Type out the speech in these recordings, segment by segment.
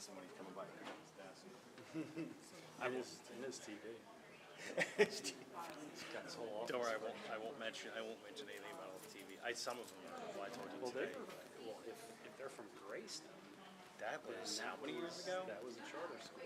somebody coming by here his desk. In his TV. It's got his whole office. Don't worry, I won't mention anything about the TV. Some of them are. Well, I told you today. If they're from Grace, That was how many years ago? that was a charter school.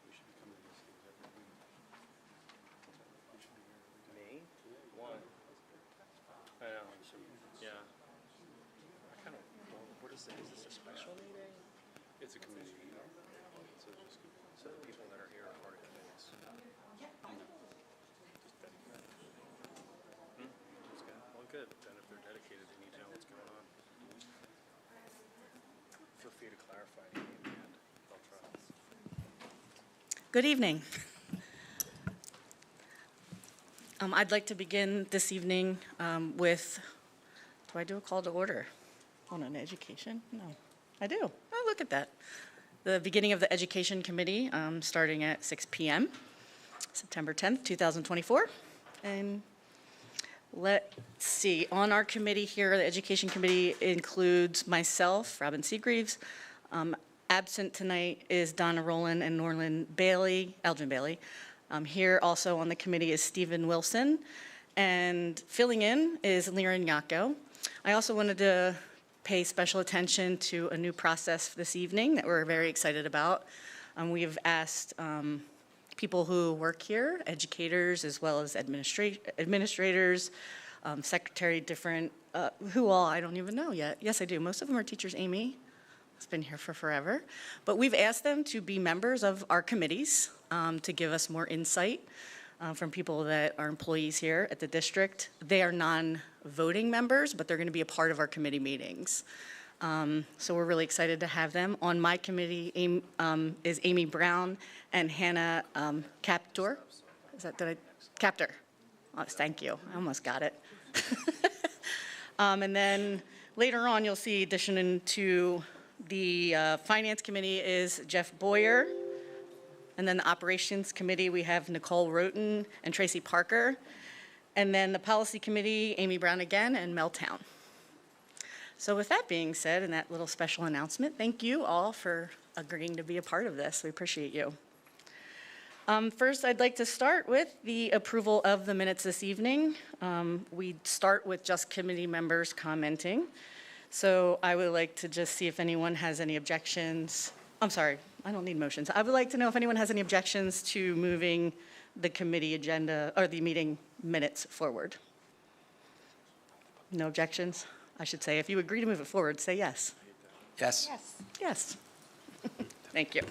We should be coming to these things every week. We should be here every day. Me? One. I know. Yeah. I kind of. What is this? Is this a special meeting? It's a committee, you know. So just So the people that are here are part of committees. just dedicate. That's good. Well, good. Then if they're dedicated, they need to know what's going on. Feel free to clarify at the end. I'll try. Good evening. I'd like to begin this evening with, do I do a call to order on an education? No, I do. Oh, look at that. The beginning of the Education Committee, starting at 6 p.m., September 10th, 2024. And let's see, on our committee here, the Education Committee includes myself, Robin Seagreaves. Absent tonight is Donna Rowland and Elgin Bailey. Here also on the committee is Stephen Wilson, and filling in is Liren Yako. I also wanted to pay special attention to a new process this evening that we're very excited about. We've asked people who work here, educators as well as administrators, secretary, different, who all, I don't even know yet. Yes, I do. Most of them are teachers. Amy has been here for forever. But we've asked them to be members of our committees to give us more insight from people that are employees here at the district. They are non-voting members, but they're going to be a part of our committee meetings. So we're really excited to have them. On my committee is Amy Brown and Hannah Captor. Captor. Oh, thank you. I almost got it. And then later on, you'll see addition into the Finance Committee is Jeff Boyer. And then the Operations Committee, we have Nicole Roten and Tracy Parker. And then the Policy Committee, Amy Brown again, and Mel Town. So with that being said, and that little special announcement, thank you all for agreeing to be a part of this. We appreciate you. First, I'd like to start with the approval of the minutes this evening. We start with just committee members commenting. So I would like to just see if anyone has any objections. I'm sorry, I don't need motions. I would like to know if anyone has any objections to moving the committee agenda or the meeting minutes forward. No objections? I should say, if you agree to move it forward, say yes. Yes. Yes. Thank you.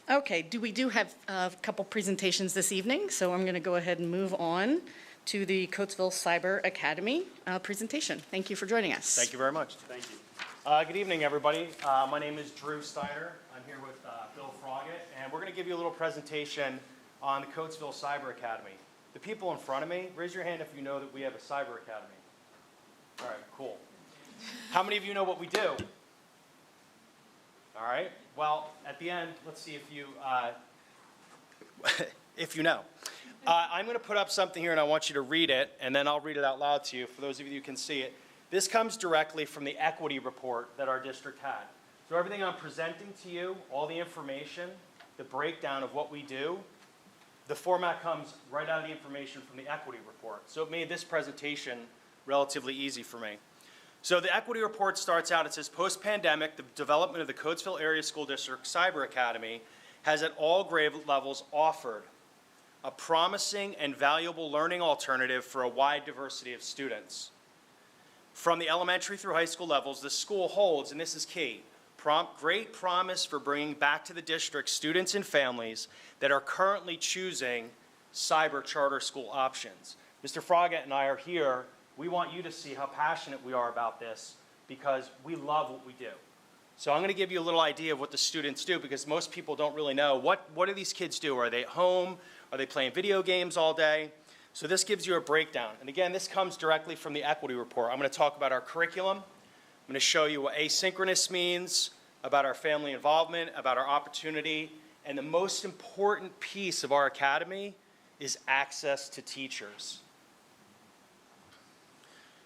Okay, we do have a couple presentations this evening, so I'm going to go ahead and move on to the Coatesville Cyber Academy presentation. Thank you for joining us. Thank you very much. Thank you. Good evening, everybody. My name is Drew Steiner. I'm here with Bill Froggett, and we're going to give you a little presentation on the Coatesville Cyber Academy. The people in front of me, raise your hand if you know that we have a Cyber Academy. All right, cool. How many of you know what we do? All right. Well, at the end, let's see if you know. I'm going to put up something here, and I want you to read it, and then I'll read it out loud to you for those of you who can see it. This comes directly from the equity report that our district had. So everything I'm presenting to you, all the information, the breakdown of what we do, the format comes right out of the information from the equity report. So it made this presentation relatively easy for me. So the equity report starts out, it says, post-pandemic, the development of the Coatesville Area School District Cyber Academy has at all grade levels offered a promising and valuable learning alternative for a wide diversity of students. From the elementary through high school levels, the school holds, and this is key, great promise for bringing back to the district students and families that are currently choosing cyber charter school options. Mr. Froggett and I are here. We want you to see how passionate we are about this because we love what we do. So I'm going to give you a little idea of what the students do because most people don't really know. What do these kids do? Are they at home? Are they playing video games all day? So this gives you a breakdown. And again, this comes directly from the equity report. I'm going to talk about our curriculum. I'm going to show you what asynchronous means, about our family involvement, about our opportunity, and the most important piece of our academy is access to teachers.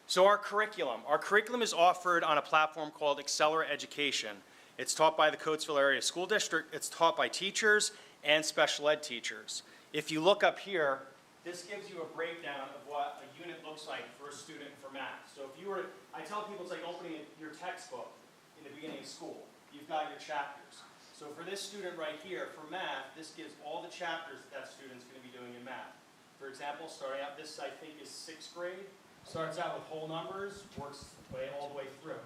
So our curriculum is offered on a platform called Accelerate Education. It's taught by the Coatesville Area School District. It's taught by teachers and special ed teachers. If you look up here, this gives you a breakdown of what a unit looks like for a student for math. So if you were, I tell people it's like opening your textbook in the beginning of school. You've got your chapters. So for this student right here, for math, this gives all the chapters that student's going to be doing in math. For example, starting out, this I think is 6th grade. Starts out with whole numbers, works all the way through.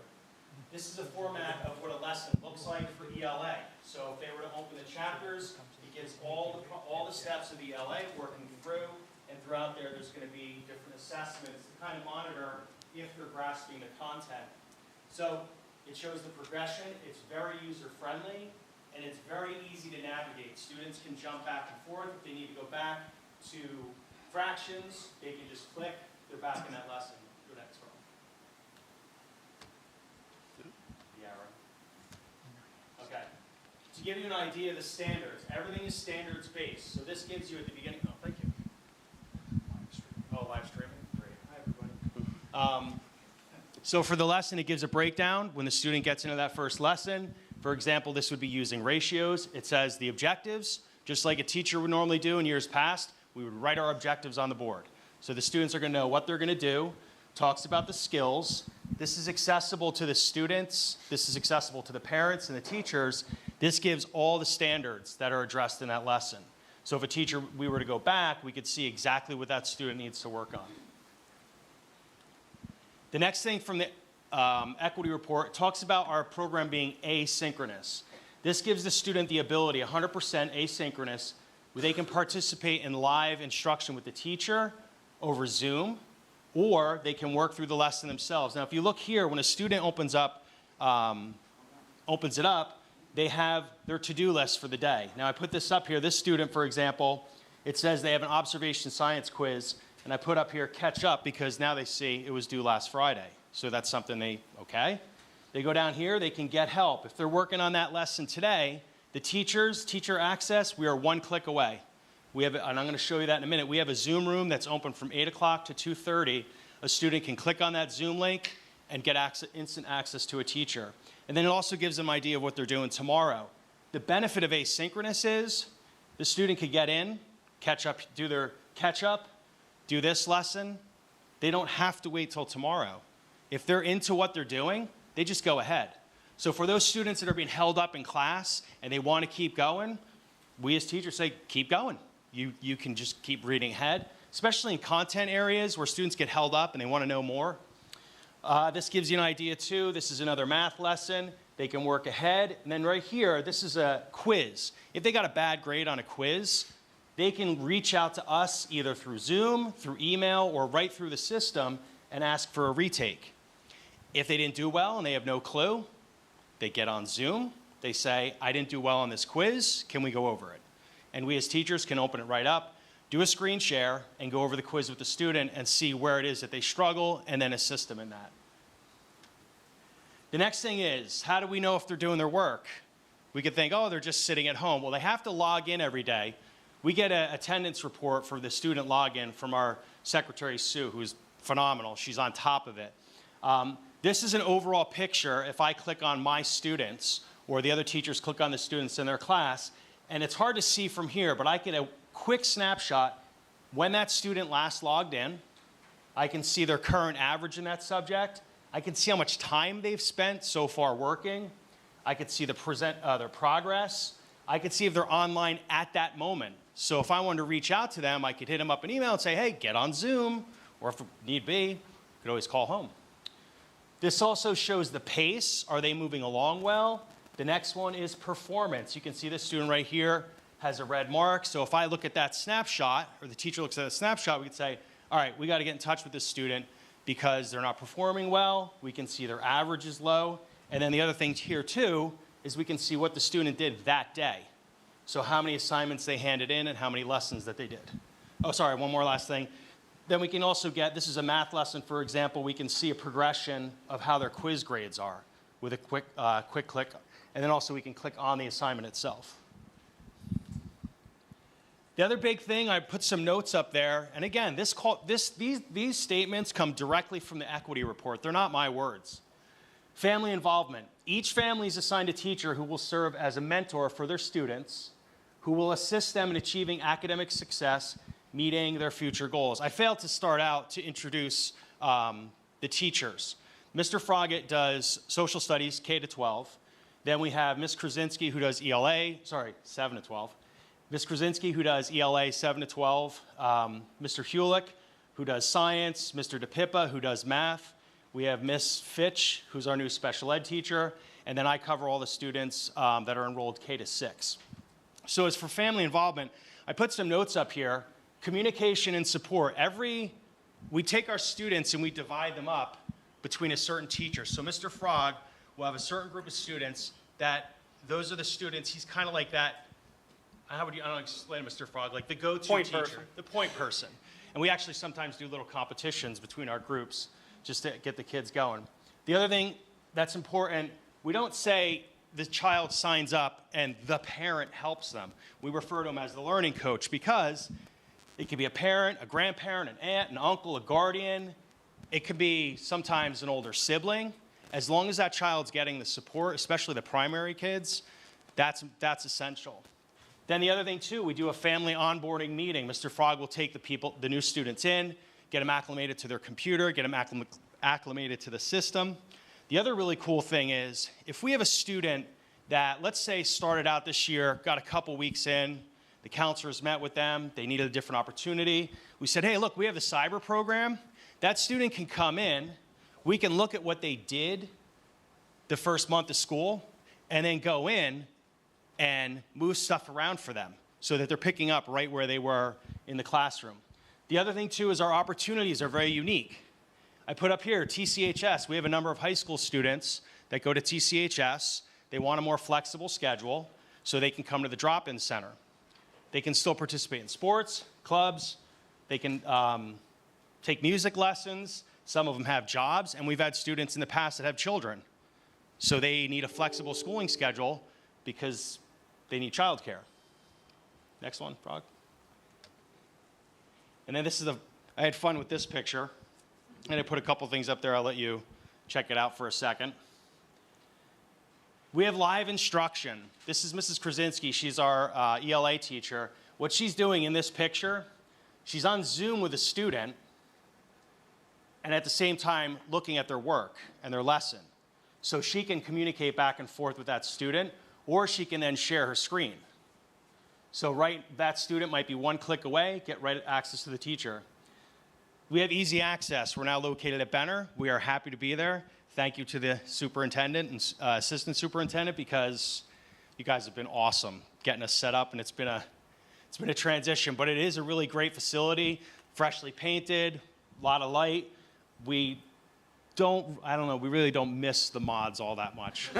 This is a format of what a lesson looks like for ELA. So if they were to open the chapters, it gives all the steps of ELA working through. And throughout there, there's going to be different assessments to kind of monitor if they're grasping the content. So it shows the progression. It's very user-friendly, and it's very easy to navigate. Students can jump back and forth. If they need to go back to fractions, they can just click. They're back in that lesson. Go next one. The arrow. Okay. To give you an idea of the standards, everything is standards-based. So this gives you at the beginning. Oh, thank you. Oh, live streaming? Great. Hi, everybody. So for the lesson, it gives a breakdown when the student gets into that first lesson. For example, this would be using ratios. It says the objectives, just like a teacher would normally do in years past, we would write our objectives on the board. So the students are going to know what they're going to do. Talks about the skills. This is accessible to the students. This is accessible to the parents and the teachers. This gives all the standards that are addressed in that lesson. So if a teacher, we were to go back, we could see exactly what that student needs to work on. The next thing from the equity report talks about our program being asynchronous. This gives the student the ability, 100% asynchronous, where they can participate in live instruction with the teacher over Zoom, or they can work through the lesson themselves. Now, if you look here, when a student opens it up, they have their to-do list for the day. Now, I put this up here. This student, for example, it says they have an observation science quiz, and I put up here catch up because now they see it was due last Friday. So that's something okay. They go down here, they can get help. If they're working on that lesson today, the teacher access, we are one click away. We have, and I'm going to show you that in a minute. We have a Zoom room that's open from 8 o'clock to 2:30. A student can click on that Zoom link and get instant access to a teacher. And then it also gives them an idea of what they're doing tomorrow. The benefit of asynchronous is the student could get in, do their catch up, do this lesson. They don't have to wait till tomorrow. If they're into what they're doing, they just go ahead. So for those students that are being held up in class and they want to keep going, we as teachers say, keep going. You can just keep reading ahead, especially in content areas where students get held up and they want to know more. This gives you an idea too. This is another math lesson. They can work ahead. And then right here, this is a quiz. If they got a bad grade on a quiz, they can reach out to us either through Zoom, through email, or right through the system and ask for a retake. If they didn't do well and they have no clue, they get on Zoom. They say, I didn't do well on this quiz. Can we go over it? And we as teachers can open it right up, do a screen share, and go over the quiz with the student and see where it is that they struggle and then assist them in that. The next thing is, how do we know if they're doing their work? We could think, oh, they're just sitting at home. Well, they have to log in every day. We get an attendance report for the student login from our secretary, Sue, who's phenomenal. She's on top of it. This is an overall picture. If I click on my students, or the other teachers click on the students in their class, and it's hard to see from here, but I get a quick snapshot when that student last logged in. I can see their current average in that subject. I can see how much time they've spent so far working. I could see their progress. I could see if they're online at that moment. So if I wanted to reach out to them, I could hit them up an email and say, hey, get on Zoom, or if need be, you could always call home. This also shows the pace. Are they moving along well? The next one is performance. You can see this student right here has a red mark. So if I look at that snapshot, or the teacher looks at that snapshot, we could say, all right, we got to get in touch with this student because they're not performing well. We can see their average is low. And then the other thing here too is we can see what the student did that day. So how many assignments they handed in and how many lessons that they did. Oh, sorry, one more last thing. Then we can also get, this is a math lesson, for example, we can see a progression of how their quiz grades are with a quick click. And then also we can click on the assignment itself. The other big thing, I put some notes up there. And again, these statements come directly from the equity report. They're not my words. Family involvement. Each family is assigned a teacher who will serve as a mentor for their students, who will assist them in achieving academic success, meeting their future goals. I failed to start out to introduce the teachers. Mr. Froggett does social studies, K to 12. Then we have Ms. Krasinski, who does 7 to 12. Ms. Krasinski, who does ELA 7 to 12. Mr. Hulick, who does science. Mr. DePippa, who does math. We have Ms. Fitch, who's our new special ed teacher. And then I cover all the students that are enrolled K to 6. So as for family involvement, I put some notes up here. Communication and support. We take our students and we divide them up between a certain teacher. So Mr. Frog will have a certain group of students those are the students, he's kind of like that, I don't explain to Mr. Frog, like the go-to Point teacher. person. The point person. And we actually sometimes do little competitions between our groups just to get the kids going. The other thing that's important, we don't say the child signs up and the parent helps them. We refer to them as the learning coach because it could be a parent, a grandparent, an aunt, an uncle, a guardian. It could be sometimes an older sibling. As long as that child's getting the support, especially the primary kids, that's essential. Then the other thing too, we do a family onboarding meeting. Mr. Frog will take the new students in, get them acclimated to their computer, get them acclimated to the system. The other really cool thing is, if we have a student that, let's say, started out this year, got a couple weeks in, the counselors met with them, they needed a different opportunity. We said, hey, look, we have the cyber program. That student can come in, we can look at what they did the first month of school, and then go in and move stuff around for them so that they're picking up right where they were in the classroom. The other thing, too, is our opportunities are very unique. I put up here, TCHS. We have a number of high school students that go to TCHS. They want a more flexible schedule so they can come to the drop-in center. They can still participate in sports, clubs. They can take music lessons. Some of them have jobs, and we've had students in the past that have children. So they need a flexible schooling schedule because they need childcare. Next one, Frog. And then I had fun with this picture. And I put a couple things up there. I'll let you check it out for a second. We have live instruction. This is Mrs. Krasinski. She's our ELA teacher. What she's doing in this picture, she's on Zoom with a student and at the same time looking at their work and their lesson. So she can communicate back and forth with that student, or she can then share her screen. So that student might be one click away, get right access to the teacher. We have easy access. We're now located at Benner. We are happy to be there. Thank you to the superintendent and assistant superintendent, because you guys have been awesome getting us set up, and it's been a transition, but it is a really great facility, freshly painted, a lot of light. We really don't miss the mods all that much.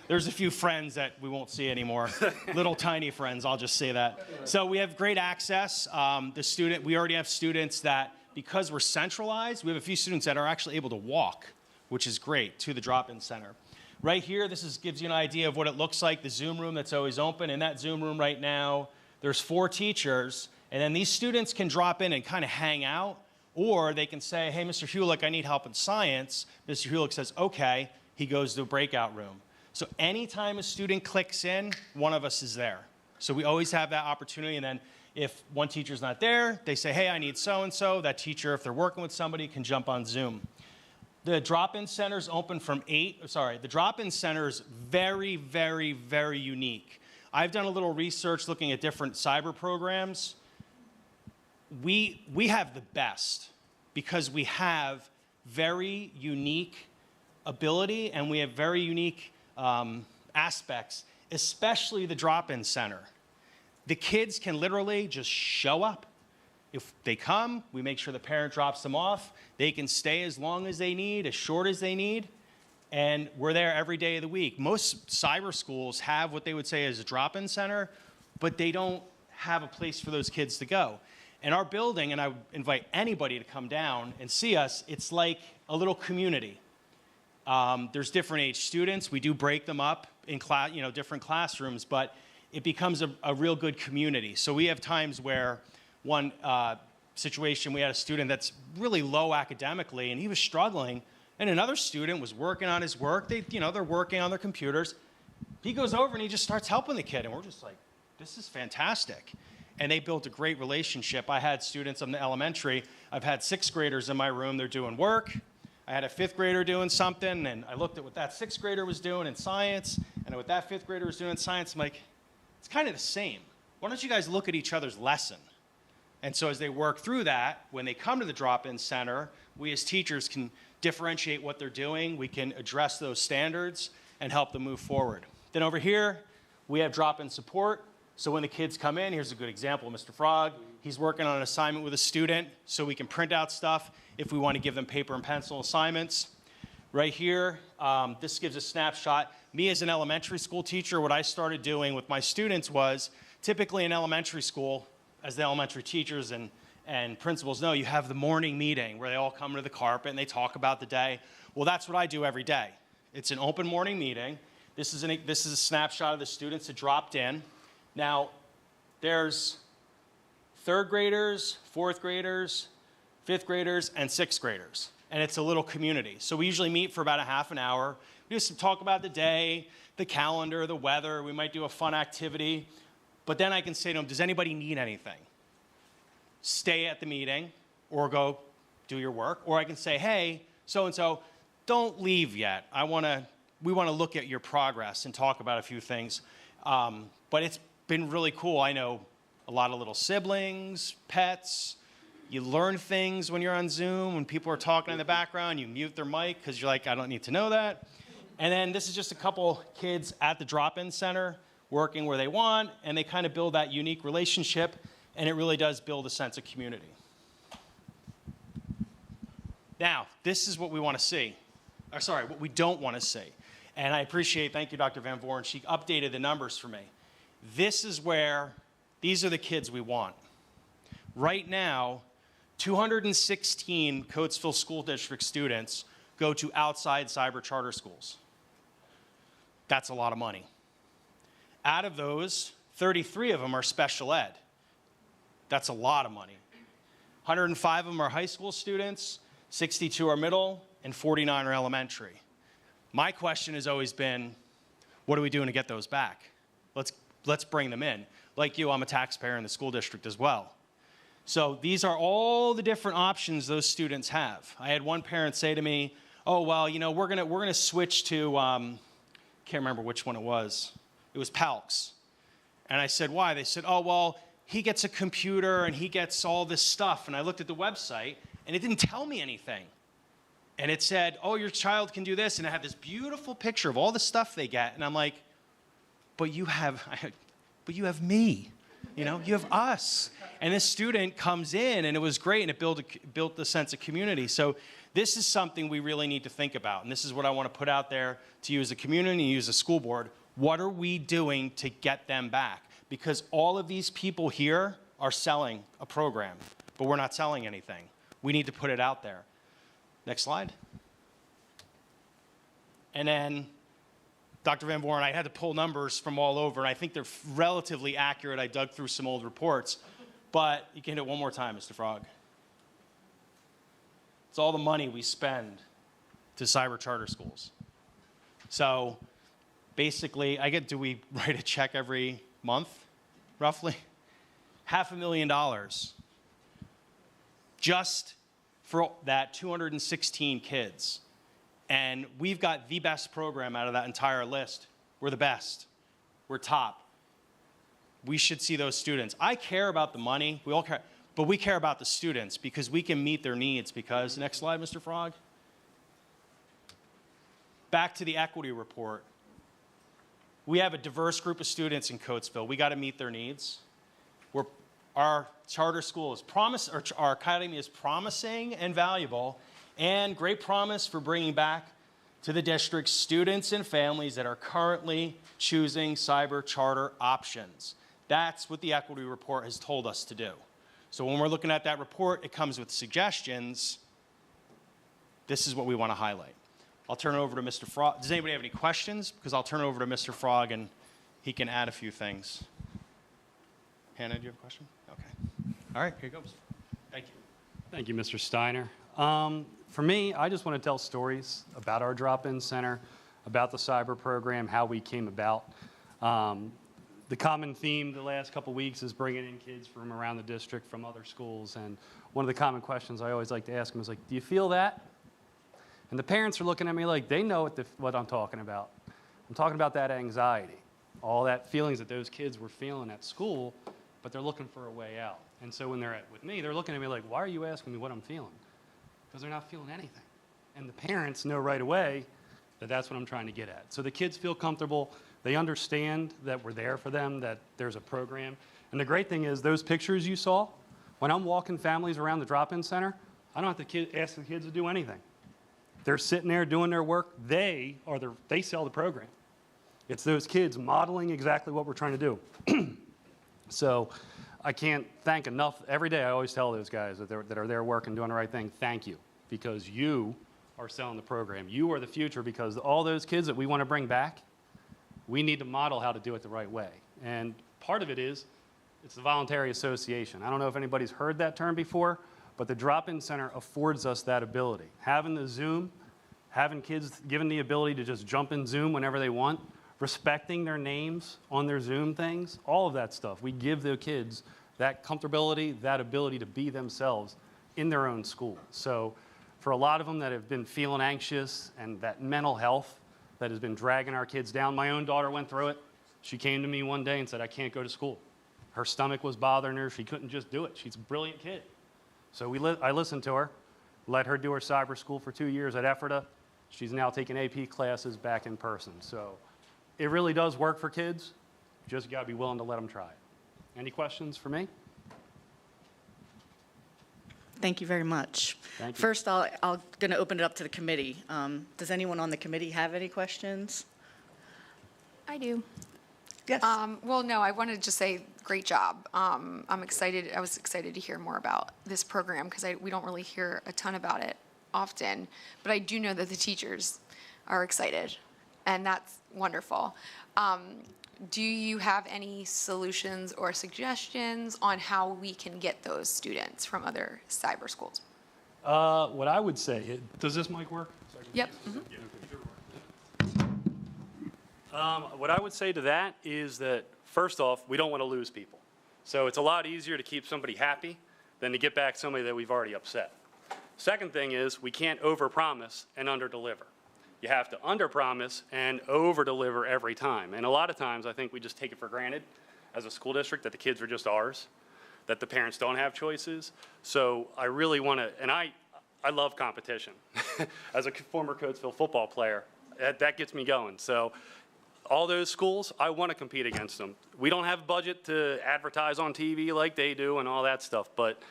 There's a few friends that we won't see anymore. Little tiny friends, I'll just say that. So we have great access. We already have students that, because we're centralized, we have a few students that are actually able to walk, which is great, to the drop-in center. Right here, gives you an idea of what it looks like, the Zoom room that's always open. In that Zoom room right now, there's 4 teachers, and then these students can drop in and kind of hang out, or they can say, hey, Mr. Hulick, I need help in science. Mr. Hulick says, okay. He goes to a breakout room. So anytime a student clicks in, one of us is there. So we always have that opportunity, and then if one teacher's not there, they say, hey, I need so-and-so. That teacher, if they're working with somebody, can jump on Zoom. The drop-in center's open from the drop-in center's very, very, very unique. I've done a little research looking at different cyber programs. We have the best because we have very unique ability and we have very unique aspects, especially the drop-in center. The kids can literally just show up. If they come, we make sure the parent drops them off. They can stay as long as they need, as short as they need, and we're there every day of the week. Most cyber schools have what they would say is a drop-in center, but they don't have a place for those kids to go. And our building, and I would invite anybody to come down and see us, it's like a little community. There's different age students. We do break them up in class, different classrooms, but it becomes a real good community. So we have times where one situation, we had a student that's really low academically, and he was struggling, and another student was working on his work. They're working on their computers. He goes over and he just starts helping the kid, and we're just like, this is fantastic. And they built a great relationship. I had students in the elementary. I've had 6th graders in my room. They're doing work. I had a 5th grader doing something, and I looked at what that 6th grader was doing in science, and what that 5th grader was doing in science. I'm like, it's kind of the same. Why don't you guys look at each other's lesson? And so as they work through that, when they come to the drop-in center, we as teachers can differentiate what they're doing. We can address those standards and help them move forward. Then over here, we have drop-in support. So when the kids come in, here's a good example, Mr. Frog. He's working on an assignment with a student, so we can print out stuff if we want to give them paper and pencil assignments. Right here, this gives a snapshot. Me as an elementary school teacher, what I started doing with my students was, typically in elementary school, as the elementary teachers and principals know, you have the morning meeting where they all come to the carpet and they talk about the day. Well, that's what I do every day. It's an open morning meeting. This is a snapshot of the students that dropped in. Now, there's 3rd graders, 4th graders, 5th graders, and 6th graders. And it's a little community. So we usually meet for about a half an hour. We do some talk about the day, the calendar, the weather. We might do a fun activity. But then I can say to them, does anybody need anything? Stay at the meeting or go do your work. Or I can say, hey, so-and-so, don't leave yet. We want to look at your progress and talk about a few things. But it's been really cool. I know a lot of little siblings, pets. You learn things when you're on Zoom. When people are talking in the background, you mute their mic because you're like, I don't need to know that. And then this is just a couple kids at the drop-in center working where they want, and they kind of build that unique relationship, and it really does build a sense of community. Now, this is what we want to see. What we don't want to see. And I appreciate, thank you, Dr. Van Voren. She updated the numbers for me. These are the kids we want. Right now, 216 Coatesville School District students go to outside cyber charter schools. That's a lot of money. Out of those, 33 of them are special ed. That's a lot of money. 105 of them are high school students, 62 are middle, and 49 are elementary. My question has always been, what are we doing to get those back? Let's bring them in. Like you, I'm a taxpayer in the school district as well. So these are all the different options those students have. I had one parent say to me, oh, well, we're gonna switch to, can't remember which one it was. It was PALCS. And I said, why? They said, oh, well, he gets a computer and he gets all this stuff. And I looked at the website and it didn't tell me anything. And it said, oh, your child can do this. And I had this beautiful picture of all the stuff they get. And I'm like, but you have me, you have us. And this student comes in, and it was great, and it built the sense of community. So this is something we really need to think about, and this is what I want to put out there to you as a community and you as a school board. What are we doing to get them back? Because all of these people here are selling a program, but we're not selling anything. We need to put it out there. Next slide. And then Dr. Van Voren, I had to pull numbers from all over, and I think they're relatively accurate. I dug through some old reports, but you can hit it one more time, Mr. Frog. It's all the money we spend to cyber charter schools. So basically, do we write a check every month, roughly? $500,000 just for that 216 kids. And we've got the best program out of that entire list. We're the best. We're top. We should see those students. I care about the money. We all care. But we care about the students because we can meet their needs because, next slide, Mr. Frog. Back to the equity report. We have a diverse group of students in Coatesville. We got to meet their needs. Our charter school is our academy is promising and valuable, and great promise for bringing back to the district students and families that are currently choosing cyber charter options. That's what the equity report has told us to do. So when we're looking at that report, it comes with suggestions. This is what we want to highlight. I'll turn it over to Mr. Frog. Does anybody have any questions? Because I'll turn it over to Mr. Frog and he can add a few things. Hannah, do you have a question? Okay. All right, here goes. Thank you. Thank you, Mr. Steiner. For me, I just want to tell stories about our drop-in center, about the cyber program, how we came about. The common theme the last couple weeks is bringing in kids from around the district, from other schools, and one of the common questions I always like to ask them is like, do you feel that? And the parents are looking at me like they know what I'm talking about. I'm talking about that anxiety, all that feelings that those kids were feeling at school, but they're looking for a way out. And so when they're with me, they're looking at me like, why are you asking me what I'm feeling? Because they're not feeling anything. And the parents know right away that that's what I'm trying to get at. So the kids feel comfortable. They understand that we're there for them, that there's a program. And the great thing is those pictures you saw, when I'm walking families around the drop-in center, I don't have to ask the kids to do anything. They're sitting there doing their work. They sell the program. It's those kids modeling exactly what we're trying to do. So I can't thank enough. Every day I always tell those guys that are there working, doing the right thing, thank you, because you are selling the program. You are the future, because all those kids that we want to bring back, we need to model how to do it the right way. And part of it is, it's the voluntary association. I don't know if anybody's heard that term before, but the drop-in center affords us that ability. Having the Zoom, having kids given the ability to just jump in Zoom whenever they want, respecting their names on their Zoom things, all of that stuff. We give the kids that comfortability, that ability to be themselves in their own school. So for a lot of them that have been feeling anxious and that mental health that has been dragging our kids down, my own daughter went through it. She came to me one day and said, I can't go to school. Her stomach was bothering her. She couldn't just do it. She's a brilliant kid. So I listened to her, let her do her cyber school for 2 years at Ephrata. She's now taking AP classes back in person. So it really does work for kids. You just got to be willing to let them try it. Any questions for me? Thank you very much. Thank you. First, I'm going to open it up to the committee. Does anyone on the committee have any questions? I do. Yes. Well, no, I wanted to just say, great job. I'm excited. I was excited to hear more about this program because we don't really hear a ton about it often. But I do know that the teachers are excited, and that's wonderful. Do you have any solutions or suggestions on how we can get those students from other cyber schools? What I would say, does this mic work? Yep. What I would say to that is that, first off, we don't want to lose people. So it's a lot easier to keep somebody happy than to get back somebody that we've already upset. Second thing is we can't overpromise and underdeliver. You have to underpromise and overdeliver every time. And a lot of times I think we just take it for granted as a school district that the kids are just ours, that the parents don't have choices. So I really want to, and I love competition. As a former Coatesville football player, that gets me going. So all those schools, I want to compete against them. We don't have a budget to advertise on TV like they do and all that stuff, but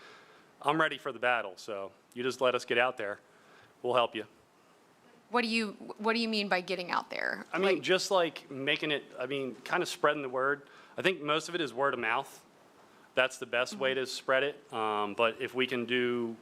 I'm ready for the battle. So you just let us get out there. We'll help you. What do you mean by getting out there? I mean, just like making it, kind of spreading the word. I think most of it is word of mouth. That's the best way to spread it. But if we can do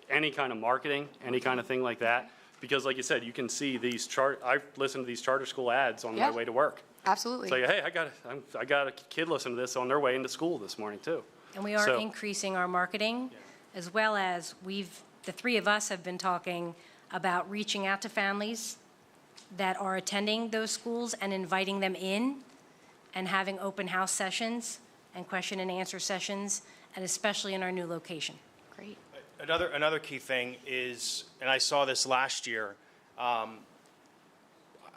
any kind of marketing, any kind of thing like that, because like you said, you can see these I've listened to these charter school ads on my way to work. Absolutely. So, hey, I got a kid listening to this on their way into school this morning too. And we are increasing our marketing, as well as the three of us have been talking about reaching out to families that are attending those schools and inviting them in and having open house sessions and question and answer sessions, and especially in our new location. Great. Another key thing is, and I saw this last year,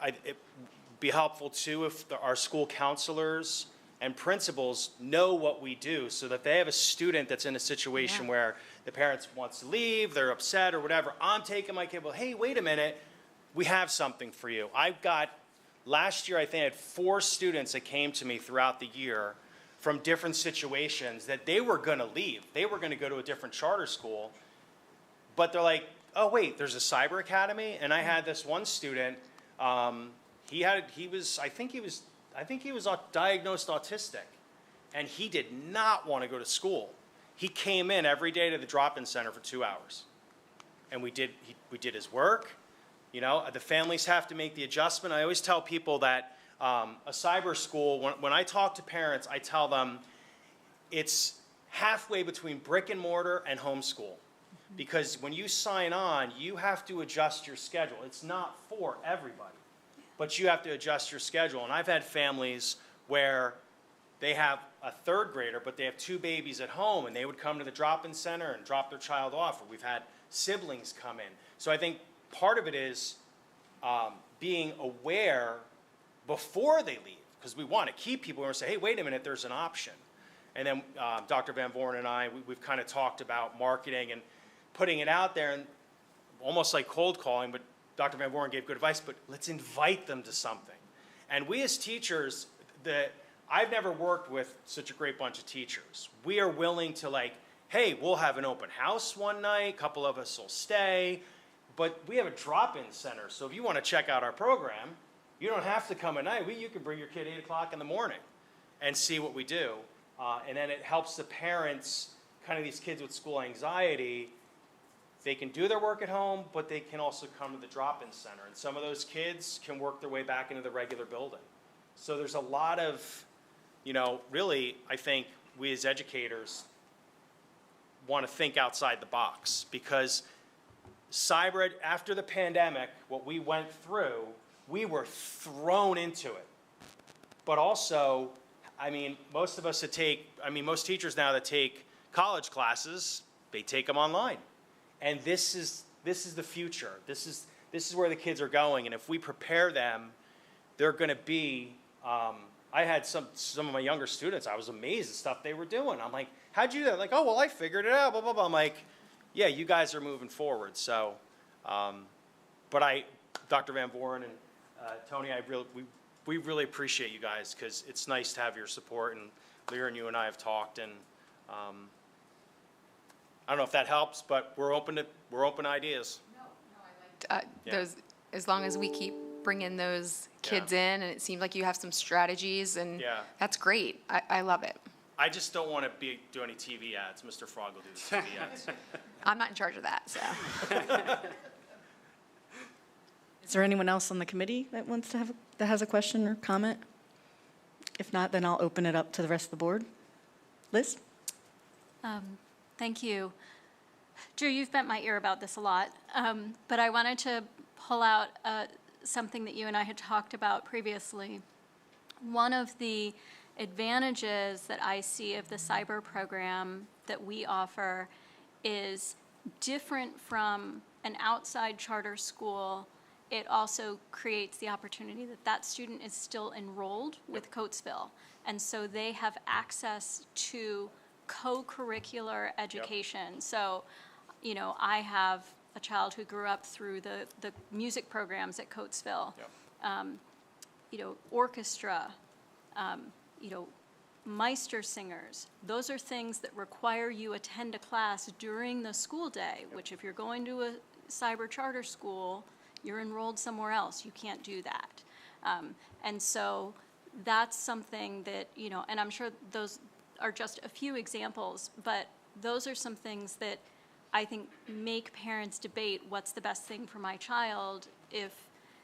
it'd be helpful too if our school counselors and principals know what we do, so that they have a student that's in a situation where the parents wants to leave, they're upset or whatever. I'm taking my kid. Well, hey, wait a minute. We have something for you. Last year, I think I had 4 students that came to me throughout the year from different situations that they were going to leave. They were going to go to a different charter school. But they're like, oh, wait, there's a cyber academy? And I had this one student, I think he was diagnosed autistic, and he did not want to go to school. he came in every day to the drop-in center for 2 hours. And we did his work. You know, the families have to make the adjustment. I always tell people that a cyber school, when I talk to parents, I tell them it's halfway between brick and mortar and homeschool. Because when you sign on, you have to adjust your schedule. It's not for everybody, but you have to adjust your schedule. And I've had families where they have a third grader, but they have 2 babies at home, and they would come to the drop-in center and drop their child off. Or we've had siblings come in. So I think part of it is being aware before they leave, because we want to keep people and say, hey, wait a minute, there's an option. And then Dr. Van Voren and I, we've kind of talked about marketing and putting it out there, and almost like cold calling, but Dr. Van Voren gave good advice, but let's invite them to something. And we as teachers, I've never worked with such a great bunch of teachers. We are willing to, like, hey, we'll have an open house one night, a couple of us will stay, but we have a drop-in center, so if you want to check out our program, you don't have to come at night. You can bring your kid 8 o'clock in the morning and see what we do. And then it helps the parents, kind of these kids with school anxiety, they can do their work at home, but they can also come to the drop-in center. And some of those kids can work their way back into the regular building. So there's a lot of, you know, really, I think we as educators want to think outside the box, because after the pandemic, what we went through, we were thrown into it. But also, I mean, most teachers now that take college classes, they take them online. And this is the future. This is where the kids are going. And if we prepare them, they're going to be, I had some of my younger students, I was amazed at stuff they were doing. I'm like, how'd you do that? Like, oh, well, I figured it out, blah, blah, blah. I'm like, yeah, you guys are moving forward. So, but Dr. Van Voren and Tony, we really appreciate you guys, because it's nice to have your support. And Lear and you and I have talked, and I don't know if that helps, but we're open to ideas. Those, as long as we keep bringing those kids in, and it seems like you have some strategies, and that's great. I love it. I just don't want to do any TV ads. Mr. Frog will do the TV ads. I'm not in charge of that, so. Is there anyone else on the committee that has a question or comment? If not, then I'll open it up to the rest of the board. Liz? Thank you. Drew, you've bent my ear about this a lot, but I wanted to pull out something that you and I had talked about previously. One of the advantages that I see of the cyber program that we offer is different from an outside charter school. It also creates the opportunity that that student is still enrolled with Coatesville, and so they have access to co-curricular education. So, you know, I have a child who grew up through the music programs at Coatesville, you know, orchestra, you know, Meister singers. Those are things that require you attend a class during the school day, which if you're going to a cyber charter school, you're enrolled somewhere else. You can't do that. And so that's something that, you know, and I'm sure those are just a few examples, but those are some things that I think make parents debate what's the best thing for my child if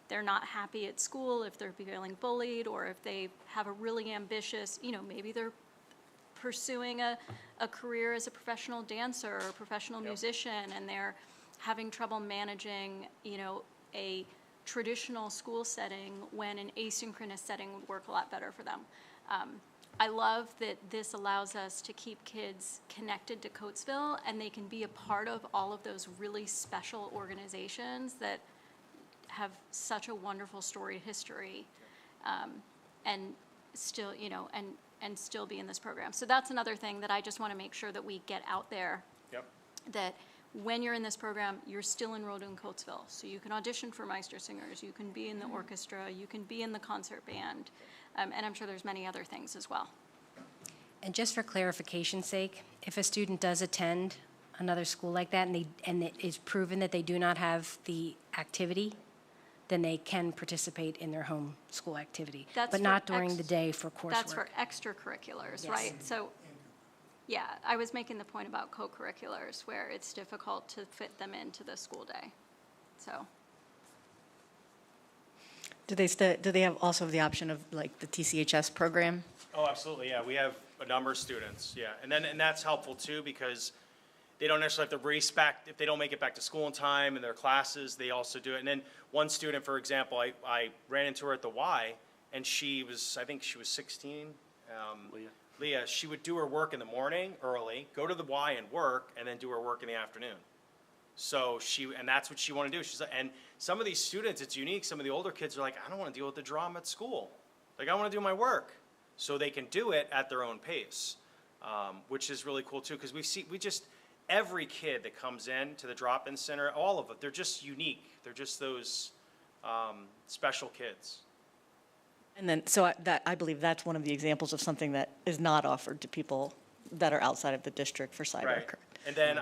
they're not happy at school, if they're feeling bullied, or if they have a really ambitious, you know, maybe they're pursuing a career as a professional dancer or a professional musician, and they're having trouble managing, you know, a traditional school setting when an asynchronous setting would work a lot better for them. I love that this allows us to keep kids connected to Coatesville, and they can be a part of all of those really special organizations that have such a wonderful storied history, and still, you know, and still be in this program. So that's another thing that I just want to make sure that we get out there. That when you're in this program, you're still enrolled in Coatesville. So you can audition for Meister Singers, you can be in the orchestra, you can be in the concert band, and I'm sure there's many other things as well. And just for clarification's sake, if a student does attend another school like that and it is proven that they do not have the activity, then they can participate in their home school activity, That's but for not during the day for coursework. That's for extracurriculars, Yes. right? So Yeah, I was making the point about co-curriculars where it's difficult to fit them into the school day. So, Do they have also the option of like the TCHS program? Oh, absolutely, yeah, we have a number of students, yeah. And that's helpful too, because they don't necessarily have to race back, if they don't make it back to school in time in their classes, they also do it. And then one student, for example, I ran into her at the Y, and I think she was 16. Leah, she would do her work in the morning early, go to the Y and work, and then do her work in the afternoon. So and that's what she wanted to do. She's like, and some of these students, it's unique, some of the older kids are like, I don't want to deal with the drama at school. Like, I want to do my work. So they can do it at their own pace, which is really cool too, because every kid that comes in to the drop-in center, all of it, they're just unique. They're just those special kids. And then, I believe that's one of the examples of something that is not offered to people that are outside of the district for cyber. Right. And then,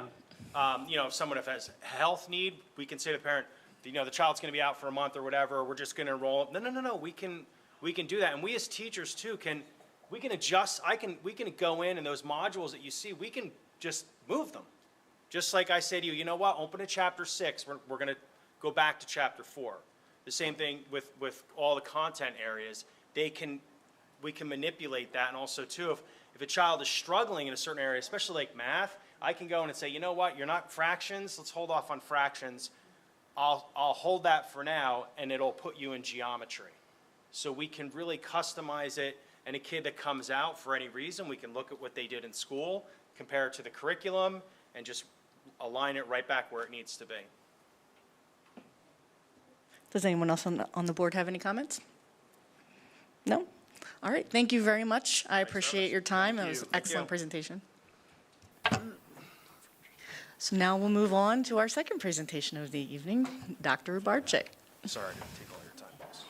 if someone has a health need, we can say to the parent, the child's going to be out for a month or whatever, we're just going to enroll. No, we can do that. And we as teachers too we can adjust, we can go in and those modules that you see, we can just move them. Just like I say to you, you know what, open to chapter 6, we're going to go back to chapter 4. The same thing with all the content areas. We can manipulate that, and also too, if a child is struggling in a certain area, especially like math, I can go in and say, you know what, you're not fractions, let's hold off on fractions. I'll hold that for now, and it'll put you in geometry. So we can really customize it, and a kid that comes out for any reason, we can look at what they did in school, compare it to the curriculum, and just align it right back where it needs to be. Does anyone else on the board have any comments? No? All right, thank you very much. I appreciate your time. That was an excellent presentation. So now we'll move on to our second presentation of the evening, Dr. Ubarczyk. Sorry, I didn't take all your time, boss.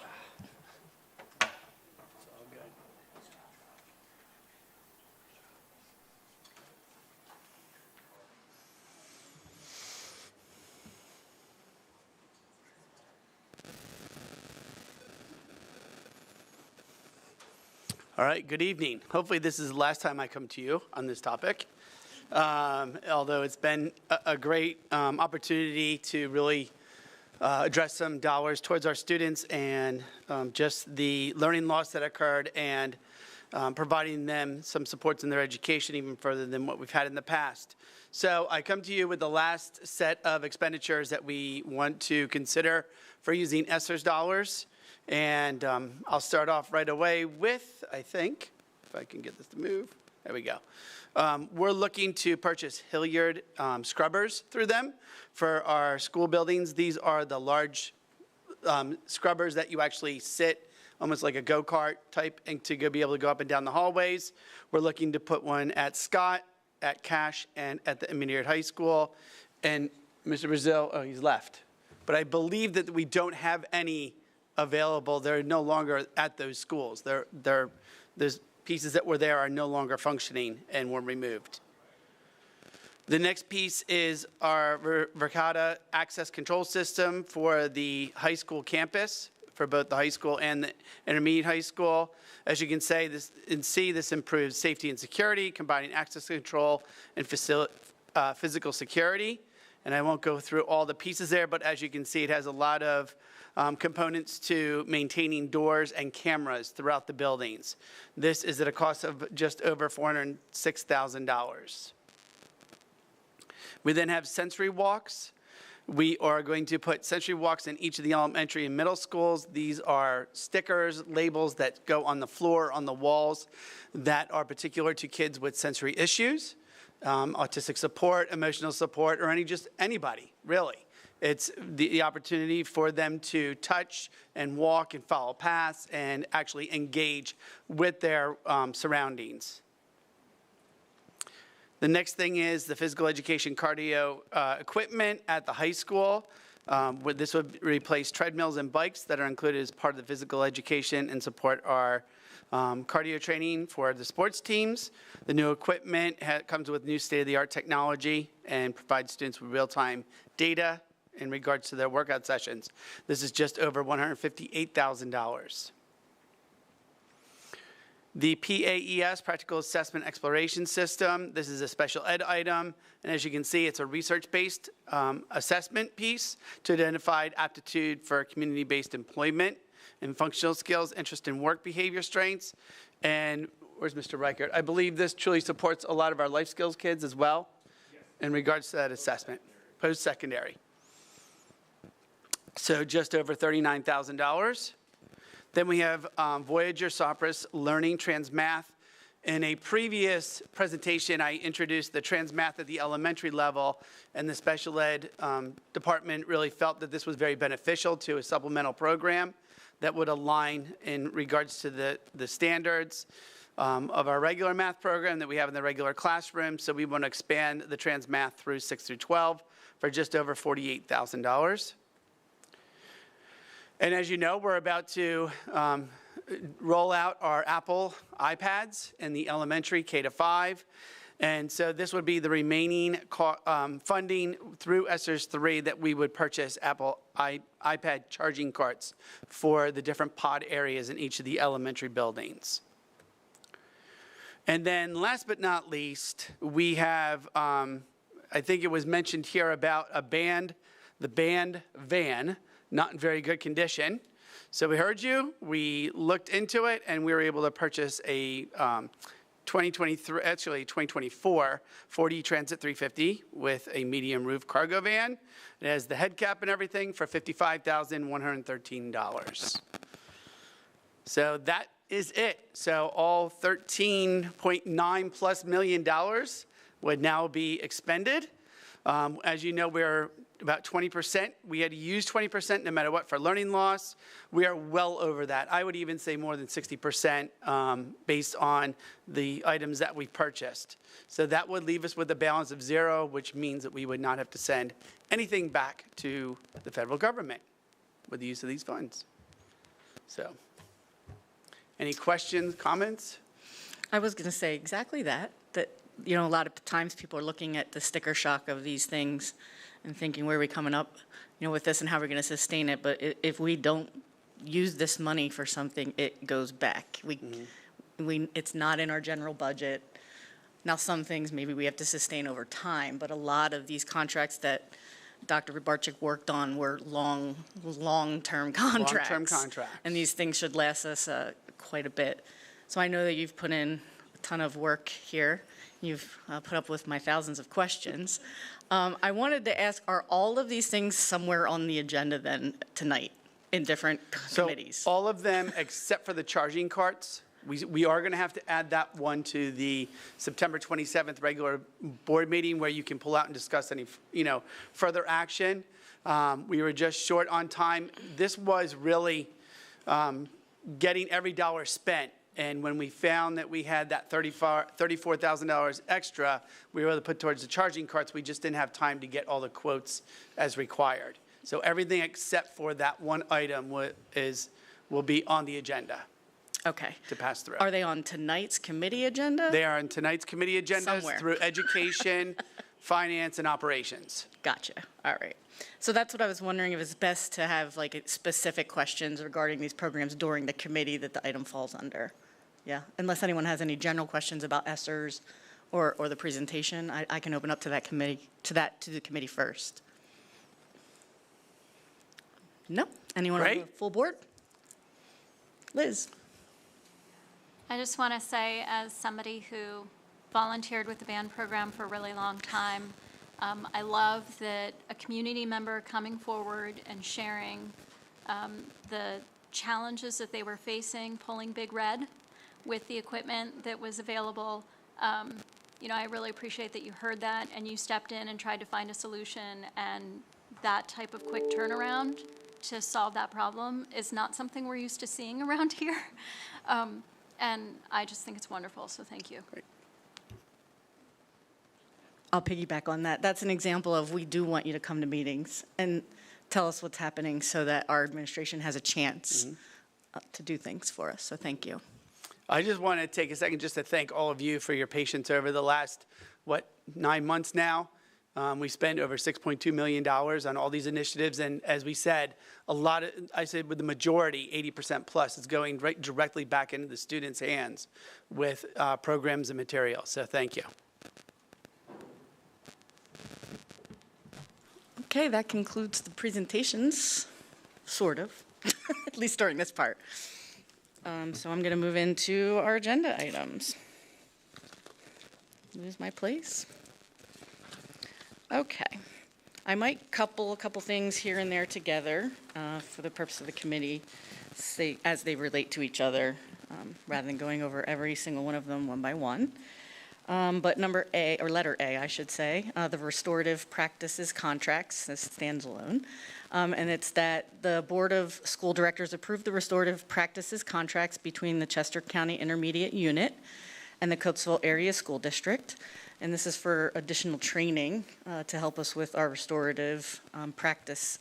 All right, good evening. Hopefully this is the last time I come to you on this topic. Although it's been a great opportunity to really address some dollars towards our students and just the learning loss that occurred and providing them some supports in their education even further than what we've had in the past. So I come to you with the last set of expenditures that we want to consider for using ESSER's dollars. And I'll start off right away with, I think, if I can get this to move. There we go. We're looking to purchase Hilliard scrubbers through them for our school buildings. These are the large scrubbers that you actually sit almost like a go-kart type and to be able to go up and down the hallways. We're looking to put one at Scott, at Cash, and at the Immunity High School. And Mr. Brazil, oh, he's left. But I believe that we don't have any available. They're no longer at those schools. Those pieces that were there are no longer functioning and were removed. The next piece is our Verkada access control system for the high school campus, for both the high school and the intermediate high school. As you can see, this improves safety and security, combining access control and physical security. And I won't go through all the pieces there, but as you can see, it has a lot of components to maintaining doors and cameras throughout the buildings. This is at a cost of just over $406,000. We then have sensory walks. We are going to put sensory walks in each of the elementary and middle schools. These are stickers, labels that go on the floor, on the walls, that are particular to kids with sensory issues, autistic support, emotional support, or anybody, really. It's the opportunity for them to touch and walk and follow paths and actually engage with their surroundings. The next thing is the physical education cardio equipment at the high school. This would replace treadmills and bikes that are included as part of the physical education and support our cardio training for the sports teams. The new equipment comes with new state-of-the-art technology and provides students with real-time data in regards to their workout sessions. This is just over $158,000. The PAES, Practical Assessment Exploration System, this is a special ed item, and as you can see, it's a research-based assessment piece to identify aptitude for community-based employment and functional skills, interest in work behavior strengths. And where's Mr. Reichert? I believe this truly supports a lot of our life skills kids as well in regards to that assessment, post-secondary. So just over $39,000. Then we have Voyager Sopris Learning Transmath. In a previous presentation, I introduced the transmath at the elementary level, and the special ed department really felt that this was very beneficial to a supplemental program that would align in regards to the standards of our regular math program that we have in the regular classroom. So we want to expand the transmath through 6 through 12 for just over $48,000. And as you know, we're about to roll out our Apple iPads in the elementary K-5. And so this would be the remaining funding through ESSERS 3 that we would purchase Apple iPad charging carts for the different pod areas in each of the elementary buildings. And then last but not least, we have, I think it was mentioned here about the band van, not in very good condition. So we heard you, we looked into it, and we were able to purchase a 2024 40 Transit 350 with a medium roof cargo van. It has the head cap and everything for $55,113. So that is it. So all $13.9+ million would now be expended. As you know, we're about 20%. We had to use 20% no matter what for learning loss. We are well over that. I would even say more than 60% based on the items that we've purchased. So that would leave us with a balance of 0, which means that we would not have to send anything back to the federal government with the use of these funds. So, any questions, comments? I was going to say exactly that, you know, a lot of times people are looking at the sticker shock of these things and thinking, where are we coming up, you know, with this and how we're going to sustain it. But if we don't use this money for something, it goes back. It's not in our general budget. Now, some things maybe we have to sustain over time, but a lot of these contracts that Dr. Rybarczyk worked on were long-term contracts. Long-term contracts. And these things should last us quite a bit. So I know that you've put in a ton of work here. You've put up with my thousands of questions. I wanted to ask, are all of these things somewhere on the agenda then tonight in different committees? So all of them except for the charging carts. We are going to have to add that one to the September 27th regular board meeting where you can pull out and discuss any, you know, further action. We were just short on time. This was really getting every dollar spent. And when we found that we had that $34,000 extra, we were able to put towards the charging carts. We just didn't have time to get all the quotes as required. So everything except for that one item will be on the agenda. Okay. To pass through. Are they on tonight's committee agenda? They are on tonight's committee agendas Somewhere. through education, finance, and operations. Gotcha. All right. So that's what I was wondering, if it's best to have like specific questions regarding these programs during the committee that the item falls under. Yeah, unless anyone has any general questions about ESSERS or the presentation, I can open up to that committee, to the committee first. No? Anyone on the full board? Liz? I just want to say, as somebody who volunteered with the band program for a really long time, I love that a community member coming forward and sharing the challenges that they were facing, pulling Big Red with the equipment that was available. You know, I really appreciate that you heard that and you stepped in and tried to find a solution, and that type of quick turnaround to solve that problem is not something we're used to seeing around here. And I just think it's wonderful, so thank you. Great. I'll piggyback on that. That's an example of, we do want you to come to meetings and tell us what's happening so that our administration has a chance to do things for us. So thank you. I just want to take a second just to thank all of you for your patience over the last, 9 months now. We spend over $6.2 million on all these initiatives, and as we said, I said with the majority, 80% plus, is going right directly back into the students' hands with programs and materials. So thank you. Okay, that concludes the presentations, sort of, at least during this part. So I'm going to move into our agenda items. Lose my place. Okay. I might couple a couple things here and there together for the purpose of the committee, as they relate to each other, rather than going over every single one of them one by one. But number A, or letter A, I should say, the restorative practices contracts, this stands alone. And it's that the Board of School Directors approved the restorative practices contracts between the Chester County Intermediate Unit and the Coatesville Area School District. And this is for additional training to help us with our restorative practice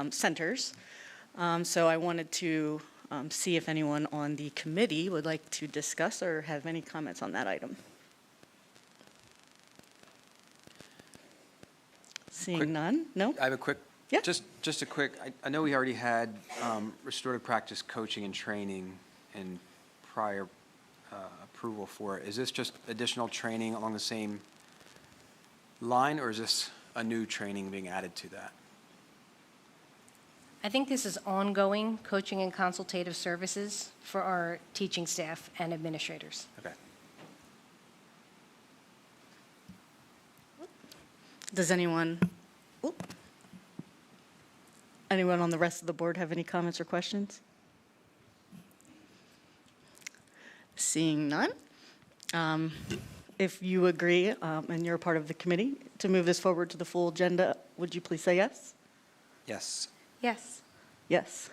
centers. So I wanted to see if anyone on the committee would like to discuss or have any comments on that item. Seeing none? No? I have a quick, Yeah. just a quick, I know we already had restorative practice coaching and training and prior approval for it. Is this just additional training along the same line, or is this a new training being added to that? I think this is ongoing coaching and consultative services for our teaching staff and administrators. Okay. Does anyone on the rest of the board have any comments or questions? Seeing none. If you agree, and you're a part of the committee, to move this forward to the full agenda, would you please say yes? Yes. Yes. Yes.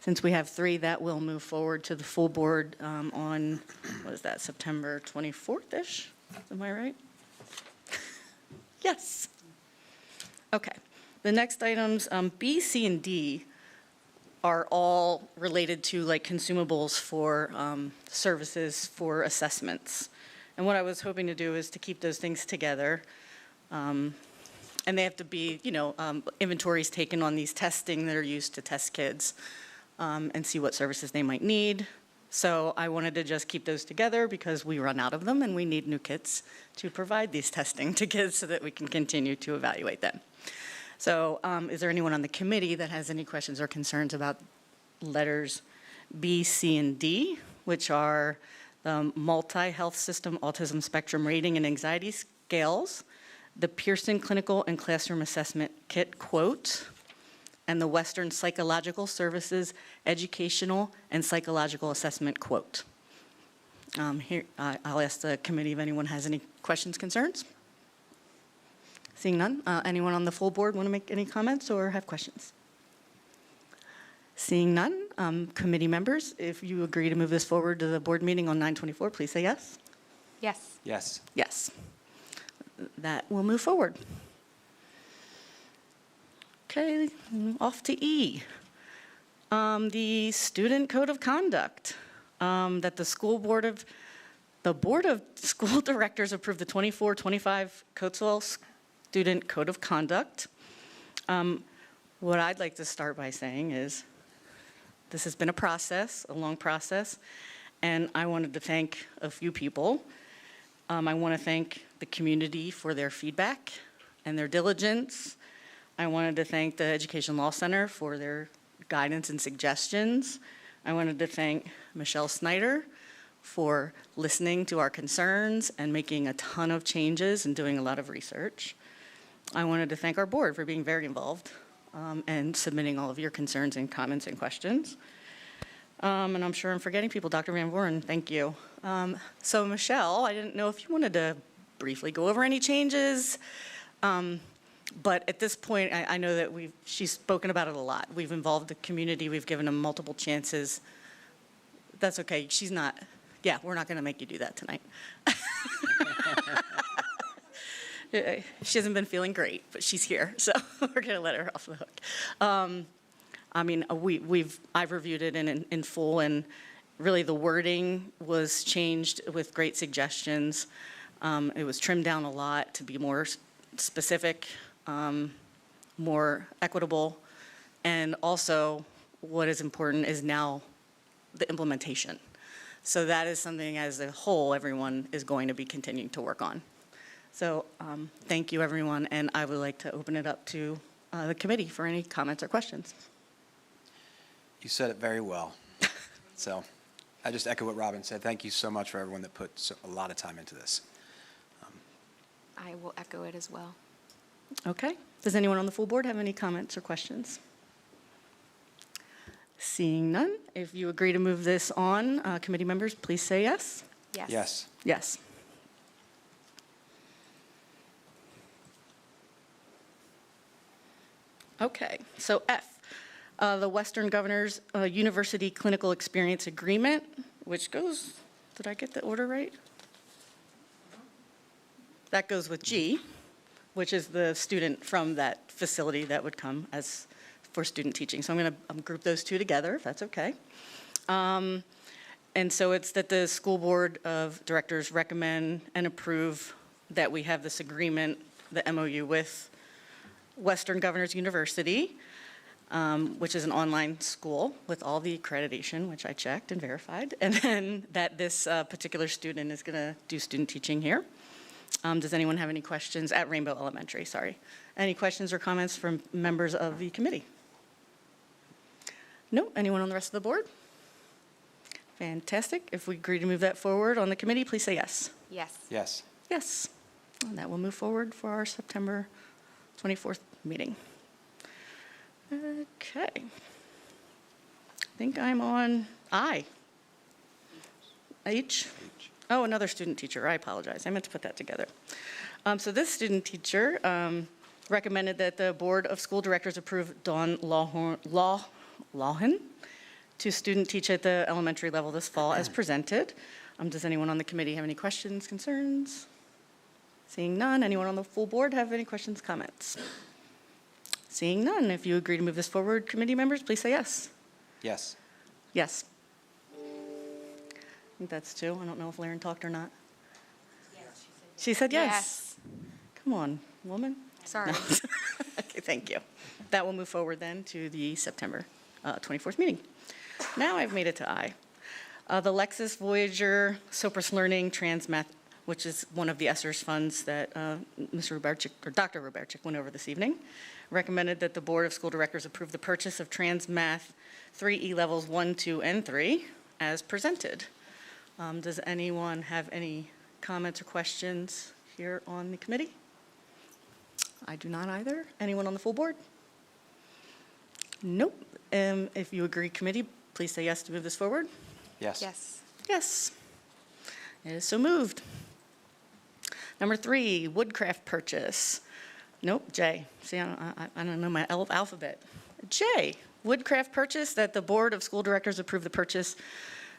Since we have three, that will move forward to the full board on, what is that, September 24th-ish? Am I right? Yes. Okay. The next items, B, C, and D, are all related to like consumables for services for assessments. And what I was hoping to do is to keep those things together. And they have to be, inventories taken on these testing that are used to test kids and see what services they might need. So I wanted to just keep those together because we run out of them and we need new kits to provide these testing to kids so that we can continue to evaluate them. So is there anyone on the committee that has any questions or concerns about letters B, C, and D, which are the Multi-Health System Autism Spectrum Rating and Anxiety Scales, the Pearson Clinical and Classroom Assessment Kit Quote, and the Western Psychological Services Educational and Psychological Assessment Quote? I'll ask the committee if anyone has any questions, concerns. Seeing none, anyone on the full board want to make any comments or have questions? Seeing none, committee members, if you agree to move this forward to the board meeting on 9/24, please say yes. Yes. Yes. Yes. That will move forward. Okay, off to E. The Student Code of Conduct, that the Board of School Directors approved the 24-25 Coatesville Student Code of Conduct. What I'd like to start by saying is this has been a process, a long process, and I wanted to thank a few people. I want to thank the community for their feedback and their diligence. I wanted to thank the Education Law Center for their guidance and suggestions. I wanted to thank Michelle Snyder for listening to our concerns and making a ton of changes and doing a lot of research. I wanted to thank our board for being very involved and submitting all of your concerns and comments and questions. And I'm sure I'm forgetting people. Dr. Van Voren, thank you. So Michelle, I didn't know if you wanted to briefly go over any changes. But at this point, I know that she's spoken about it a lot. We've involved the community. We've given them multiple chances. That's okay. We're not going to make you do that tonight. She hasn't been feeling great, but she's here, so we're going to let her off the hook. I've reviewed it in full, and really the wording was changed with great suggestions. It was trimmed down a lot to be more specific, more equitable, and also what is important is now the implementation. So that is something as a whole, everyone is going to be continuing to work on. So thank you, everyone, and I would like to open it up to the committee for any comments or questions. You said it very well. So I just echo what Robin said. Thank you so much for everyone that put a lot of time into this. I will echo it as well. Okay. Does anyone on the full board have any comments or questions? Seeing none, if you agree to move this on, committee members, please say yes. Yes. Yes. Yes. Okay, so F, the Western Governors University Clinical Experience Agreement, which goes, did I get the order right? That goes with G, which is the student from that facility that would come as for student teaching. So I'm going to group those two together, if that's okay. And so it's that the school board of directors recommend and approve that we have this agreement, the MOU with Western Governors University, which is an online school with all the accreditation, which I checked and verified, and then that this particular student is going to do student teaching here. Does anyone have any questions at Rainbow Elementary? Sorry. Any questions or comments from members of the committee? No? Anyone on the rest of the board? Fantastic. If we agree to move that forward on the committee, please say yes. Yes. Yes. Yes. And that will move forward for our September 24th meeting. Okay. I think I'm on I. H. Oh, another student teacher. I apologize. I meant to put that together. So this student teacher recommended that the Board of School Directors approve Dawn Lawhen to student teach at the elementary level this fall as presented. Does anyone on the committee have any questions, concerns? Seeing none. Anyone on the full board have any questions, comments? Seeing none. If you agree to move this forward, committee members, please say yes. Yes. Yes. I think that's two. I don't know if Lauren talked or not. She said yes. Come on, woman. Sorry. No. Okay, thank you. That will move forward then to the September 24th meeting. Now I've made it to I. The Lexis Voyager Sopris Learning Transmath, which is one of the ESSERS funds that Mr. Rubarczyk, or Dr. Rubarczyk went over this evening, recommended that the Board of School Directors approve the purchase of Transmath 3E levels 1, 2, and 3 as presented. Does anyone have any comments or questions here on the committee? I do not either. Anyone on the full board? Nope. If you agree, committee, please say yes to move this forward. Yes. Yes. Yes. It is so moved. Number 3, woodcraft purchase. Nope, J. See, I don't know my alphabet. J, woodcraft purchase, that the Board of School Directors approve the purchase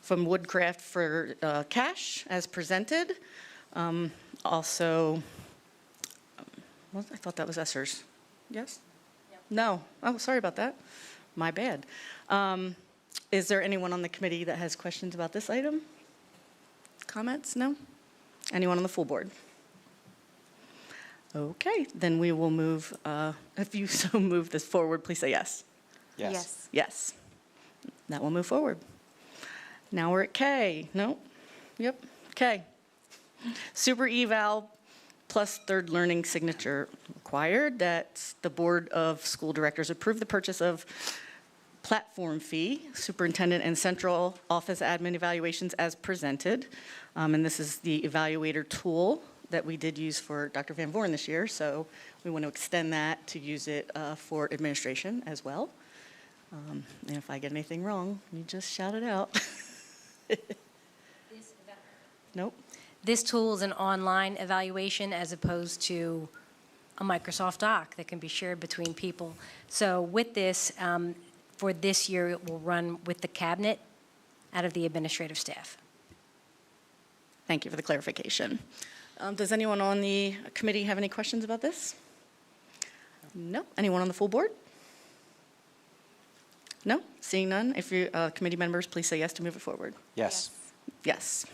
from Woodcraft for cash as presented. Also, I thought that was ESSERS. Yes? Yep. No. Oh, sorry about that. My bad. Is there anyone on the committee that has questions about this item? Comments? No? Anyone on the full board? Okay, then we will move, if you so move this forward, please say yes. Yes. Yes. That will move forward. Now we're at K. No? Yep. K. Super eval plus third learning signature required, that the Board of School Directors approve the purchase of platform fee, superintendent and central office admin evaluations as presented. And this is the evaluator tool that we did use for Dr. Van Voorn this year, so we want to extend that to use it for administration as well. And if I get anything wrong, you just shout it out. Nope. This tool is an online evaluation as opposed to a Microsoft Doc that can be shared between people. So with this, for this year, it will run with the cabinet out of the administrative staff. Thank you for the clarification. Does anyone on the committee have any questions about this? No? Anyone on the full board? No? Seeing none, if you, committee members, please say yes to move it forward. Yes. Yes.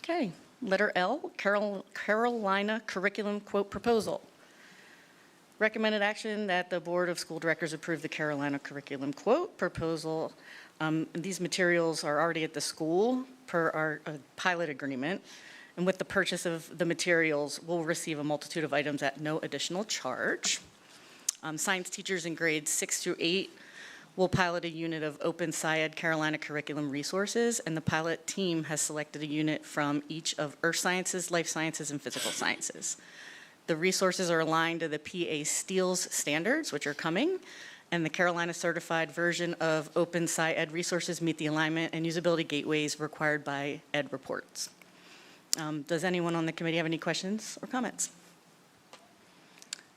Okay, Letter L, Carolina Curriculum Quote Proposal. Recommended action that the Board of School Directors approve the Carolina Curriculum Quote Proposal. These materials are already at the school per our pilot agreement. And with the purchase of the materials, we'll receive a multitude of items at no additional charge. Science teachers in grades 6 through 8 will pilot a unit of Open SciEd Carolina Curriculum Resources, and the pilot team has selected a unit from each of Earth Sciences, Life Sciences, and Physical Sciences. The resources are aligned to the PA Steels standards, which are coming, and the Carolina certified version of Open SciEd resources meet the alignment and usability gateways required by Ed reports. Does anyone on the committee have any questions or comments?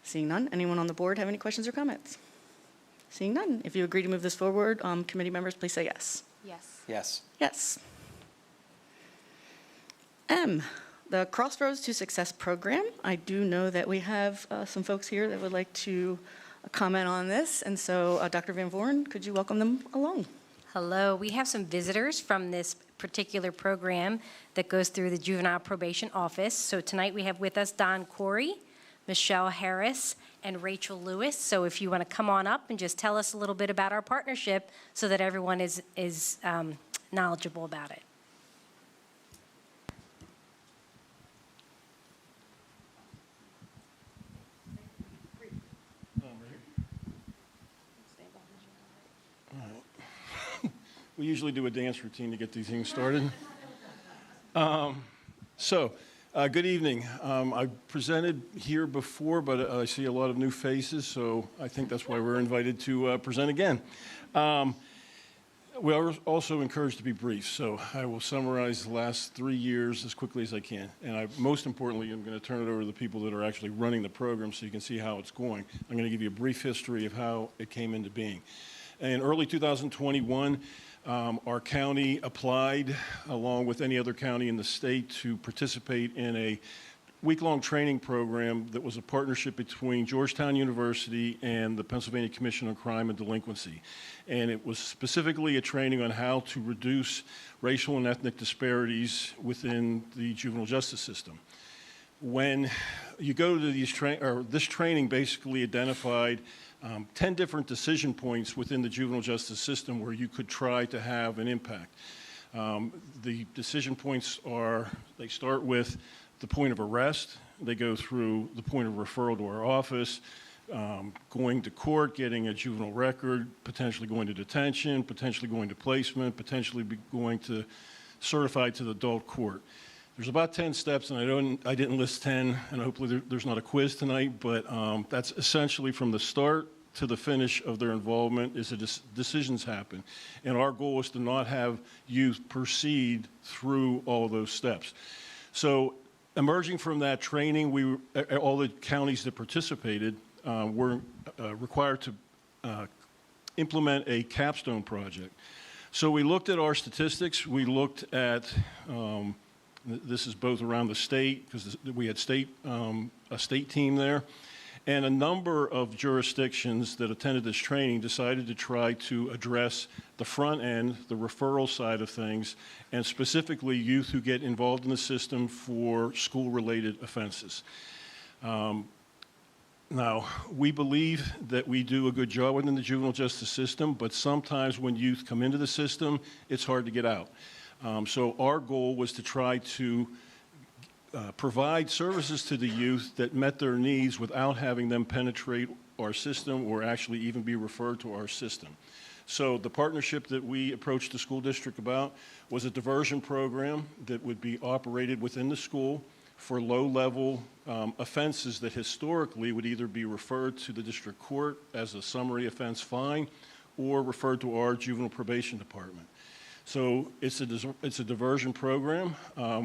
Seeing none, anyone on the board have any questions or comments? Seeing none, if you agree to move this forward, committee members, please say yes. Yes. Yes. Yes. M, the Crossroads to Success program. I do know that we have some folks here that would like to comment on this, and so Dr. Van Voorn, could you welcome them along? Hello, we have some visitors from this particular program that goes through the Juvenile Probation Office. So tonight we have with us Don Corey, Michelle Harris, and Rachel Lewis. So if you want to come on up and just tell us a little bit about our partnership so that everyone is knowledgeable about it. We usually do a dance routine to get these things started. Good evening. I presented here before, but I see a lot of new faces, so I think that's why we're invited to present again. We are also encouraged to be brief, so I will summarize the last 3 years as quickly as I can. And most importantly, I'm going to turn it over to the people that are actually running the program so you can see how it's going. I'm going to give you a brief history of how it came into being. In early 2021, our county applied, along with any other county in the state, to participate in a week-long training program that was a partnership between Georgetown University and the Pennsylvania Commission on Crime and Delinquency. And it was specifically a training on how to reduce racial and ethnic disparities within the juvenile justice system. When you go to this training basically identified 10 different decision points within the juvenile justice system where you could try to have an impact. The decision points they start with the point of arrest, they go through the point of referral to our office, going to court, getting a juvenile record, potentially going to detention, potentially going to placement, potentially going to certified to the adult court. There's about 10 steps, and I didn't list 10, and hopefully there's not a quiz tonight, but that's essentially from the start to the finish of their involvement is decisions happen. And our goal is to not have youth proceed through all those steps. So emerging from that training, all the counties that participated were required to implement a capstone project. So we looked at our statistics, we looked at this is both around the state, because we had a state team there, and a number of jurisdictions that attended this training decided to try to address the front end, the referral side of things, and specifically youth who get involved in the system for school-related offenses. Now, we believe that we do a good job within the juvenile justice system, but sometimes when youth come into the system, it's hard to get out. So our goal was to try to provide services to the youth that met their needs without having them penetrate our system or actually even be referred to our system. So the partnership that we approached the school district about was a diversion program that would be operated within the school for low-level offenses that historically would either be referred to the district court as a summary offense fine or referred to our juvenile probation department. So it's a diversion program.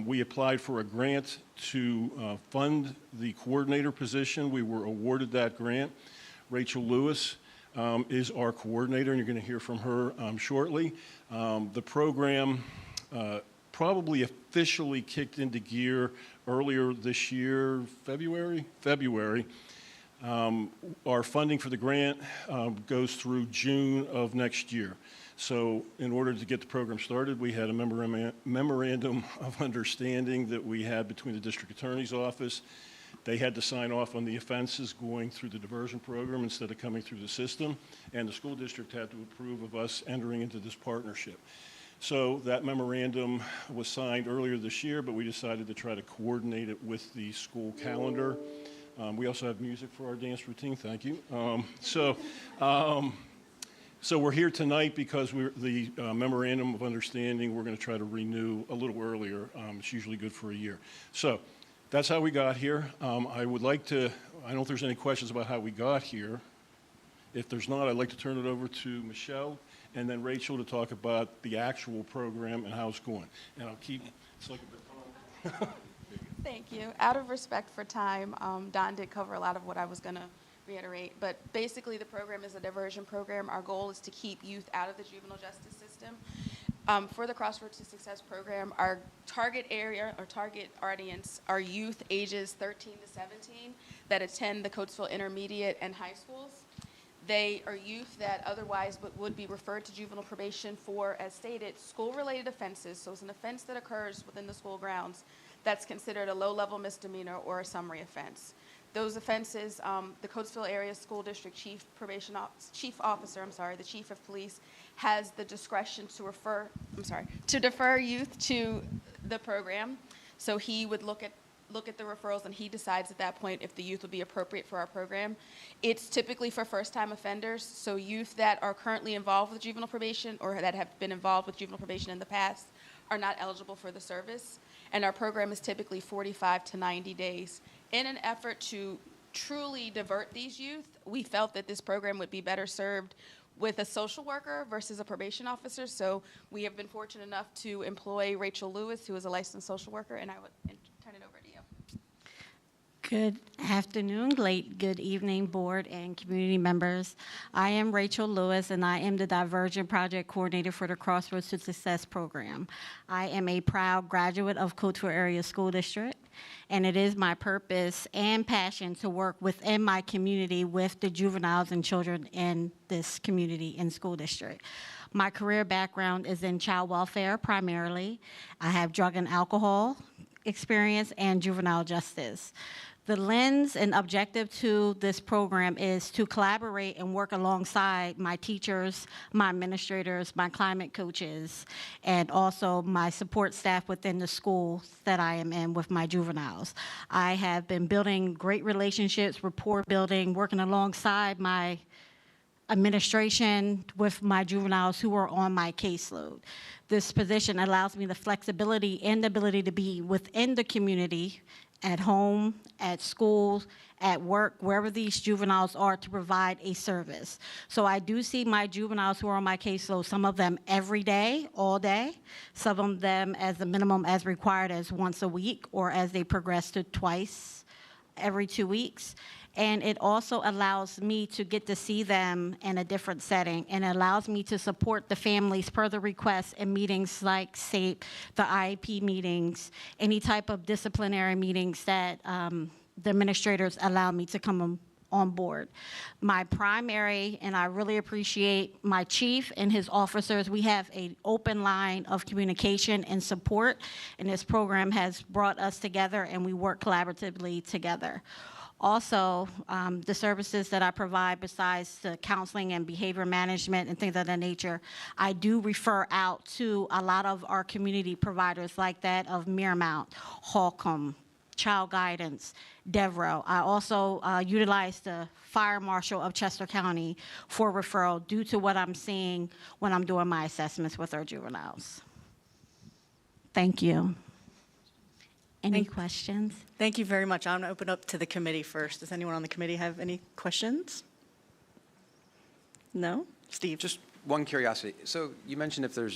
We applied for a grant to fund the coordinator position. We were awarded that grant. Rachel Lewis is our coordinator, and you're going to hear from her shortly. The program probably officially kicked into gear earlier this year, February. Our funding for the grant goes through June of next year. So in order to get the program started, we had a memorandum of understanding that we had between the district attorney's office. They had to sign off on the offenses going through the diversion program instead of coming through the system, and the school district had to approve of us entering into this partnership. So that memorandum was signed earlier this year, but we decided to try to coordinate it with the school calendar. We also have music for our dance routine, thank you. So we're here tonight because the memorandum of understanding, we're going to try to renew a little earlier. It's usually good for a year. So that's how we got here. I don't know if there's any questions about how we got here. If there's not, I'd like to turn it over to Michelle and then Rachel to talk about the actual program and how it's going. And I'll keep, it's like a baton. Thank you. Out of respect for time, Don did cover a lot of what I was going to reiterate, but basically the program is a diversion program. Our goal is to keep youth out of the juvenile justice system. For the Crossroads to Success program, our target area or target audience are youth ages 13 to 17 that attend the Coatesville Intermediate and high schools. They are youth that otherwise would be referred to juvenile probation for, as stated, school-related offenses. So it's an offense that occurs within the school grounds that's considered a low-level misdemeanor or a summary offense. Those offenses, the Coatesville Area School District Chief Officer, the Chief of Police, has the discretion to defer youth to the program. So he would look at the referrals, and he decides at that point if the youth would be appropriate for our program. It's typically for first-time offenders, so youth that are currently involved with juvenile probation or that have been involved with juvenile probation in the past are not eligible for the service. And our program is typically 45 to 90 days. In an effort to truly divert these youth, we felt that this program would be better served with a social worker versus a probation officer. So we have been fortunate enough to employ Rachel Lewis, who is a licensed social worker, and I would turn it over to you. Good afternoon, good evening, board and community members. I am Rachel Lewis, and I am the Diversion Project Coordinator for the Crossroads to Success program. I am a proud graduate of Coatesville Area School District, and it is my purpose and passion to work within my community with the juveniles and children in this community and school district. My career background is in child welfare primarily. I have drug and alcohol experience and juvenile justice. The lens and objective to this program is to collaborate and work alongside my teachers, my administrators, my climate coaches, and also my support staff within the schools that I am in with my juveniles. I have been building great relationships, rapport building, working alongside my administration with my juveniles who are on my caseload. This position allows me the flexibility and the ability to be within the community, at home, at school, at work, wherever these juveniles are, to provide a service. So I do see my juveniles who are on my caseload, some of them every day, all day, some of them as a minimum as required as once a week, or as they progress to twice every 2 weeks. And it also allows me to get to see them in a different setting, and it allows me to support the families per the requests in meetings like SAPE, the IEP meetings, any type of disciplinary meetings that the administrators allow me to come on board. My primary, and I really appreciate my chief and his officers, we have an open line of communication and support, and this program has brought us together, and we work collaboratively together. Also, the services that I provide besides the counseling and behavior management and things of that nature, I do refer out to a lot of our community providers like that of Miramount, Holcomb, Child Guidance, Devereux. I also utilize the Fire Marshal of Chester County for referral due to what I'm seeing when I'm doing my assessments with our juveniles. Thank you. Any questions? Thank you very much. I'm going to open up to the committee first. Does anyone on the committee have any questions? No? Steve? Just one curiosity. So you mentioned if a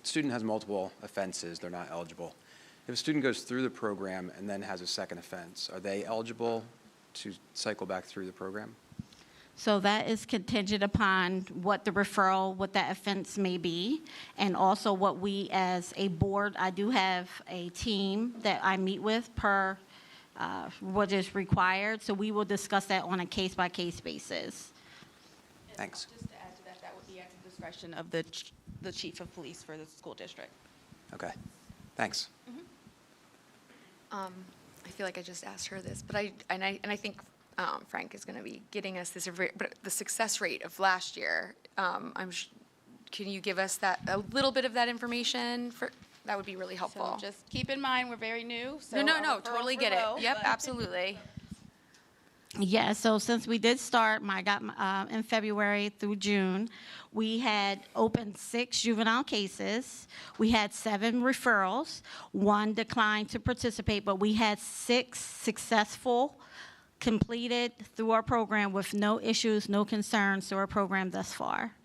student has multiple offenses, they're not eligible. If a student goes through the program and then has a second offense, are they eligible to cycle back through the program? So that is contingent upon what the referral, what that offense may be, and also what we as a board, I do have a team that I meet with per what is required, so we will discuss that on a case-by-case basis. Thanks. Just to add to that, that would be after the discretion of the chief of police for the school district. Okay, thanks. I feel like I just asked her this, but I think Frank is going to be getting us this, but the success rate of last year, can you give us a little bit of that information? That would be really helpful. So just keep in mind, we're very new, so. No, our referrals totally were get it. low, Yep, but- absolutely. Yeah, so since we did start, in February through June, we had opened 6 juvenile cases. We had 7 referrals. 1 declined to participate, but we had 6 successful completed through our program with no issues, no concerns through our program thus far.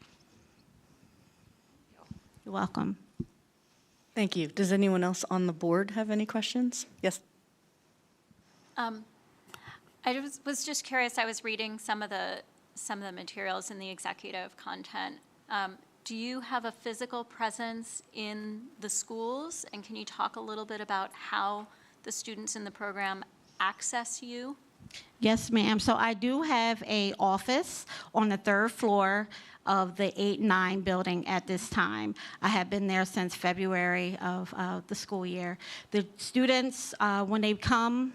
You're welcome. Thank you. Does anyone else on the board have any questions? Yes? I was just curious, I was reading some of the materials in the executive content. Do you have a physical presence in the schools? And can you talk a little bit about how the students in the program access you? Yes, ma'am. So I do have an office on the 3rd floor of the 8-9 building at this time. I have been there since February of the school year. The students, when they come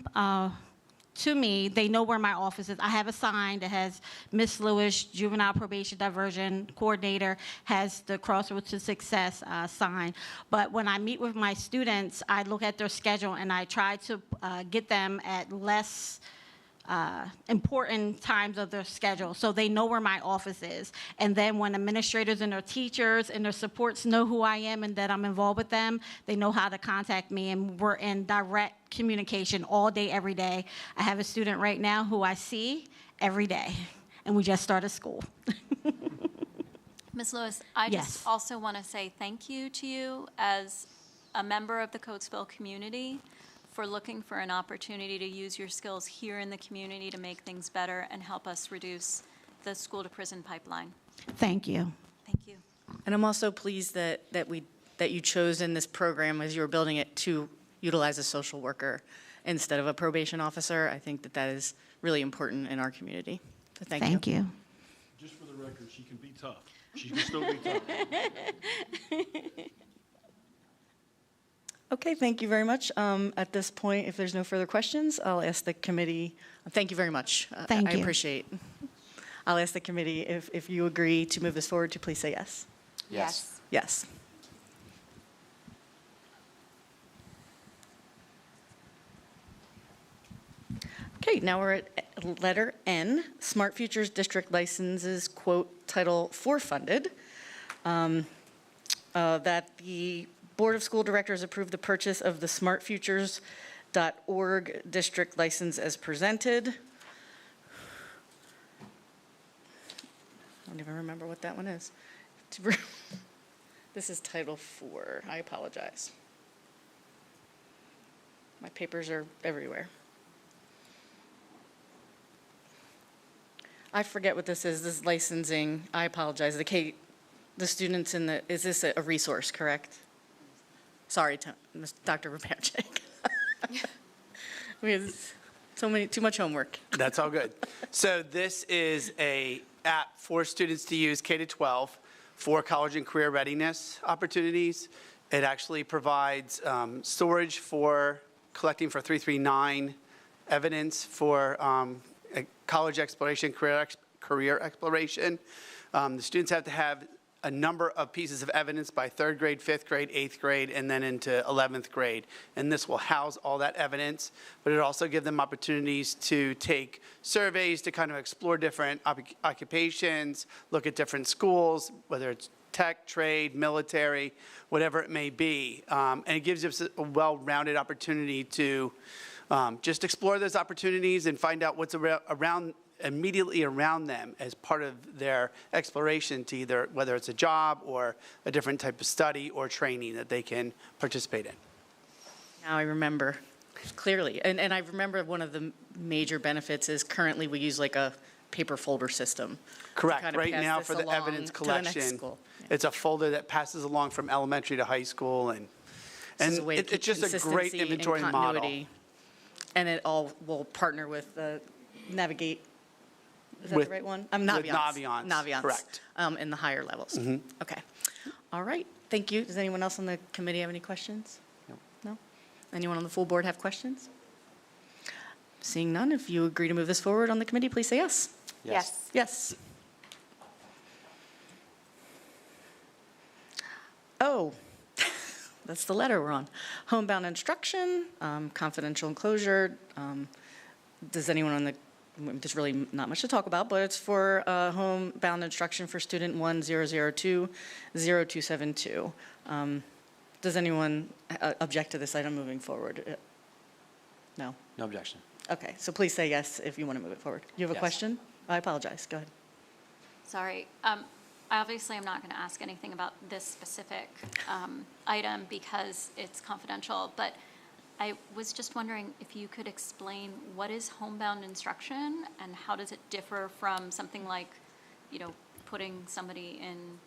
to me, they know where my office is. I have a sign that has Miss Lewis, Juvenile Probation Diversion Coordinator, has the Crossroads to Success sign. But when I meet with my students, I look at their schedule and I try to get them at less important times of their schedule, so they know where my office is. And then when administrators and their teachers and their supports know who I am and that I'm involved with them, they know how to contact me, and we're in direct communication all day, every day. I have a student right now who I see every day, and we just started school. Ms. Lewis, I Yes. just also want to say thank you to you as a member of the Coatesville community for looking for an opportunity to use your skills here in the community to make things better and help us reduce the school-to-prison pipeline. Thank you. Thank you. And I'm also pleased that you chose in this program, as you were building it, to utilize a social worker instead of a probation officer. I think that is really important in our community. So thank you. Thank you. Just for the record, she can be tough. She can still be tough. Okay, thank you very much. At this point, if there's no further questions, I'll ask the committee, thank you very much. Thank I you. appreciate. I'll ask the committee if you agree to move this forward, to please say yes. Yes. Yes. Okay, now we're at letter N, Smart Futures District Licenses, quote, Title IV funded. That the Board of School Directors approve the purchase of the smartfutures.org district license as presented. I don't even remember what that one is. This is Title IV. I apologize. My papers are everywhere. I forget what this is. This is licensing. I apologize. The students in the, is this a resource, correct? Sorry, Dr. Raperchik. We have too much homework. That's all good. So this is a app for students to use K-12 for college and career readiness opportunities. It actually provides storage for collecting for 339 evidence for college exploration, career exploration. The students have to have a number of pieces of evidence by 3rd grade, 5th grade, 8th grade, and then into 11th grade. And this will house all that evidence, but it also gives them opportunities to take surveys to kind of explore different occupations, look at different schools, whether it's tech, trade, military, whatever it may be. And it gives us a well-rounded opportunity to just explore those opportunities and find out what's immediately around them as part of their exploration to either, whether it's a job or a different type of study or training that they can participate in. Now I remember clearly. And I remember one of the major benefits is currently we use like a paper folder system. to Correct. kind of Right pass now this for the along evidence to the next collection, school. Yeah. it's a folder that passes along from elementary to high school, and This is a way to it's keep just a great consistency and inventory model. continuity. And it all will partner with Navigate Is that With- the right one? with Naviance. Naviance, Naviance. correct. In the higher levels. Okay. All right. Thank you. Does anyone else on the committee have any questions? No. No? Anyone on the full board have questions? Seeing none, if you agree to move this forward on the committee, please say yes. Yes. Yes. Oh, that's the letter we're on. Homebound instruction, confidential enclosure. Does anyone on the, there's really not much to talk about, but it's for homebound instruction for student 1002-0272. Does anyone object to this item moving forward? No? No objection. Okay, so please say yes if you want to move it forward. You have a Yes. question? I apologize. Go ahead. Sorry. Obviously, I'm not going to ask anything about this specific item because it's confidential, but I was just wondering if you could explain what is homebound instruction and how does it differ from something like, putting somebody in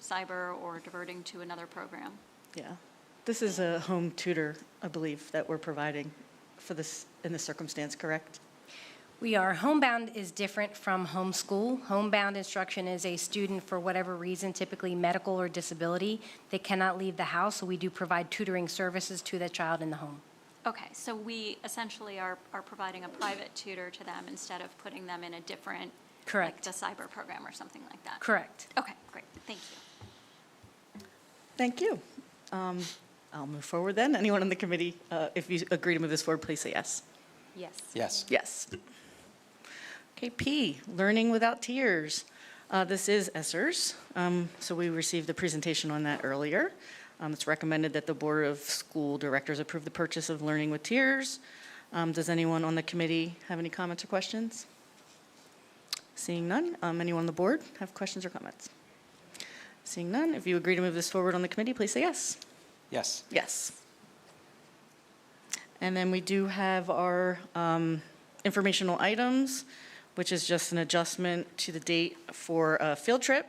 cyber or diverting to another program? Yeah. This is a home tutor, I believe, that we're providing for this, in this circumstance, correct? We are. Homebound is different from homeschool. Homebound instruction is a student, for whatever reason, typically medical or disability, that cannot leave the house, so we do provide tutoring services to that child in the home. Okay, so we essentially are providing a private tutor to them instead of putting them in a different, Correct. like the cyber program or something like that? Correct. Okay, great. Thank you. Thank you. I'll move forward then. Anyone on the committee, if you agree to move this forward, please say yes. Yes. Yes. Yes. Okay, P, learning without tears. This is ESSERS, so we received a presentation on that earlier. It's recommended that the Board of School Directors approve the purchase of Learning with Tears. Does anyone on the committee have any comments or questions? Seeing none, anyone on the board have questions or comments? Seeing none, if you agree to move this forward on the committee, please say yes. Yes. Yes. And then we do have our informational items, which is just an adjustment to the date for a field trip,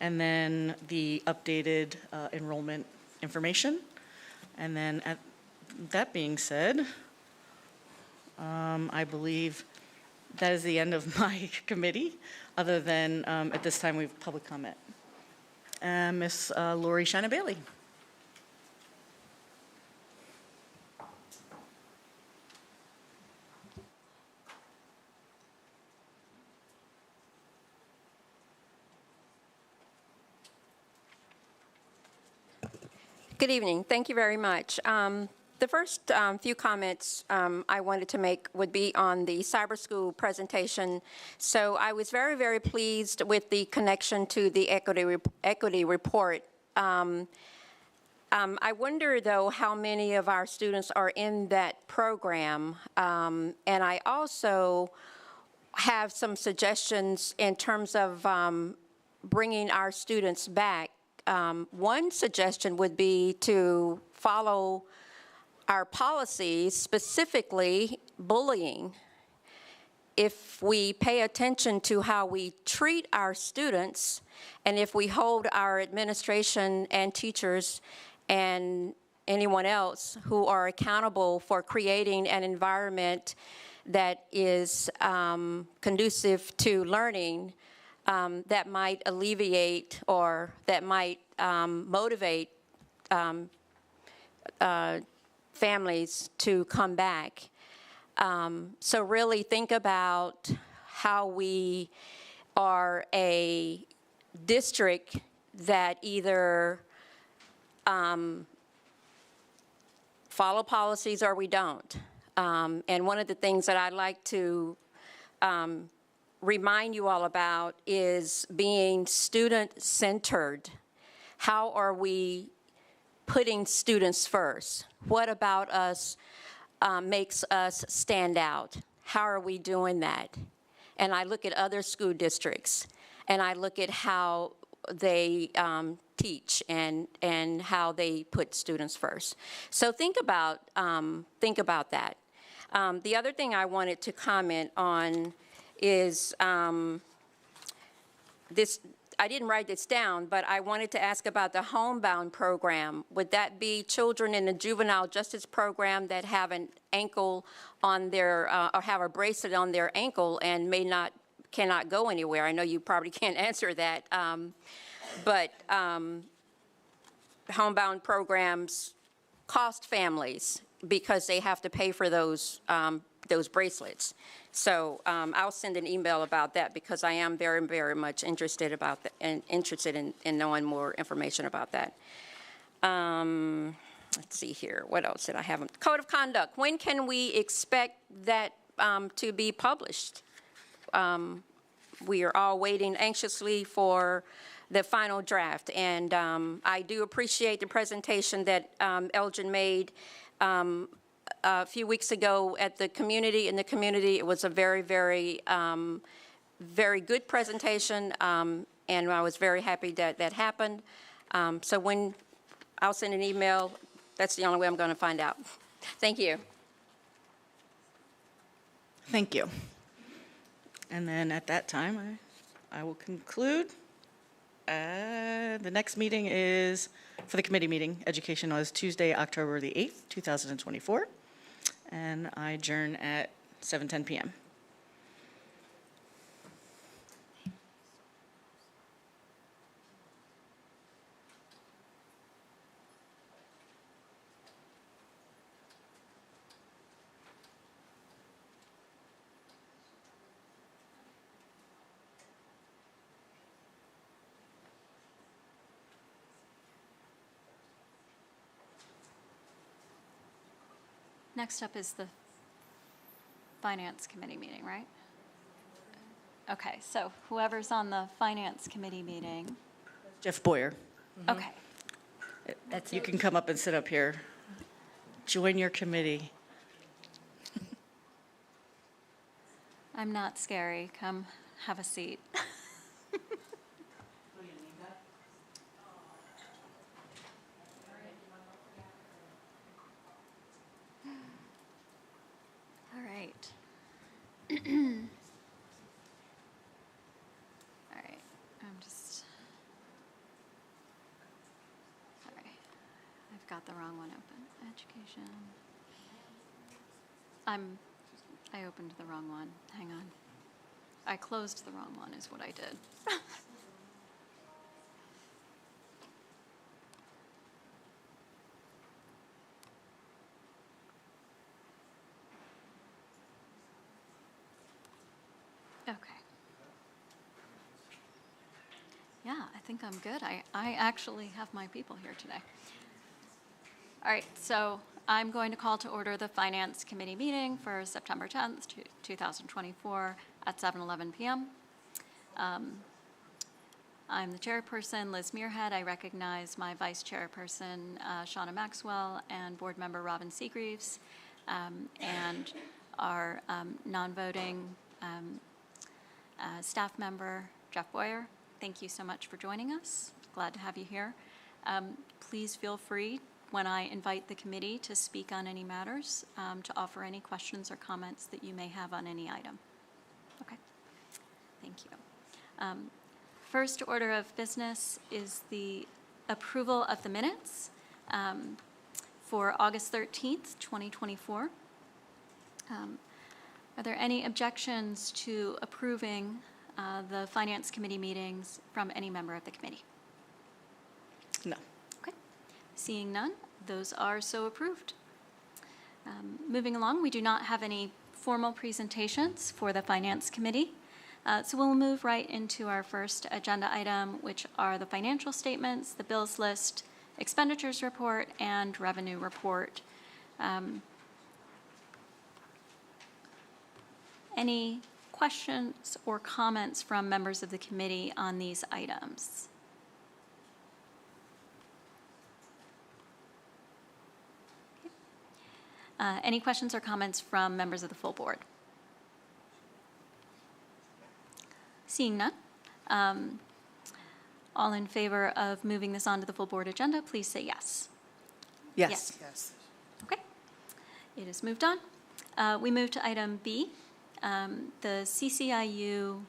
and then the updated enrollment information. And then that being said, I believe that is the end of my committee, other than at this time we have public comment. Ms. Lori Shanna-Bailey. Good evening. Thank you very much. The first few comments I wanted to make would be on the cyber school presentation. So I was very, very pleased with the connection to the equity report. I wonder, though, how many of our students are in that program. And I also have some suggestions in terms of bringing our students back. One suggestion would be to follow our policies, specifically bullying. If we pay attention to how we treat our students, and if we hold our administration and teachers and anyone else who are accountable for creating an environment that is conducive to learning, that might alleviate or that might motivate families to come back. So really think about how we are a district that either follow policies or we don't. And one of the things that I'd like to remind you all about is being student-centered. How are we putting students first? What about us makes us stand out? How are we doing that? And I look at other school districts, and I look at how they teach and how they put students first. So think about that. The other thing I wanted to comment on is this. I didn't write this down, but I wanted to ask about the homebound program. Would that be children in the juvenile justice program that have an ankle on their, or have a bracelet on their ankle and may not cannot go anywhere. I know you probably can't answer that, but homebound programs cost families because they have to pay for those bracelets. So I'll send an email about that because I am very, very much interested about that and interested in knowing more information about that. Let's see here. What else did I have? Code of conduct. When can we expect that to be published? We are all waiting anxiously for the final draft, and I do appreciate the presentation that Elgin made a few weeks ago at the community. In the community, it was a very, very, very good presentation, and I was very happy that that happened. So when I'll send an email, that's the only way I'm going to find out. Thank you. Thank you. And then at that time, I will conclude. The next meeting is, for the committee meeting, education was Tuesday, October the 8th, 2024. And I adjourn at 7:10 p.m. Next up is the Finance Committee meeting, right? Okay, so whoever's on the Finance Committee meeting. Jeff Boyer, Okay, you can come up and sit up here. Join your committee. I'm not scary. Come have a seat. All right. All right, I'm just, sorry, I've got the wrong one open. Education. I opened the wrong one. Hang on. I closed the wrong one is what I did. Okay. Yeah, I think I'm good. I actually have my people here today. All right, so I'm going to call to order the Finance Committee meeting for September 10th, 2024 at 7:11 p.m. I'm the chairperson, Liz Muirhead. I recognize my vice chairperson, Shauna Maxwell, and board member Robin Seagreaves, and our non-voting staff member, Jeff Boyer. Thank you so much for joining us. Glad to have you here. Please feel free, when I invite the committee to speak on any matters, to offer any questions or comments that you may have on any item. Okay, thank you. First order of business is the approval of the minutes for August 13th, 2024. Are there any objections to approving the Finance Committee meetings from any member of the committee? No. Okay. Seeing none, those are so approved. Moving along, we do not have any formal presentations for the Finance Committee. So we'll move right into our first agenda item, which are the financial statements, the bills list, expenditures report, and revenue report. Any questions or comments from members of the committee on these items? Okay. Any questions or comments from members of the full board? Seeing none, all in favor of moving this onto the full board agenda, please say yes. Yes. Yes. Okay. It is moved on. We move to item B, the CCIU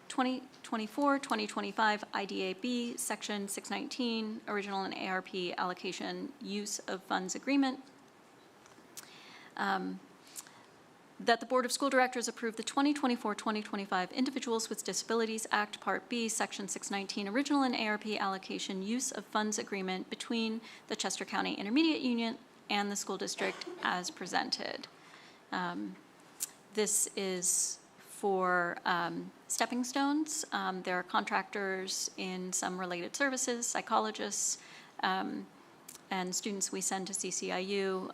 2024-2025 IDAB Section 619 Original and ARP Allocation Use of Funds Agreement. That the Board of School Directors approve the 2024-2025 Individuals with Disabilities Act, Part B, Section 619, Original and ARP Allocation Use of Funds Agreement between the Chester County Intermediate Union and the school district as presented. This is for stepping stones. There are contractors in some related services, psychologists, and students we send to CCIU.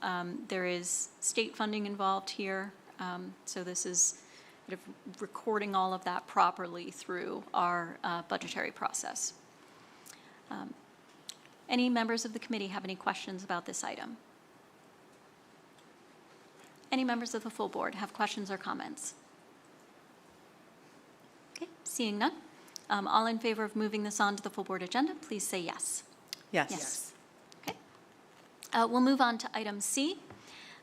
There is state funding involved here, so this is kind of recording all of that properly through our budgetary process. Any members of the committee have any questions about this item? Any members of the full board have questions or comments? Okay, seeing none. All in favor of moving this on to the full board agenda, please say yes. Yes. Okay. We'll move on to item C,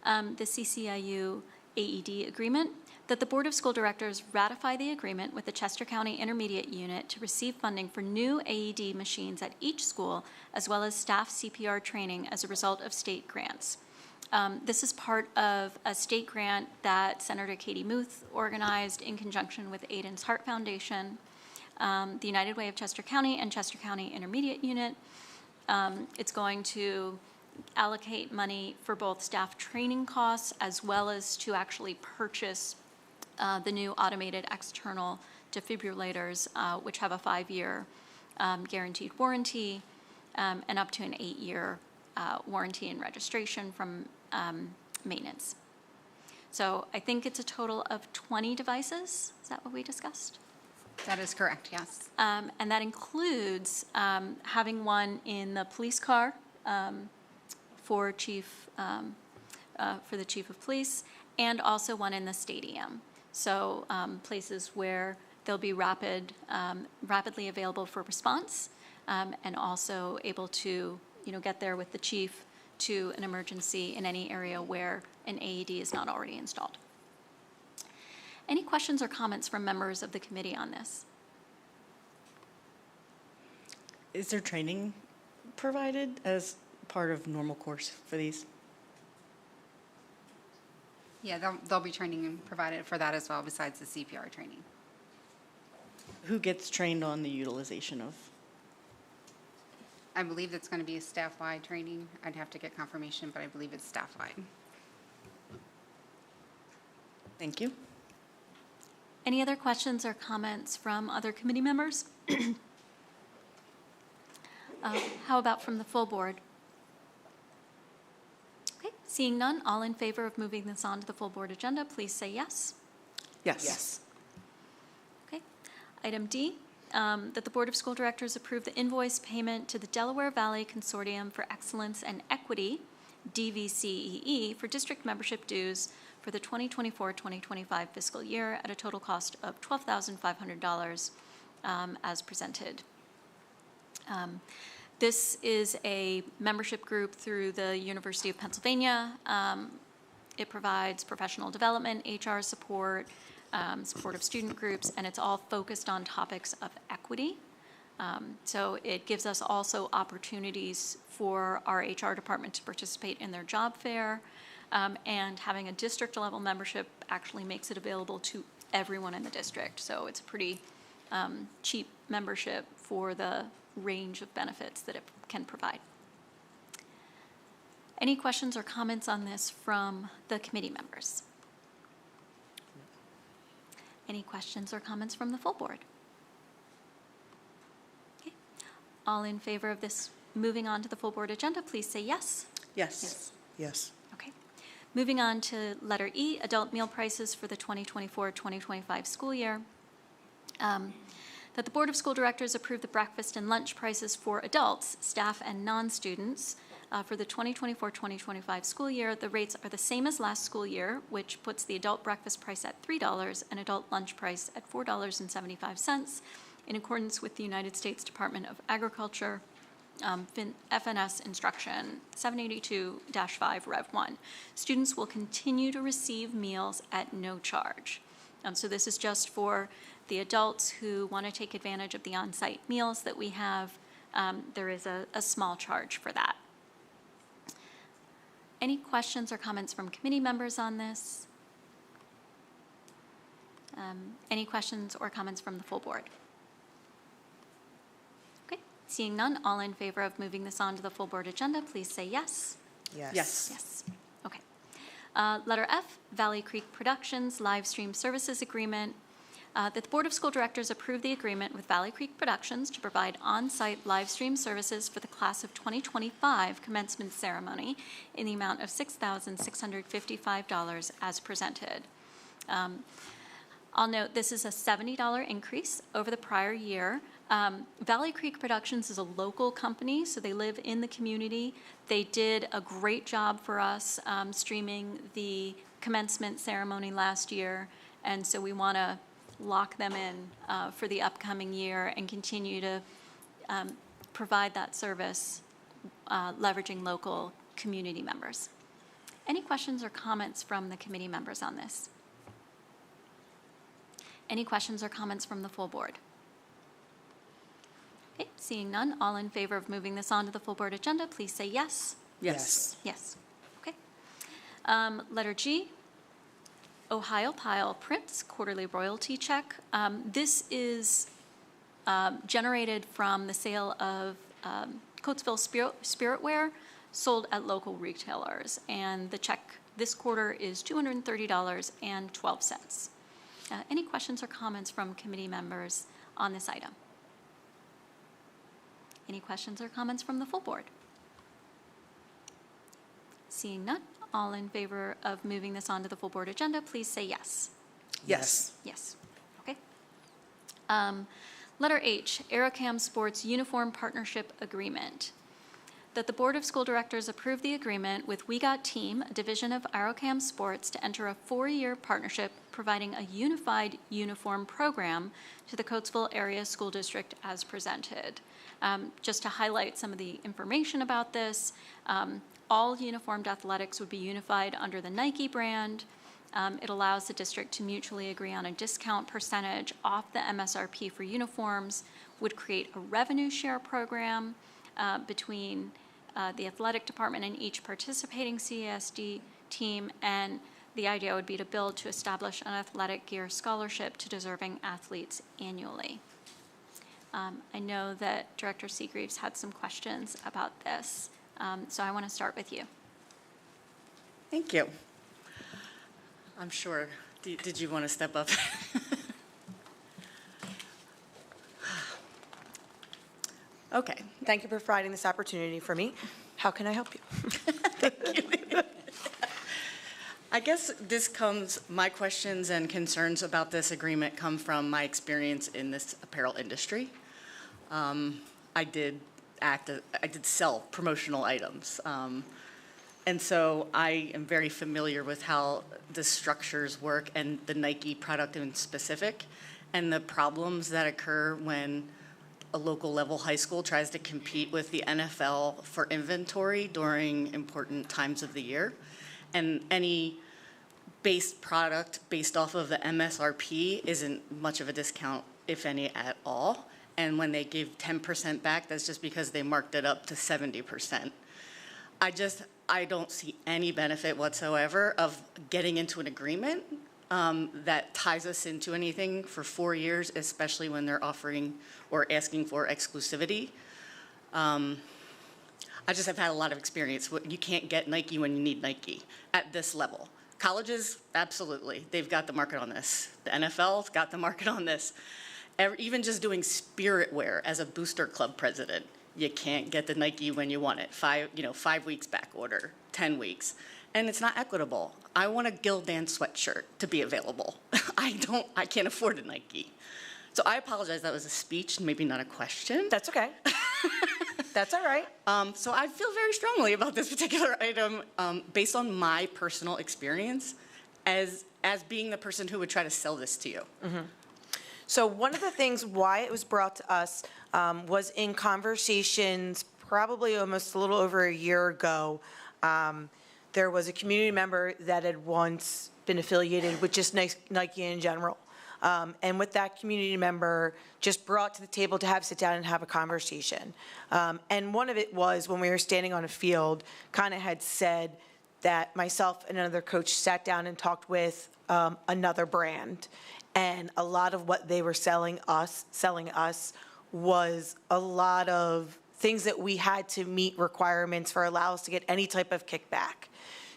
the CCIU AED agreement, that the Board of School Directors ratify the agreement with the Chester County Intermediate Unit to receive funding for new AED machines at each school, as well as staff CPR training as a result of state grants. This is part of a state grant that Senator Katie Muth organized in conjunction with Aiden's Heart Foundation, the United Way of Chester County, and Chester County Intermediate Unit. It's going to allocate money for both staff training costs as well as to actually purchase the new automated external defibrillators, which have a 5-year guaranteed warranty and up to an 8-year warranty and registration from maintenance. So I think it's a total of 20 devices. Is that what we discussed? That is correct, yes. And that includes having one in the police car for the chief of police, and also one in the stadium. So places where they'll be rapidly available for response, and also able to get there with the chief to an emergency in any area where an AED is not already installed. Any questions or comments from members of the committee on this? Is there training provided as part of normal course for these? Yeah, there'll be training provided for that as well, besides the CPR training. Who gets trained on the utilization of? I believe it's going to be a staff-wide training. I'd have to get confirmation, but I believe it's staff-wide. Thank you. Any other questions or comments from other committee members? How about from the full board? Okay, seeing none, all in favor of moving this on to the full board agenda, please say yes. Yes. Okay. Item D, that the Board of School Directors approve the invoice payment to the Delaware Valley Consortium for Excellence and Equity, DVCEE, for district membership dues for the 2024-2025 fiscal year at a total cost of $12,500 as presented. This is a membership group through the University of Pennsylvania. It provides professional development, HR support, support of student groups, and it's all focused on topics of equity. So it gives us also opportunities for our HR department to participate in their job fair, and having a district level membership actually makes it available to everyone in the district. So it's a pretty cheap membership for the range of benefits that it can provide. Any questions or comments on this from the committee members? Any questions or comments from the full board? Okay. All in favor of this moving on to the full board agenda, please say yes. Yes. Yes. Okay. Moving on to letter E, adult meal prices for the 2024-2025 school year. That the Board of School Directors approve the breakfast and lunch prices for adults, staff, and non-students for the 2024-2025 school year. The rates are the same as last school year, which puts the adult breakfast price at $3 and adult lunch price at $4.75, in accordance with the United States Department of Agriculture FNS Instruction 782-5 Rev 1. Students will continue to receive meals at no charge. So this is just for the adults who want to take advantage of the on-site meals that we have. There is a small charge for that. Any questions or comments from committee members on this? Any questions or comments from the full board? Okay, seeing none, all in favor of moving this on to the full board agenda, please say yes. Yes. Yes. Okay. Letter F, Valley Creek Productions Live Stream Services Agreement. That the Board of School Directors approve the agreement with Valley Creek Productions to provide on-site live stream services for the class of 2025 commencement ceremony in the amount of $6,655 as presented. I'll note this is a $70 increase over the prior year. Valley Creek Productions is a local company, so they live in the community. They did a great job for us streaming the commencement ceremony last year, and so we want to lock them in for the upcoming year and continue to provide that service leveraging local community members. Any questions or comments from the committee members on this? Any questions or comments from the full board? Okay, seeing none, all in favor of moving this on to the full board agenda, please say yes. Yes. Yes. Okay. Letter G, Ohio Pile Prints Quarterly Royalty Check. This is generated from the sale of Coatesville Spiritware sold at local retailers. And the check this quarter is $230.12. Any questions or comments from committee members on this item? Any questions or comments from the full board? Seeing none, all in favor of moving this on to the full board agenda, please say yes. Yes. Yes. Okay. Letter H, Aerocam Sports Uniform Partnership Agreement. That the Board of School Directors approve the agreement with We Got Team, a division of Aerocam Sports, to enter a 4-year partnership providing a unified uniform program to the Coatesville Area School District as presented. Just to highlight some of the information about this, all uniformed athletics would be unified under the Nike brand. It allows the district to mutually agree on a discount percentage off the MSRP for uniforms, would create a revenue share program between the athletic department and each participating CASD team, and the idea would be to build to establish an athletic gear scholarship to deserving athletes annually. I know that Director Seagreaves had some questions about this, so I want to start with you. Thank you. I'm sure. Did you want to step up? Okay, thank you for providing this opportunity for me. How can I help you? I guess my questions and concerns about this agreement come from my experience in this apparel industry. I did sell promotional items. And so I am very familiar with how the structures work and the Nike product in specific, and the problems that occur when a local level high school tries to compete with the NFL for inventory during important times of the year. And any base product based off of the MSRP isn't much of a discount, if any at all. And when they give 10% back, that's just because they marked it up to 70%. I don't see any benefit whatsoever of getting into an agreement that ties us into anything for 4 years, especially when they're offering or asking for exclusivity. I just have had a lot of experience. You can't get Nike when you need Nike at this level. Colleges, absolutely. They've got the market on this. The NFL's got the market on this. Even just doing spirit wear as a booster club president, you can't get the Nike when you want it. 5 weeks back order, 10 weeks. And it's not equitable. I want a Gildan sweatshirt to be available. I can't afford a Nike. So I apologize, that was a speech, maybe not a question. That's okay. That's all right. So I feel very strongly about this particular item based on my personal experience as being the person who would try to sell this to you. Mm-hmm. So one of the things why it was brought to us was in conversations probably almost a little over a year ago. There was a community member that had once been affiliated with just Nike in general. And with that community member just brought to the table to sit down and have a conversation. And one of it was when we were standing on a field, kind of had said, that myself and another coach sat down and talked with another brand. And a lot of what they were selling us was a lot of things that we had to meet requirements for allow us to get any type of kickback.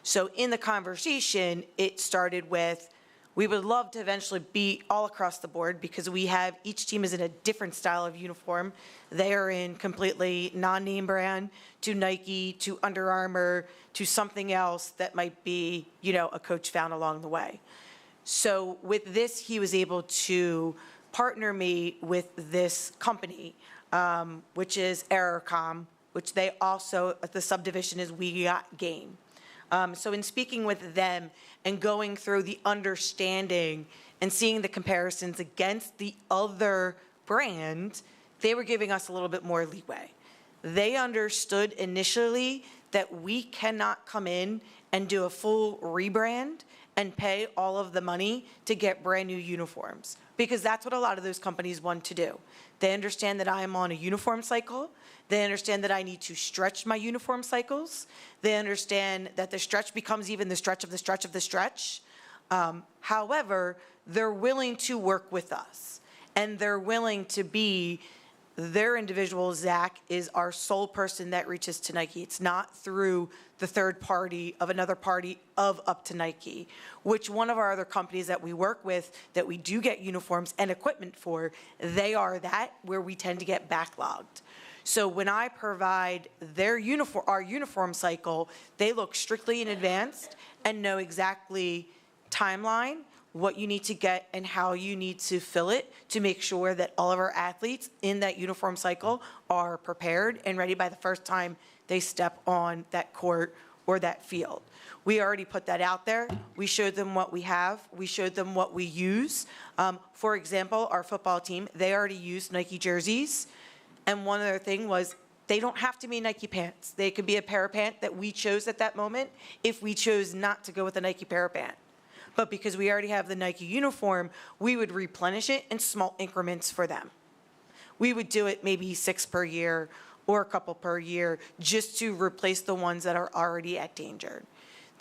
So in the conversation, it started with, we would love to eventually be all across the board because we have, each team is in a different style of uniform. They are in completely non-name brand to Nike, to Under Armour, to something else that might be, a coach found along the way. So with this, he was able to partner me with this company, which is Aerocom, which they also, the subdivision is We Got Game. So in speaking with them and going through the understanding and seeing the comparisons against the other brand, they were giving us a little bit more leeway. They understood initially that we cannot come in and do a full rebrand and pay all of the money to get brand new uniforms, because that's what a lot of those companies want to do. They understand that I am on a uniform cycle. They understand that I need to stretch my uniform cycles. They understand that the stretch becomes even the stretch of the stretch of the stretch. However, they're willing to work with us, and they're willing to be their individual. Zach is our sole person that reaches to Nike. It's not through the third party of another party of Up to Nike, which one of our other companies that we work with that we do get uniforms and equipment for, they are that where we tend to get backlogged. So when I provide their uniform, our uniform cycle, they look strictly in advance and know exactly timeline, what you need to get and how you need to fill it to make sure that all of our athletes in that uniform cycle are prepared and ready by the first time they step on that court or that field. We already put that out there. We showed them what we have. We showed them what we use. For example, our football team, they already use Nike jerseys. And one other thing was, they don't have to be Nike pants. They could be a pair of pants that we chose at that moment if we chose not to go with a Nike pair of pants. But because we already have the Nike uniform, we would replenish it in small increments for them. We would do it maybe 6 per year or a couple per year just to replace the ones that are already at danger.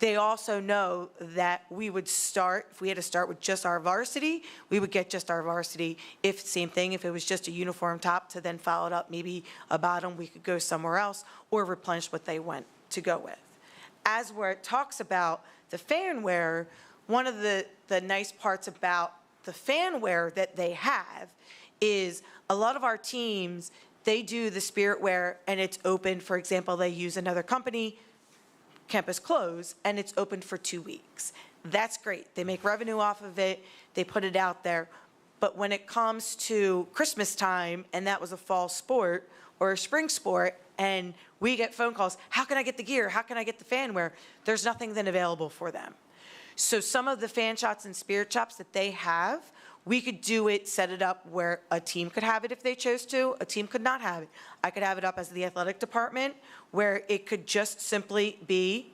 They also know that we would start, if we had to start with just our varsity, we would get just our varsity. If same thing, if it was just a uniform top to then follow it up, maybe a bottom, we could go somewhere else or replenish what they went to go with. As where it talks about the fan wear, one of the nice parts about the fan wear that they have is a lot of our teams, they do the spirit wear and it's open. For example, they use another company, Campus Clothes, and it's open for 2 weeks. That's great. They make revenue off of it. They put it out there. But when it comes to Christmas time, and that was a fall sport or a spring sport, and we get phone calls, how can I get the gear? How can I get the fan wear? There's nothing then available for them. So some of the fan shots and spirit shops that they have, we could do it, set it up where a team could have it if they chose to, a team could not have it. I could have it up as the athletic department where it could just simply be,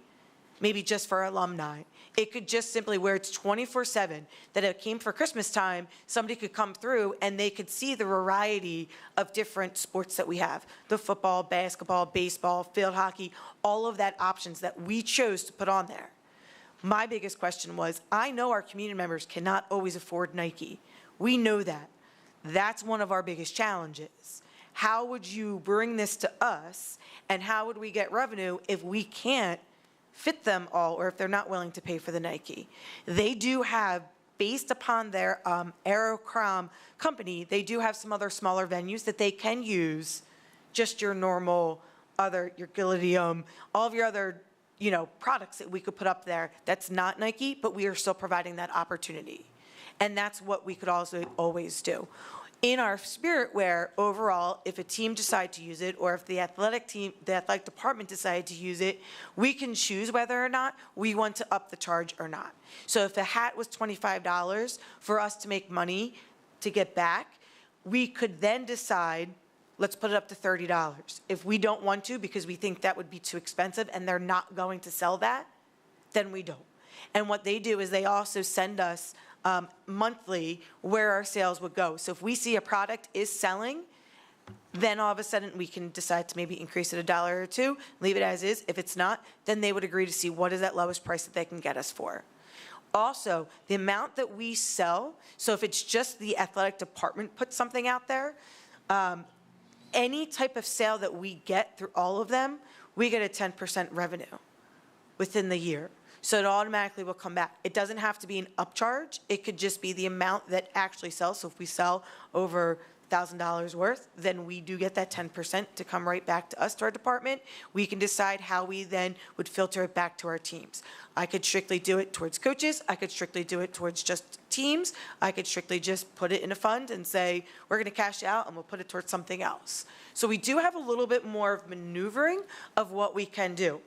maybe just for alumni. It could just simply where it's 24/7, that it came for Christmas time, somebody could come through and they could see the variety of different sports that we have. The football, basketball, baseball, field hockey, all of that options that we chose to put on there. My biggest question was, I know our community members cannot always afford Nike. We know that. That's one of our biggest challenges. How would you bring this to us, and how would we get revenue if we can't fit them all, or if they're not willing to pay for the Nike? They do have, based upon their Aerocom company, they do have some other smaller venues that they can use just your normal other, your Gillidium, all of your other products that we could put up there that's not Nike, but we are still providing that opportunity. And that's what we could also always do. In our spirit wear, overall, if a team decided to use it, or if the athletic department decided to use it, we can choose whether or not we want to up the charge or not. So if a hat was $25 for us to make money to get back, we could then decide, let's put it up to $30. If we don't want to because we think that would be too expensive and they're not going to sell that, then we don't. And what they do is they also send us monthly where our sales would go. So if we see a product is selling then all of a sudden, we can decide to maybe increase it $1 or $2, leave it as is. If it's not, then they would agree to see what is that lowest price that they can get us for. Also, the amount that we sell, so if it's just the athletic department puts something out there, any type of sale that we get through all of them, we get a 10% revenue within the year. So it automatically will come back. It doesn't have to be an upcharge. It could just be the amount that actually sells. So if we sell over $1,000 worth, then we do get that 10% to come right back to us, to our department. We can decide how we then would filter it back to our teams. I could strictly do it towards coaches. I could strictly do it towards just teams. I could strictly just put it in a fund and say, we're going to cash out and we'll put it towards something else. So we do have a little bit more of maneuvering of what we can do.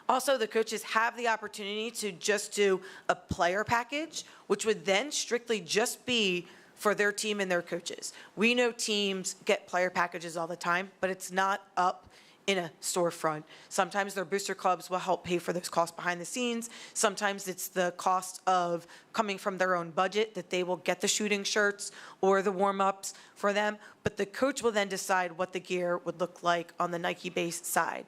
Also, the coaches have the opportunity to just do a player package, which would then strictly just be for their team and their coaches. We know teams get player packages all the time, but it's not up in a storefront. Sometimes their booster clubs will help pay for those costs behind the scenes. Sometimes it's the cost of coming from their own budget that they will get the shooting shirts or the warm-ups for them, but the coach will then decide what the gear would look like on the Nike-based side.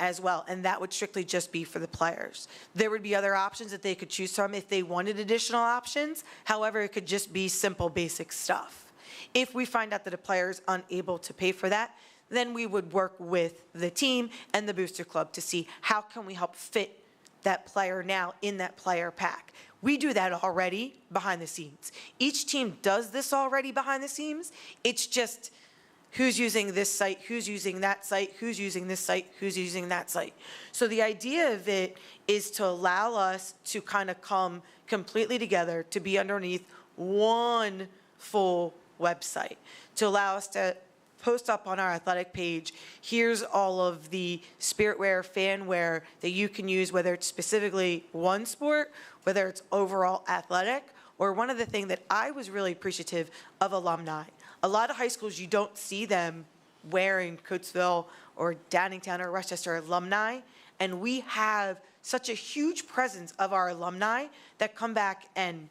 As well, and that would strictly just be for the players. There would be other options that they could choose from if they wanted additional options. However, it could just be simple, basic stuff. If we find out that a player is unable to pay for that, then we would work with the team and the booster club to see how can we help fit that player now in that player pack. We do that already behind the scenes. Each team does this already behind the scenes. It's just who's using this site, who's using that site, who's using this site, who's using that site. So the idea of it is to allow us to kind of come completely together, to be underneath one full website, to allow us to post up on our athletic page, here's all of the spirit wear, fan wear that you can use, whether it's specifically one sport, whether it's overall athletic, or one of the things that I was really appreciative of alumni. A lot of high schools, you don't see them wearing Coatesville or Downingtown or Westchester alumni, and we have such a huge presence of our alumni that come back and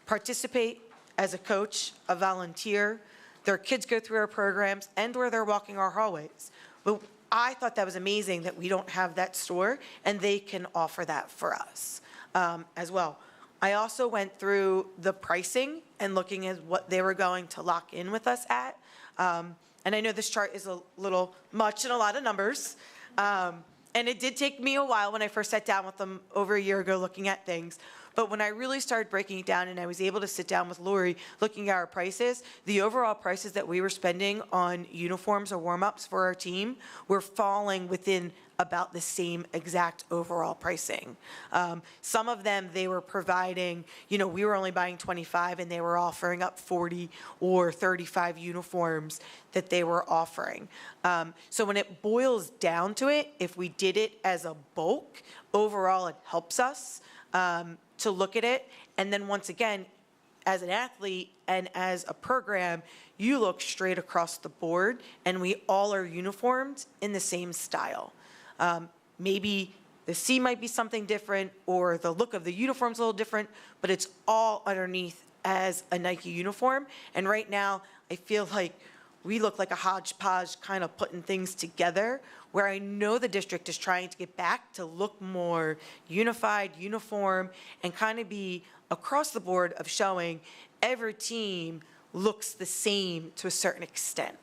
participate as a coach, a volunteer. Their kids go through our programs and or they're walking our hallways. But I thought that was amazing that we don't have that store and they can offer that for us as well. I also went through the pricing and looking at what they were going to lock in with us at. And I know this chart is a little much and a lot of numbers. And it did take me a while when I first sat down with them over a year ago looking at things. But when I really started breaking it down and I was able to sit down with Lori looking at our prices, the overall prices that we were spending on uniforms or warm-ups for our team were falling within about the same exact overall pricing. Some of them, they were providing, we were only buying 25 and they were offering up 40 or 35 uniforms that they were offering. So when it boils down to it, if we did it as a bulk, overall it helps us to look at it. And then once again, as an athlete and as a program, you look straight across the board and we all are uniformed in the same style. Maybe the C might be something different or the look of the uniform's a little different, but it's all underneath as a Nike uniform. And right now, I feel like we look like a hodgepodge kind of putting things together, where I know the district is trying to get back to look more unified, uniform, and kind of be across the board of showing every team looks the same to a certain extent.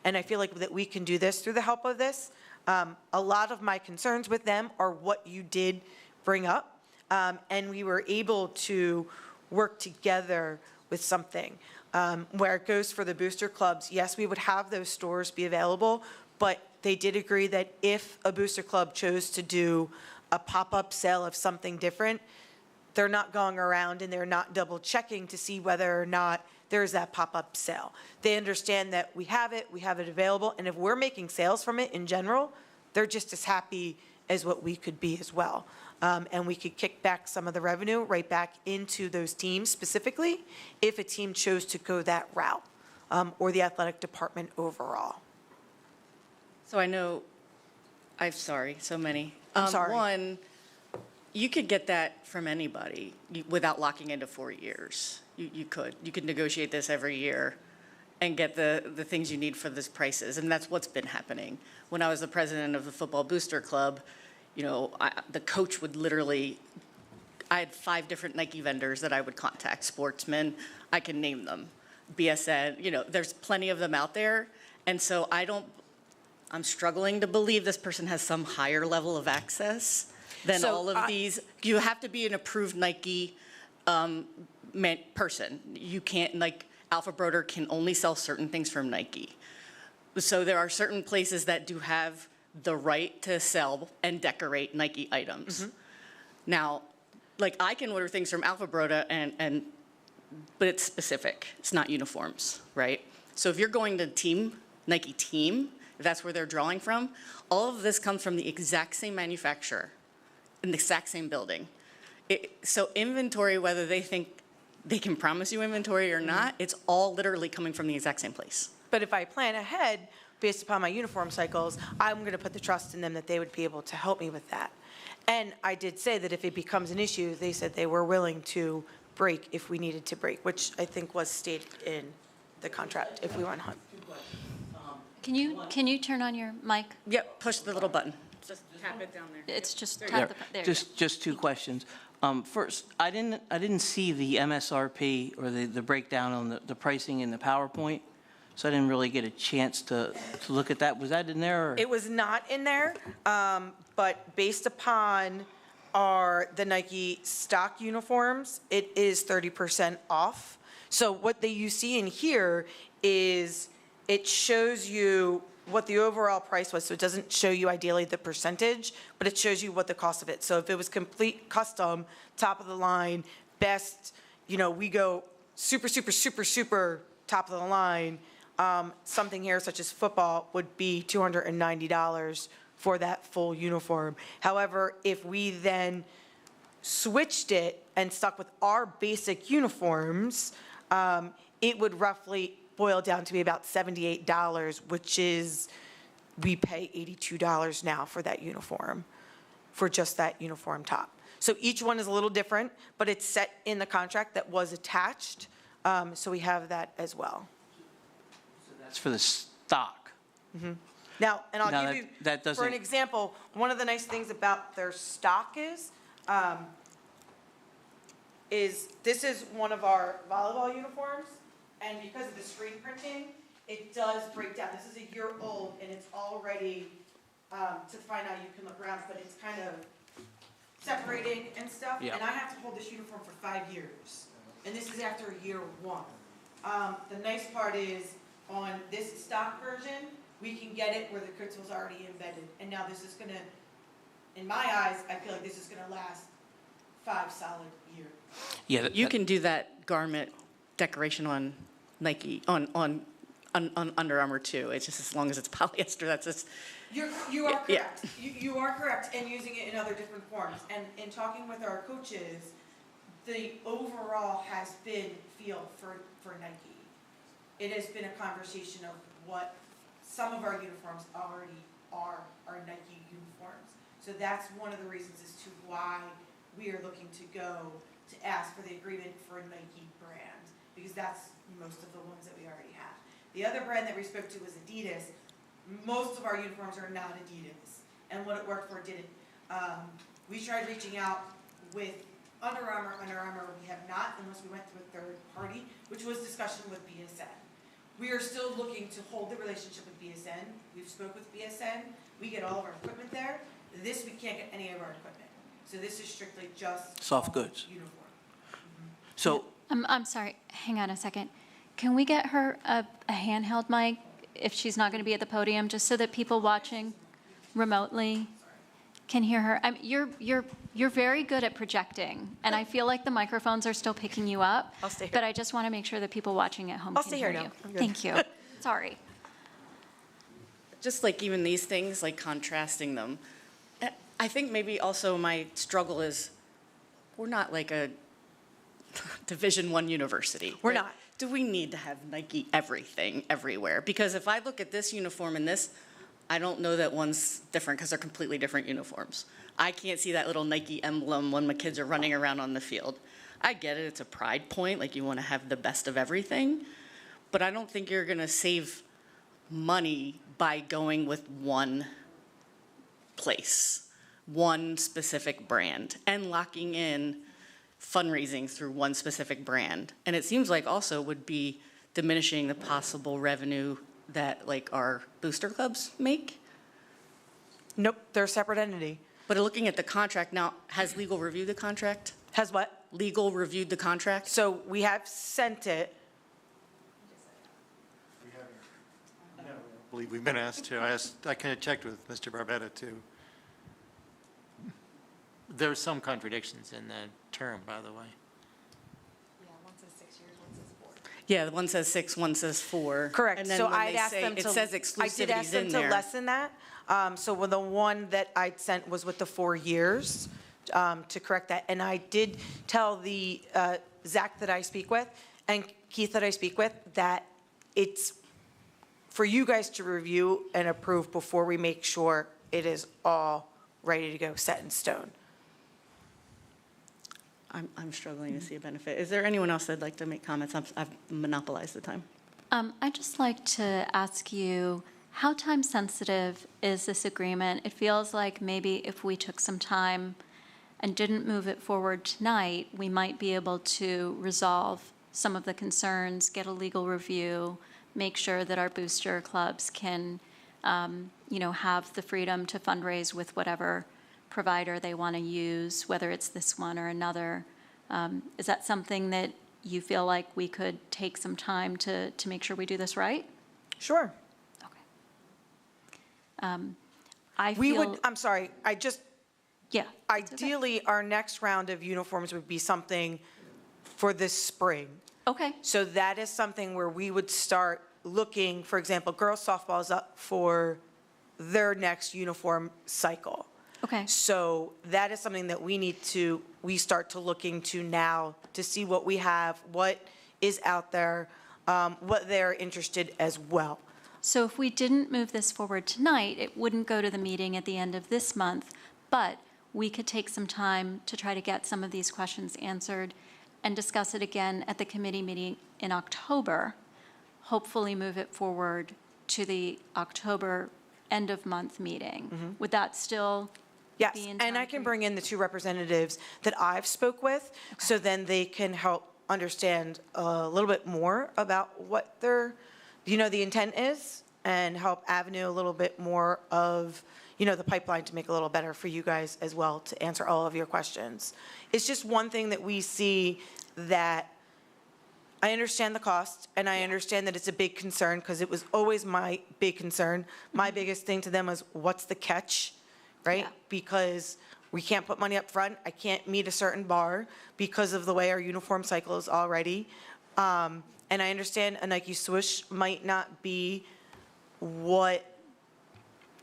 And I feel like that we can do this through the help of this. A lot of my concerns with them are what you did bring up, and we were able to work together with something. Where it goes for the booster clubs, yes, we would have those stores be available, but they did agree that if a booster club chose to do a pop-up sale of something different, they're not going around and they're not double checking to see whether or not there's that pop-up sale. They understand that we have it available, and if we're making sales from it in general, they're just as happy as what we could be as well. And we could kick back some of the revenue right back into those teams specifically if a team chose to go that route, or the athletic department overall. So I know, so many. I'm sorry. One, you could get that from anybody without locking into 4 years. You could negotiate this every year and get the things you need for these prices. And that's what's been happening. When I was the president of the Football Booster Club, you know, the coach would literally, I had 5 different Nike vendors that I would contact, Sportsman, I can name them, BSN, you know, there's plenty of them out there. And so I'm struggling to believe this person has some higher level of access than So all of these. You have to be an approved Nike person. You can't, like, Alpha Broder can only sell certain things from Nike. So there are certain places that do have the right to sell and decorate Nike items. Now, like, I can order things from Alpha Broder but it's specific. It's not uniforms, right? So if you're going to Nike team, if that's where they're drawing from, all of this comes from the exact same manufacturer in the exact same building. So inventory, whether they think they can promise you inventory or not, it's all literally coming from the exact same place. But if I plan ahead, based upon my uniform cycles, I'm going to put the trust in them that they would be able to help me with that. And I did say that if it becomes an issue, they said they were willing to break if we needed to break, which I think was stated in the contract if we went hunt. Can you turn on your mic? Yep, push the little button. Just tap it down there. It's just tap the, there. Just 2 questions. First, I didn't see the MSRP or the breakdown on the pricing in the PowerPoint, so I didn't really get a chance to look at that. Was that in there? Or? It was not in there, but based upon the Nike stock uniforms, it is 30% off. So what you see in here is it shows you what the overall price was. So it doesn't show you ideally the percentage, but it shows you what the cost of it. So if it was complete custom, top of the line, best, you know, we go super, super, super, super top of the line. Something here such as football would be $290 for that full uniform. However, if we then switched it and stuck with our basic uniforms, it would roughly boil down to be about $78, which is, we pay $82 now for that uniform, for just that uniform top. So each one is a little different, but it's set in the contract that was attached, so we have that as well. So that's for the stock. Now, and I'll Now, give you, that for an doesn't- example, one of the nice things about their stock is this is one of our volleyball uniforms, and because of the screen printing, it does break down. This is a year old, and it's already, to find out, you can look around, but it's kind of separating and stuff. Yeah. And I have to hold this uniform for 5 years, and this is after year 1. The nice part is, on this stock version, we can get it where the Coatesville's already embedded. And now this is gonna, in my eyes, I feel like this is gonna last 5 solid years. Yeah, You can do that garment decoration on Nike, on Under Armour too. It's just as long as it's polyester, that's just. You are correct. You are correct in using it in other different forms. And in talking with our coaches, the overall has been feel for Nike. It has been a conversation of what some of our uniforms already are Nike uniforms. So that's one of the reasons as to why we are looking to go to ask for the agreement for a Nike brand, because that's most of the ones that we already have. The other brand that we spoke to was Adidas. Most of our uniforms are not Adidas, and what it worked for didn't. We tried reaching out with Under Armour. Under Armour, we have not, unless we went to a third party, which was discussion with BSN. We are still looking to hold the relationship with BSN. We've spoke with BSN. We get all of our equipment there. This, we can't get any of our equipment. So this is strictly just Soft goods. uniform. So I'm sorry, hang on a second. Can we get her a handheld mic if she's not going to be at the podium, just so that people watching remotely can hear her? You're very good at projecting, and I feel like the microphones are still picking you up. I'll stay here. But I just want to make sure that people watching at home I'll can stay hear here you. now. I'm good. Thank you. Sorry. Just like even these things, like contrasting them. I think maybe also my struggle is, we're not like a Division I university. We're right? not. Do we need to have Nike everything, everywhere? Because if I look at this uniform and this, I don't know that one's different because they're completely different uniforms. I can't see that little Nike emblem when my kids are running around on the field. I get it, it's a pride point, like you want to have the best of everything. but I don't think you're going to save money by going with one place, one specific brand, and locking in fundraising through one specific brand. And it seems like also would be diminishing the possible revenue that like our booster clubs make. Nope, they're a separate entity. But looking at the contract now, has legal reviewed the contract? Has what? Legal reviewed the contract? So we have sent it. I believe we've been asked to. I kind of checked with Mr. Barbetta, too. There's some contradictions in the term, by the way. Yeah, the one says 6, one says 4. Correct. And then So when I'd they asked say them it to. says I did ask exclusivity's them in to there. lessen that. So with the one that I'd sent was with the 4 years, to correct that. And I did tell the Zach that I speak with and Keith that I speak with that it's for you guys to review and approve before we make sure it is all ready to go, set in stone. I'm struggling to see a benefit. Is there anyone else that'd like to make comments? I've monopolized the time. I'd just like to ask you, how time sensitive is this agreement? It feels like maybe if we took some time and didn't move it forward tonight, we might be able to resolve some of the concerns, get a legal review, make sure that our booster clubs can, have the freedom to fundraise with whatever provider they want to use, whether it's this one or another. Is that something that you feel like we could take some time to make sure we do this right? Sure. I'm sorry, yeah. Ideally, our next round of uniforms would be something for this spring. Okay. So that is something where we would start looking, for example, girls softball is up for their next uniform cycle. Okay. So that is something that we start to look into now to see what we have, what is out there, what they're interested as well. So if we didn't move this forward tonight, it wouldn't go to the meeting at the end of this month, but we could take some time to try to get some of these questions answered and discuss it again at the committee meeting in October, hopefully move it forward to the October end of month meeting. Would that still Yes, be in and I time can for- bring in the 2 representatives that I've spoke with, so then they can help understand a little bit more about what their, the intent is, and help avenue a little bit more of, the pipeline to make a little better for you guys as well, to answer all of your questions. It's just one thing that we see that I understand the cost, and I understand that it's a big concern, because it was always my big concern. My biggest thing to them was, what's the catch, right? Yeah. Because we can't put money up front. I can't meet a certain bar because of the way our uniform cycle is already. And I understand a Nike swoosh might not be what,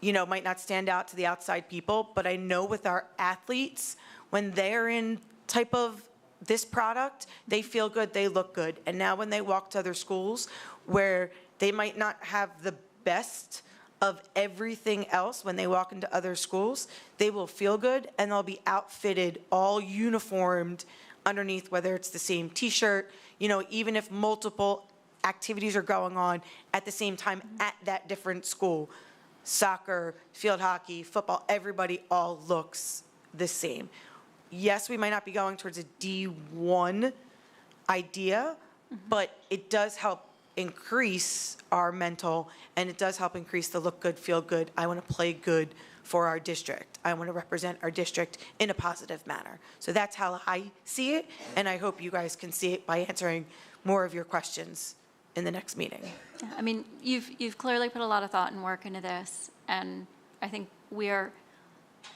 might not stand out to the outside people, but I know with our athletes, when they're in type of this product, they feel good, they look good. And now when they walk to other schools where they might not have the best of everything else, when they walk into other schools, they will feel good and they'll be outfitted, all uniformed underneath, whether it's the same t-shirt, even if multiple activities are going on at the same time at that different school. Soccer, field hockey, football, everybody all looks the same. Yes, we might not be going towards a D1 idea, but it does help increase our mental, and it does help increase the look good, feel good. I want to play good for our district. I want to represent our district in a positive manner. So that's how I see it, and I hope you guys can see it by answering more of your questions in the next meeting. Yeah, I mean, you've clearly put a lot of thought and work into this, and I think we're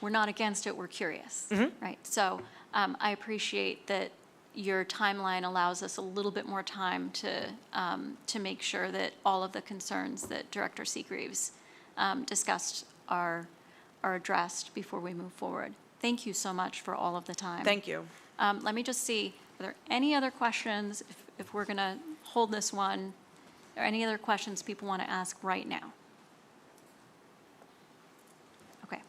not against it, we're curious, right? So I appreciate that your timeline allows us a little bit more time to make sure that all of the concerns that Director Seagreaves discussed are addressed before we move forward. Thank you so much for all of the time. Thank you. Let me just see, are there any other questions, if we're going to hold this one, are there any other questions people want to ask right now? Okay.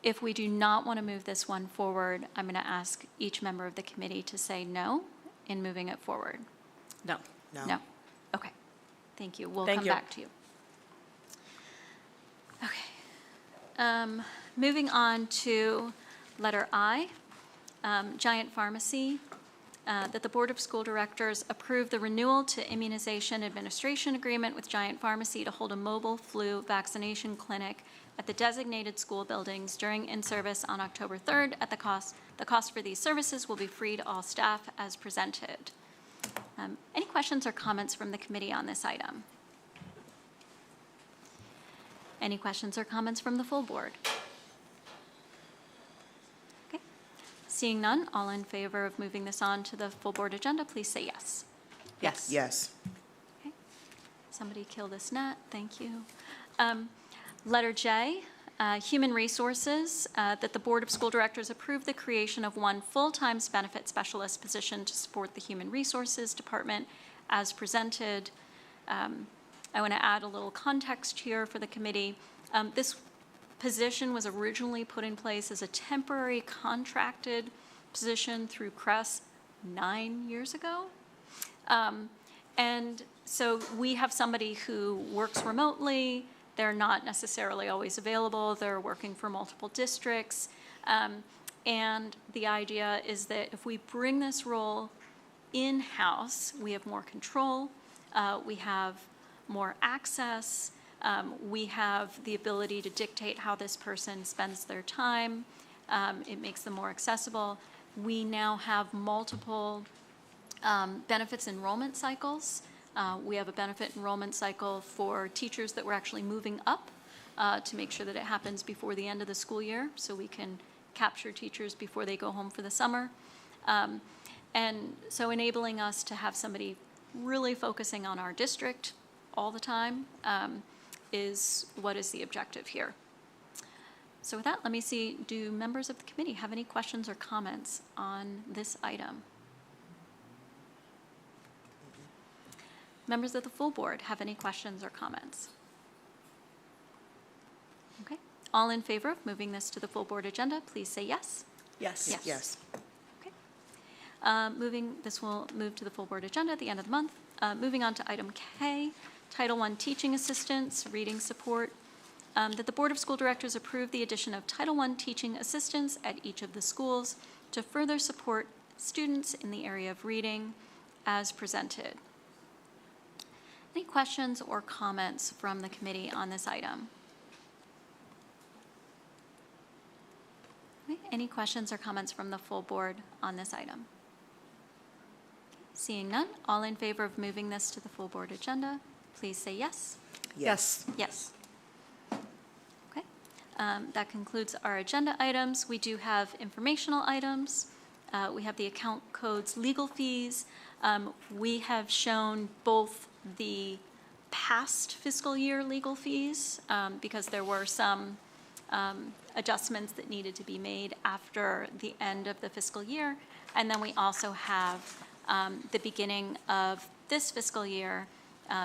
If we do not want to move this one forward, I'm going to ask each member of the committee to say no. in moving it forward? No. No? Okay. Thank you. We'll Thank come you. back to you. Okay. Moving on to letter I, Giant Pharmacy, that the Board of School Directors approve the renewal to immunization administration agreement with Giant Pharmacy to hold a mobile flu vaccination clinic at the designated school buildings during in-service on October 3rd at the cost. The cost for these services will be free to all staff as presented. Any questions or comments from the committee on this item? Any questions or comments from the full board? Okay. Seeing none, all in favor of moving this on to the full board agenda, please say yes. Yes. Yes. Okay. Somebody kill this gnat, thank you. Letter J, Human Resources, that the Board of School Directors approve the creation of one full-time benefit specialist position to support the Human Resources Department as presented. I want to add a little context here for the committee. This position was originally put in place as a temporary contracted position through CRESS 9 years ago. And so we have somebody who works remotely. They're not necessarily always available. They're working for multiple districts. And the idea is that if we bring this role in-house, we have more control, we have more access, we have the ability to dictate how this person spends their time. It makes them more accessible. We now have multiple benefits enrollment cycles. We have a benefit enrollment cycle for teachers that we're actually moving up to make sure that it happens before the end of the school year, so we can capture teachers before they go home for the summer. And so enabling us to have somebody really focusing on our district all the time is what is the objective here. So with that, let me see, do members of the committee have any questions or comments on this item? Members of the full board have any questions or comments? Okay, all in favor of moving this to the full board agenda, please say yes. Yes. Yes. Yes. This will move to the full board agenda at the end of the month. Moving on to item K, Title I teaching assistants, reading support, that the Board of School Directors approve the addition of Title I teaching assistants at each of the schools to further support students in the area of reading as presented. Any questions or comments from the committee on this item? Okay, any questions or comments from the full board on this item? Seeing none, all in favor of moving this to the full board agenda, please say yes. Yes. Yes. Okay, that concludes our agenda items. We do have informational items. We have the account codes, legal fees. We have shown both the past fiscal year legal fees because there were some adjustments that needed to be made after the end of the fiscal year. And then we also have the beginning of this fiscal year,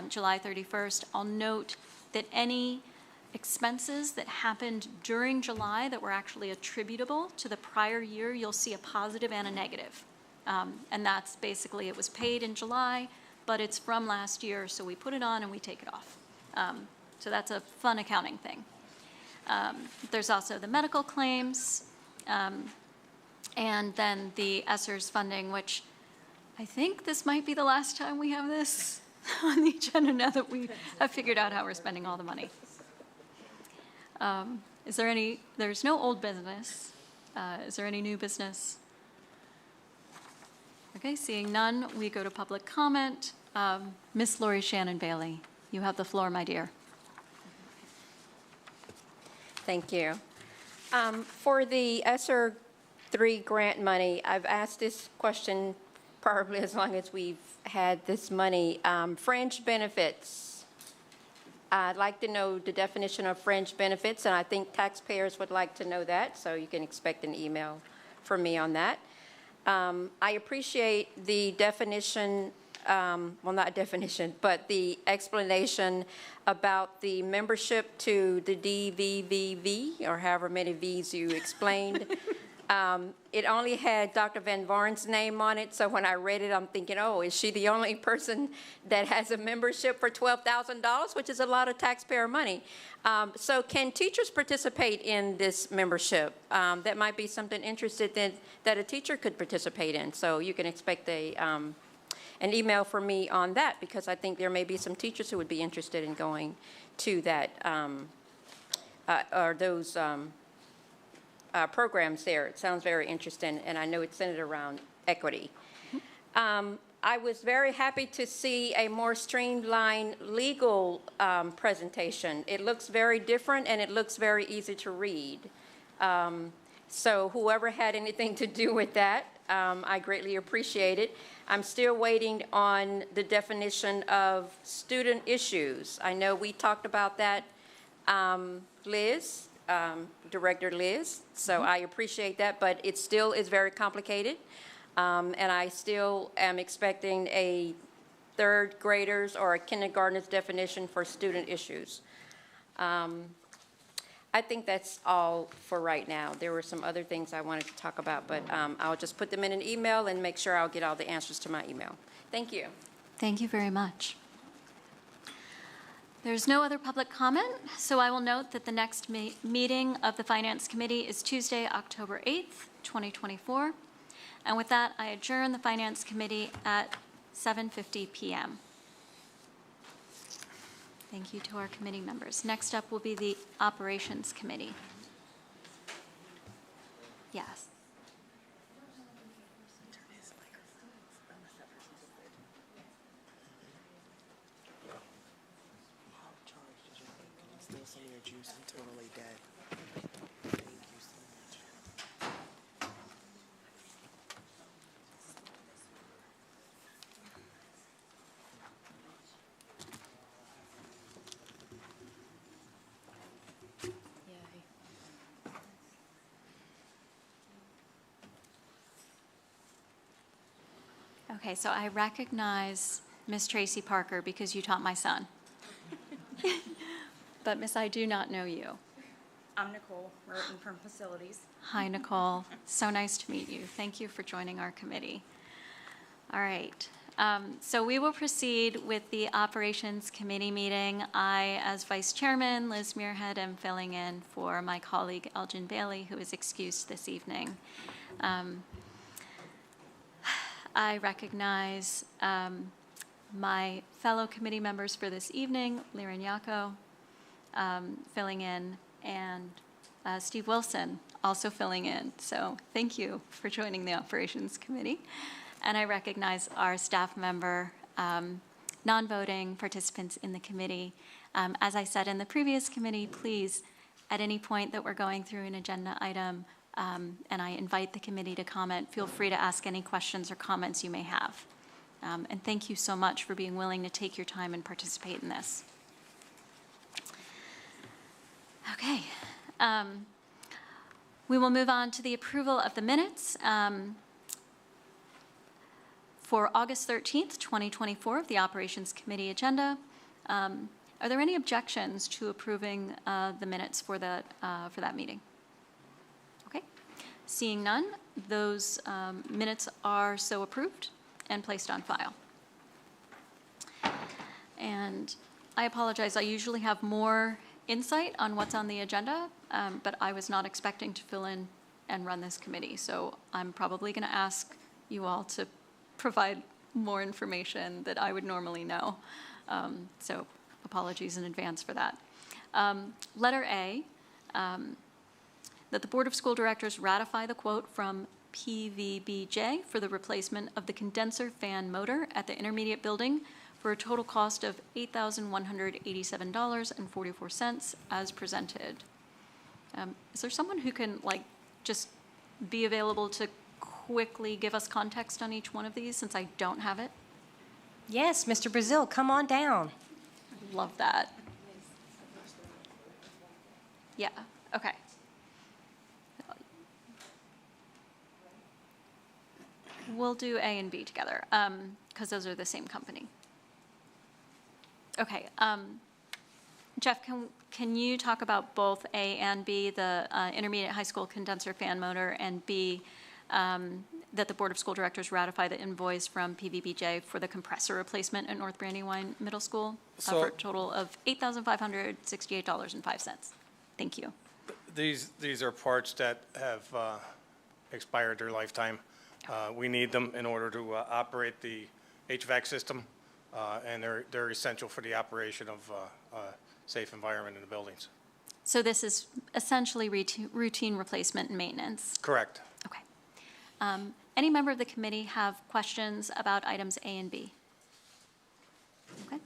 July 31st. I'll note that any expenses that happened during July that were actually attributable to the prior year, you'll see a positive and a negative. And that's basically, it was paid in July, but it's from last year, so we put it on and we take it off. So that's a fun accounting thing. There's also the medical claims, and then the ESSERS funding, which I think this might be the last time we have this on the agenda now that we have figured out how we're spending all the money. Is there any, there's no old business. Is there any new business? Okay, seeing none, we go to public comment. Miss Lori Shannon Bailey, you have the floor, my dear. Thank you. For the ESSER 3 grant money, I've asked this question probably as long as we've had this money. Fringe benefits. I'd like to know the definition of fringe benefits, and I think taxpayers would like to know that, so you can expect an email from me on that. I appreciate the definition, well, not definition, but the explanation about the membership to the DVVV, or however many Vs you explained. It only had Dr. Van Varn's name on it, so when I read it, I'm thinking, oh, is she the only person that has a membership for $12,000, which is a lot of taxpayer money? So can teachers participate in this membership? That might be something interested that a teacher could participate in. So you can expect an email from me on that, because I think there may be some teachers who would be interested in going to that, or those programs there. It sounds very interesting, and I know it's centered around equity. I was very happy to see a more streamlined legal presentation. It looks very different, and it looks very easy to read. So whoever had anything to do with that, I greatly appreciate it. I'm still waiting on the definition of student issues. I know we talked about that, Liz, Director Liz, so I appreciate that, but it still is very complicated. And I still am expecting a third graders or a kindergartner's definition for student issues. I think that's all for right now. There were some other things I wanted to talk about, but I'll just put them in an email and make sure I'll get all the answers to my email. Thank you. Thank you very much. There's no other public comment, so I will note that the next meeting of the Finance Committee is Tuesday, October 8th, 2024. And with that, I adjourn the Finance Committee at 7:50 p.m. Thank you to our committee members. Next up will be the Operations Committee. Yes. Some of your juice. I'm totally dead. Thank you so much. Okay, so I recognize Miss Tracy Parker because you taught my son. But Miss, I do not know you. I'm Nicole Merton from Facilities. Hi, Nicole. So nice to meet you. Thank you for joining our committee. All right. So we will proceed with the Operations Committee meeting. I, as Vice Chairman, Liz Muirhead, am filling in for my colleague Elgin Bailey, who is excused this evening. I recognize my fellow committee members for this evening, Liren Yako, filling in, and Steve Wilson also filling in. So thank you for joining the Operations Committee. And I recognize our staff member, non-voting participants in the committee. As I said in the previous committee, please, at any point that we're going through an agenda item, and I invite the committee to comment, feel free to ask any questions or comments you may have. And thank you so much for being willing to take your time and participate in this. Okay. We will move on to the approval of the minutes for August 13th, 2024 of the Operations Committee agenda. Are there any objections to approving the minutes for that meeting? Okay. Seeing none, those minutes are so approved and placed on file. And I apologize, I usually have more insight on what's on the agenda, but I was not expecting to fill in and run this committee. So I'm probably going to ask you all to provide more information that I would normally know. So apologies in advance for that. Letter A, that the Board of School Directors ratify the quote from PVBJ for the replacement of the condenser fan motor at the intermediate building for a total cost of $8,187.44 as presented. Is there someone who can just be available to quickly give us context on each one of these since I don't have it? Yes, Mr. Brazil, come on down. Love that. Yeah, okay. We'll do A and B together because those are the same company. Okay. Jeff, can you talk about both A and B, the intermediate high school condenser fan motor, and B, that the Board of School Directors ratify the invoice from PVBJ for the compressor replacement at North Brandywine Middle School for a total of $8,568.05? Thank you. These are parts that have expired their lifetime. We need them in order to operate the HVAC system, and they're essential for the operation of safe environment in the buildings. So this is essentially routine replacement and maintenance? Correct. Okay. Any member of the committee have questions about items A and B? Okay.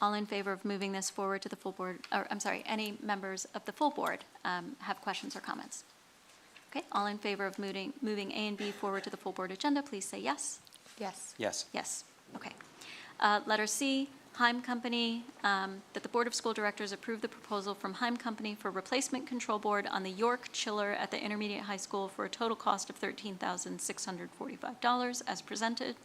All in favor of moving this forward to the full board, or I'm sorry, any members of the full board have questions or comments? Okay, all in favor of moving A and B forward to the full board agenda, please say yes. Yes. Yes. Yes, okay. Letter C, Heim Company, that the Board of School Directors approve the proposal from Heim Company for replacement control board on the York chiller at the intermediate high school for a total cost of $13,645 as presented.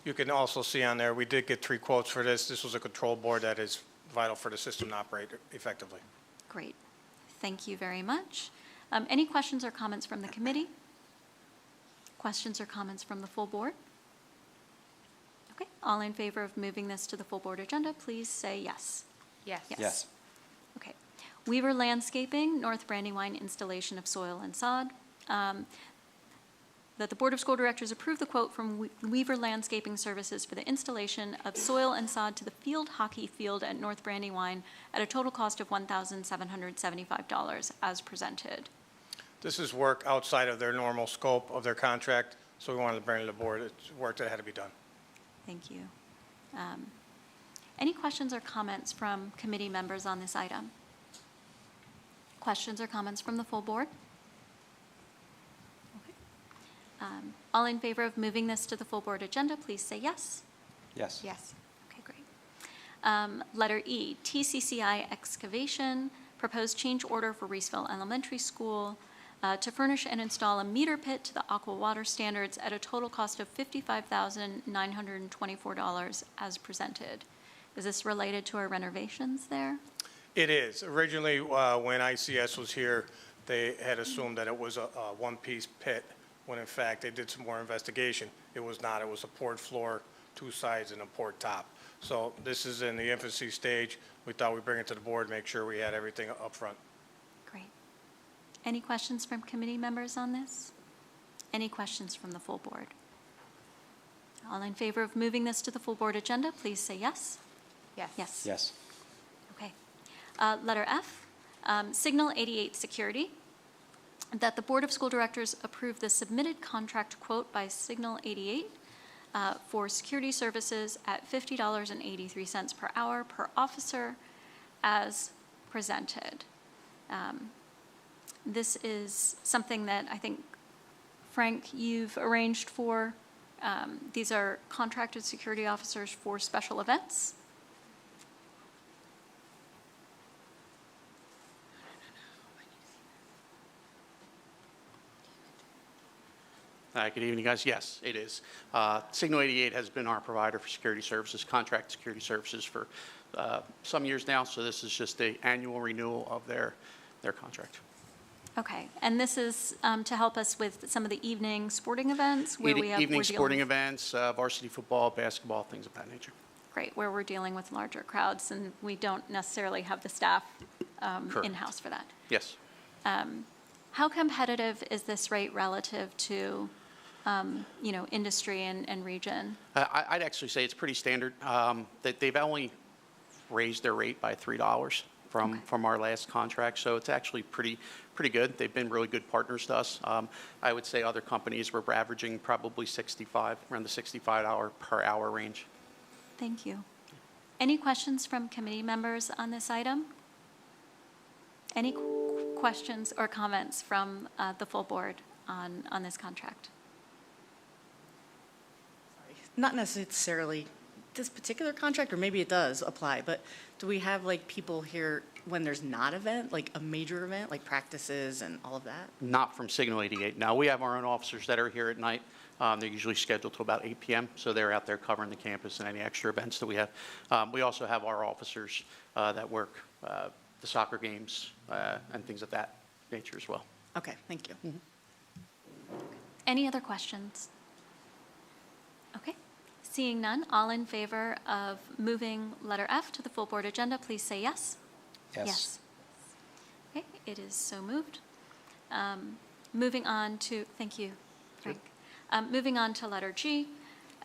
You can also see on there, we did get 3 quotes for this. This was a control board that is vital for the system to operate effectively. Great, thank you very much. Any questions or comments from the committee? Questions or comments from the full board? Okay, all in favor of moving this to the full board agenda, please say yes. Yes. Yes. Okay. Weaver Landscaping, North Brandywine installation of soil and sod. That the Board of School Directors approve the quote from Weaver Landscaping Services for the installation of soil and sod to the field hockey field at North Brandywine at a total cost of $1,775 as presented. This is work outside of their normal scope of their contract, so we wanted to bring it to the board. It's work that had to be done. Thank you. Any questions or comments from committee members on this item? Questions or comments from the full board? Okay. All in favor of moving this to the full board agenda, please say yes. Yes. Yes. Okay, great. Letter E, TCCI excavation, proposed change order for Reeseville Elementary School to furnish and install a meter pit to the aqua water standards at a total cost of $55,924 as presented. Is this related to our renovations there? It is. Originally, when ICS was here, they had assumed that it was a one-piece pit, when in fact they did some more investigation. It was not. It was a poured floor, 2 sides, and a poured top. So this is in the infancy stage. We thought we'd bring it to the board, make sure we had everything up front. Great. Any questions from committee members on this? Any questions from the full board? All in favor of moving this to the full board agenda, please say yes. Yes. Yes. Yes. Okay. Letter F, Signal 88 Security, that the Board of School Directors approve the submitted contract quote by Signal 88 for security services at $50.83 per hour per officer as presented. This is something that I think, Frank, you've arranged for. These are contracted security officers for special events. Good evening, guys. Yes, it is. Signal 88 has been our provider for security services, contract security services for some years now, so this is just an annual renewal of their contract. Okay, and this is to help us with some of the evening sporting events where we have Evening we're sporting dealing with- events, varsity football, basketball, things of that nature. Great, where we're dealing with larger crowds and we don't necessarily have the staff Correct. in-house for that. Yes. How competitive is this rate relative to, industry and region? I'd actually say it's pretty standard. That they've only raised their rate by $3 from our last contract, so it's actually pretty good. They've been really good partners to us. I would say other companies were averaging probably around the $65 per hour range. Thank you. Any questions from committee members on this item? Any questions or comments from the full board on this contract? Not necessarily this particular contract, or maybe it does apply, but do we have like people here when there's not event, like a major event, like practices and all of that? Not from Signal 88. No, we have our own officers that are here at night. They're usually scheduled till about 8 p.m., so they're out there covering the campus and any extra events that we have. We also have our officers that work the soccer games and things of that nature as well. Okay, thank you. Any other questions? Okay. Seeing none, all in favor of moving letter F to the full board agenda, please say yes. Yes. Okay, it is so moved. Moving on to, thank you, Frank. Moving on to letter G,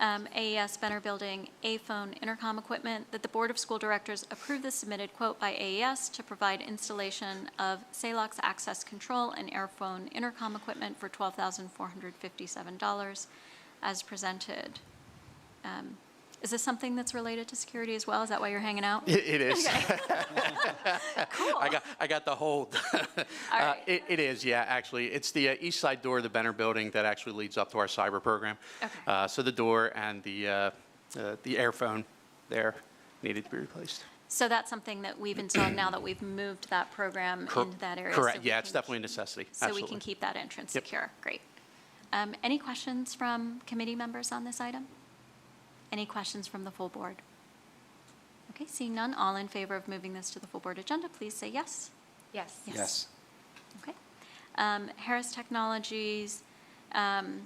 AES Benner Building A-phone intercom equipment, that the Board of School Directors approve the submitted quote by AES to provide installation of SALOX access control and airphone intercom equipment for $12,457 as presented. Is this something that's related to security as well? Is that why you're hanging out? It is. Okay. Cool. I got the hold. All right. It is, yeah, actually. It's the east side door of the Benner Building that actually leads up to our cyber program. Okay. So the door and the airphone there needed to be replaced. So that's something that we've installed now that we've moved that program into that area. Correct, so we yeah, it's can definitely a necessity. So Absolutely. we can keep that entrance Yep. secure. Great. Any questions from committee members on this item? Any questions from the full board? Okay, seeing none, all in favor of moving this to the full board agenda, please say yes. Yes. Yes. Okay. Harris Technologies, CASD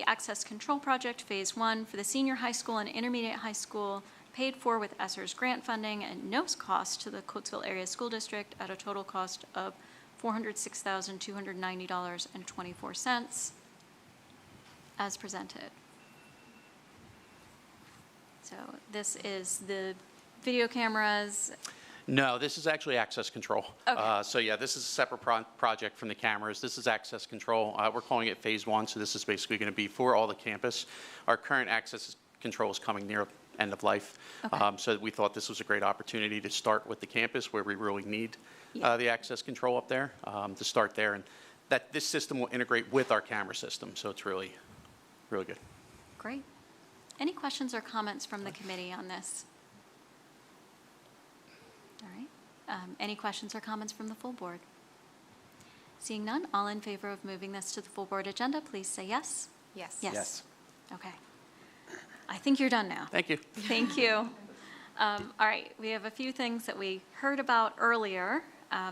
Access Control Project, Phase 1 for the senior high school and intermediate high school, paid for with ESSER's grant funding at no cost to the Coatesville Area School District at a total cost of $406,290.24 as presented. So this is the video cameras. No, this is actually access control. Okay. So yeah, this is a separate project from the cameras. This is access control. We're calling it phase 1, so this is basically going to be for all the campus. Our current access control is coming near end of life. Okay. So we thought this was a great opportunity to start with the campus where we really need Yeah. the access control up there, to start there. And that this system will integrate with our camera system, so it's really, really good. Great. Any questions or comments from the committee on this? All right. Any questions or comments from the full board? Seeing none, all in favor of moving this to the full board agenda, please say yes. Yes. Yes. Okay. I think you're done now. Thank you. Thank you. All right, we have a few things that we heard about earlier,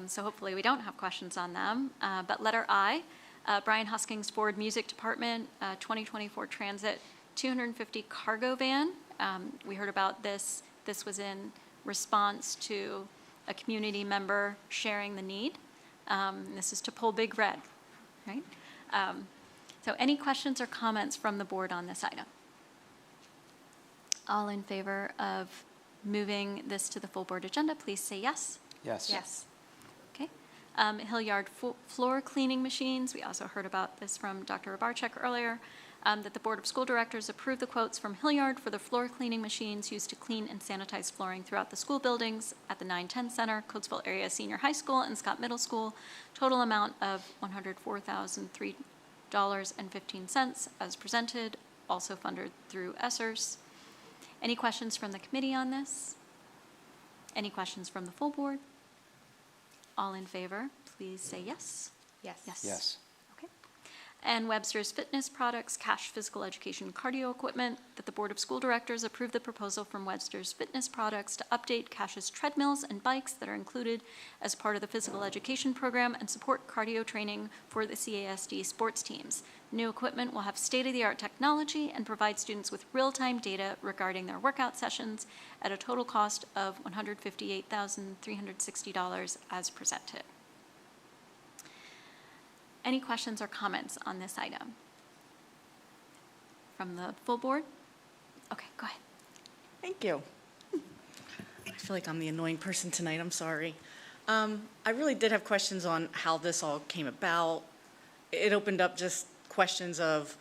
so hopefully we don't have questions on them. But letter I, Brian Husking's Ford Music Department, 2024 Transit 250 cargo van. We heard about this. This was in response to a community member sharing the need. This is to pull Big Red, right? So any questions or comments from the board on this item? All in favor of moving this to the full board agenda, please say yes. Yes. Yes. Okay. Hilliard floor cleaning machines, we also heard about this from Dr. Rabarczyk earlier, that the Board of School Directors approve the quotes from Hilliard for the floor cleaning machines used to clean and sanitize flooring throughout the school buildings at the 910 Center, Coatesville Area Senior High School, and Scott Middle School. Total amount of $104,003.15 as presented, also funded through ESSERS. Any questions from the committee on this? Any questions from the full board? All in favor, please say yes. Yes. Yes. Okay. And Webster's Fitness Products, Cash Physical Education Cardio Equipment, that the Board of School Directors approve the proposal from Webster's Fitness Products to update Cash's treadmills and bikes that are included as part of the physical education program and support cardio training for the CASD sports teams. New equipment will have state-of-the-art technology and provide students with real-time data regarding their workout sessions at a total cost of $158,360 as presented. Any questions or comments on this item? From the full board? Okay, go ahead. Thank you. I feel like I'm the annoying person tonight, I'm sorry. I really did have questions on how this all came about. It opened up just questions of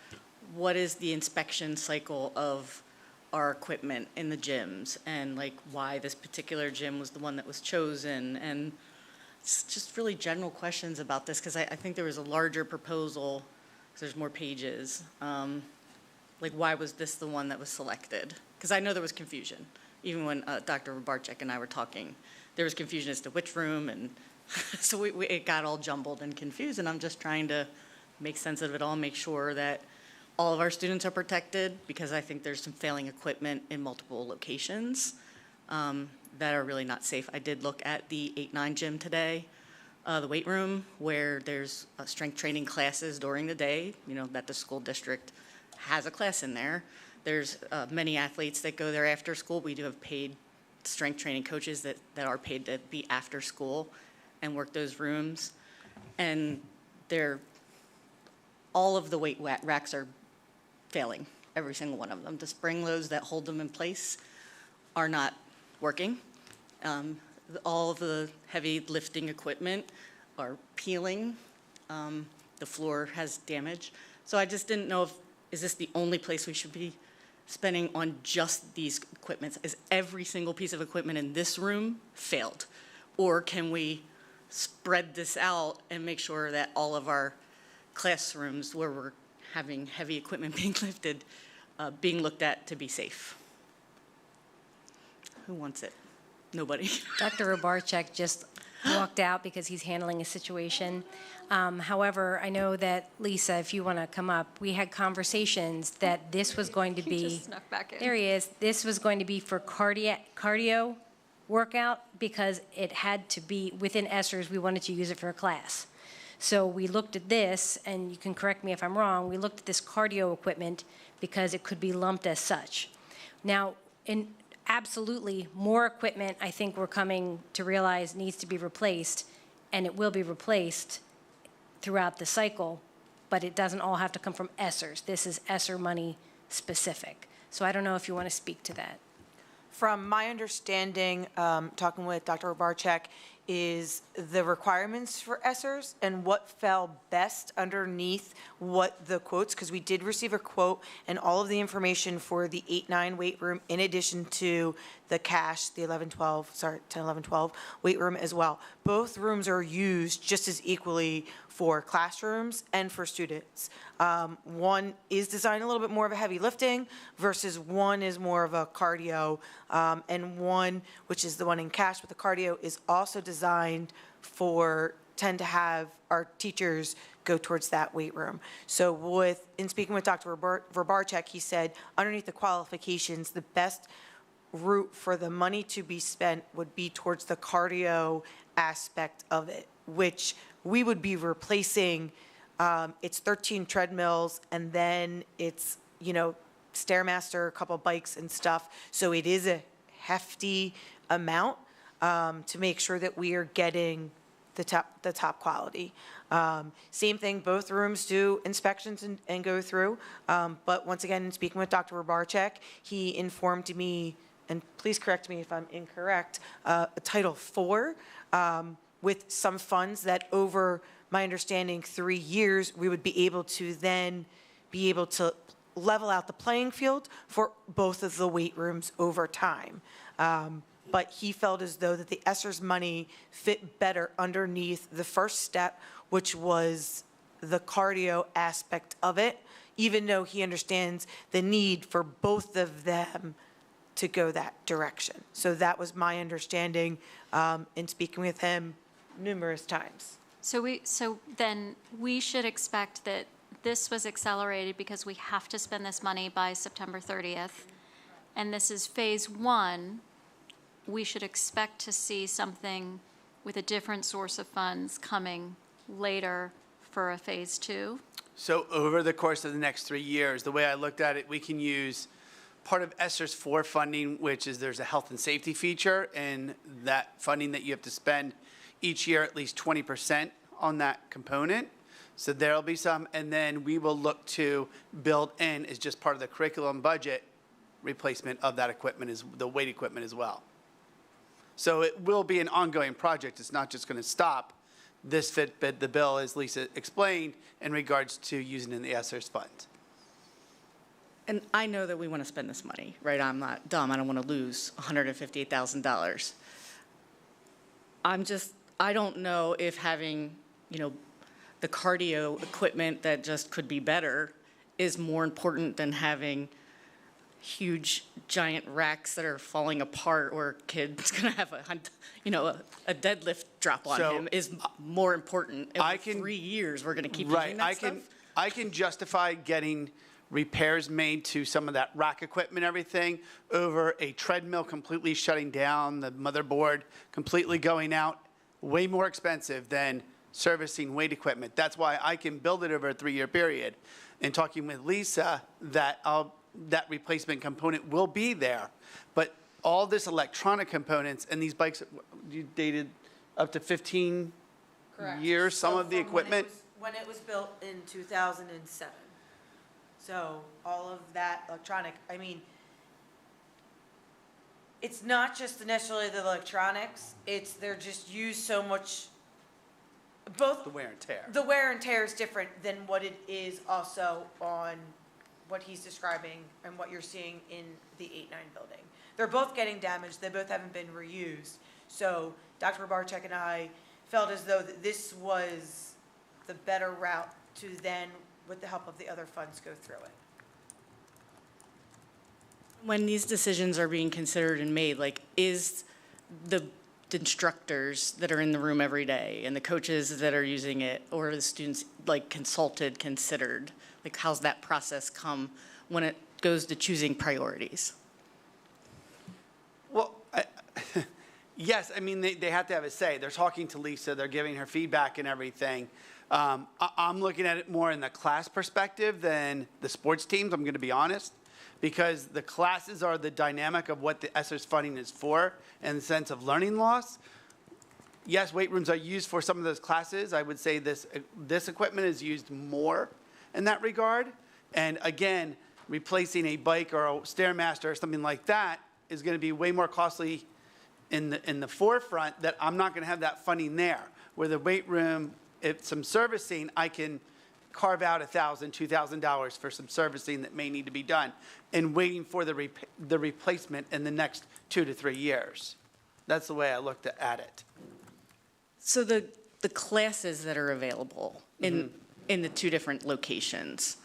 what is the inspection cycle of our equipment in the gyms, and like why this particular gym was the one that was chosen, and it's just really general questions about this, because I think there was a larger proposal, 'cause there's more pages. Like, why was this the one that was selected? Because I know there was confusion, even when Dr. Rabarczyk and I were talking there was confusion as to which room, and so it got all jumbled and confused, and I'm just trying to make sense of it all, make sure that all of our students are protected, because I think there's some failing equipment in multiple locations that are really not safe. I did look at the 8-9 gym today, the weight room, where there's strength training classes during the day, that the school district has a class in there. There's many athletes that go there after school. We do have paid strength training coaches that are paid to be after school and work those rooms. And all of the weight racks are failing, every single one of them. The spring loads that hold them in place are not working. All of the heavy lifting equipment are peeling. The floor has damage. So I just didn't know is this the only place we should be spending on just these equipments? Is every single piece of equipment in this room failed? Or can we spread this out and make sure that all of our classrooms where we're having heavy equipment being lifted, being looked at to be safe? Who wants it? Nobody. Dr. Robarczyk just walked out because he's handling a situation. However, I know that, Lisa, if you want to come up, we had conversations that this was going to be. He just snuck back in. There he is. This was going to be for cardio workout because it had to be within ESSERS. We wanted to use it for a class. So we looked at this, and you can correct me if I'm wrong, we looked at this cardio equipment because it could be lumped as such. Now, absolutely, more equipment, I think we're coming to realize needs to be replaced, and it will be replaced throughout the cycle, but it doesn't all have to come from ESSERS. This is ESSER money specific. So I don't know if you want to speak to that. From my understanding, talking with Dr. Robarczyk, is the requirements for ESSERS and what fell best underneath what the quotes, because we did receive a quote and all of the information for the 8-9 weight room in addition to the cash, the 10-11-12 weight room as well. Both rooms are used just as equally for classrooms and for students. One is designed a little bit more of a heavy lifting versus one is more of a cardio, and one, which is the one in cash with the cardio, is also designed tend to have our teachers go towards that weight room. So in speaking with Dr. Robarczyk, he said underneath the qualifications, the best route for the money to be spent would be towards the cardio aspect of it, which we would be replacing. It's 13 treadmills, and then it's, Stairmaster, a couple bikes and stuff. So it is a hefty amount to make sure that we are getting the top quality. Same thing, both rooms do inspections and go through. But once again, in speaking with Dr. Robarczyk, he informed me, and please correct me if I'm incorrect, Title IV with some funds that over, my understanding, 3 years, we would be able to then be able to level out the playing field for both of the weight rooms over time. But he felt as though that the ESSERS money fit better underneath the first step, which was the cardio aspect of it, even though he understands the need for both of them to go that direction. So that was my understanding in speaking with him numerous times. So then we should expect that this was accelerated because we have to spend this money by September 30th, and this is phase 1. We should expect to see something with a different source of funds coming later for a phase 2. So over the course of the next 3 years, the way I looked at it, we can use part of ESSERS 4 funding, which is there's a health and safety feature, and that funding that you have to spend each year at least 20% on that component. So there'll be some, and then we will look to build in as just part of the curriculum budget replacement of that equipment, the weight equipment as well. So it will be an ongoing project. It's not just going to stop. This fit the bill, as Lisa explained, in regards to using in the ESSERS funds. And I know that we want to spend this money, right? I'm not dumb. I don't want to lose $158,000. I don't know if having, the cardio equipment that just could be better is more important than having huge giant racks that are falling apart or a kid's gonna have a deadlift drop on So, him is more important. Over 3 years, we're gonna keep doing that stuff? I can justify getting repairs made to some of that rack equipment and everything over a treadmill completely shutting down, the motherboard completely going out, way more expensive than servicing weight equipment. That's why I can build it over a 3-year period. And talking with Lisa, that replacement component will be there. But all this electronic components and these bikes, you dated up to 15 years, some So of the from equipment. When it was built in 2007. So all of that electronic, I mean, it's not just necessarily the electronics, they're just used so much, both. The wear and tear. The wear and tear is different than what it is also on what he's describing and what you're seeing in the 8-9 building. They're both getting damaged, they both haven't been reused. So Dr. Barczyk and I felt as though that this was the better route to then, with the help of the other funds, go through it. When these decisions are being considered and made, like, is the instructors that are in the room every day and the coaches that are using it, or the students, like, consulted, considered? Like, how's that process come when it goes to choosing priorities? Well, yes, I mean, they have to have a say. They're talking to Lisa, they're giving her feedback and everything. I'm looking at it more in the class perspective than the sports teams, I'm going to be honest, because the classes are the dynamic of what the ESSER's funding is for in the sense of learning loss. Yes, weight rooms are used for some of those classes. I would say this equipment is used more in that regard. And again, replacing a bike or a Stairmaster or something like that is going to be way more costly in the forefront, that I'm not going to have that funding there. Where the weight room, if some servicing, I can carve out $1,000, $2,000 for some servicing that may need to be done, and waiting for the replacement in the next 2 to 3 years. That's the way I looked at it. So the classes that are available in the 2 different locations,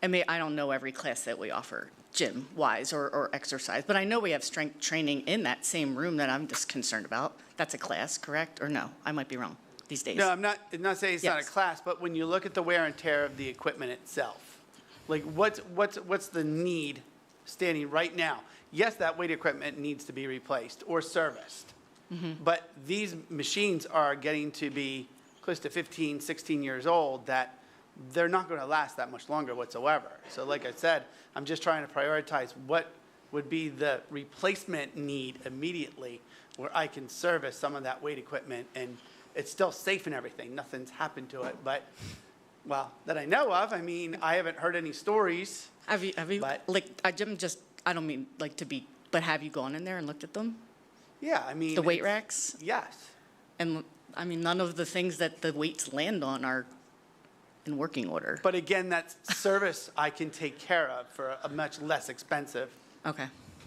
I mean, I don't know every class that we offer, gym-wise or exercise, but I know we have strength training in that same room that I'm just concerned about. That's a class, correct? Or no? I might be wrong these days. No, I'm not saying it's not a Yes. class, but when you look at the wear and tear of the equipment itself, like what's the need standing right now? Yes, that weight equipment needs to be replaced or serviced, but these machines are getting to be close to 15, 16 years old, that they're not going to last that much longer whatsoever. So like I said, I'm just trying to prioritize what would be the replacement need immediately, where I can service some of that weight equipment, and it's still safe and everything. Nothing's happened to it, but, well, that I know of. I mean, I haven't heard any stories. Have you, like, I don't mean like to be, but have you gone in there and looked at them? Yeah, I mean. The weight racks? Yes. And, I mean, none of the things that the weights land on are in working order. But again, that service I can take care of for a much less expensive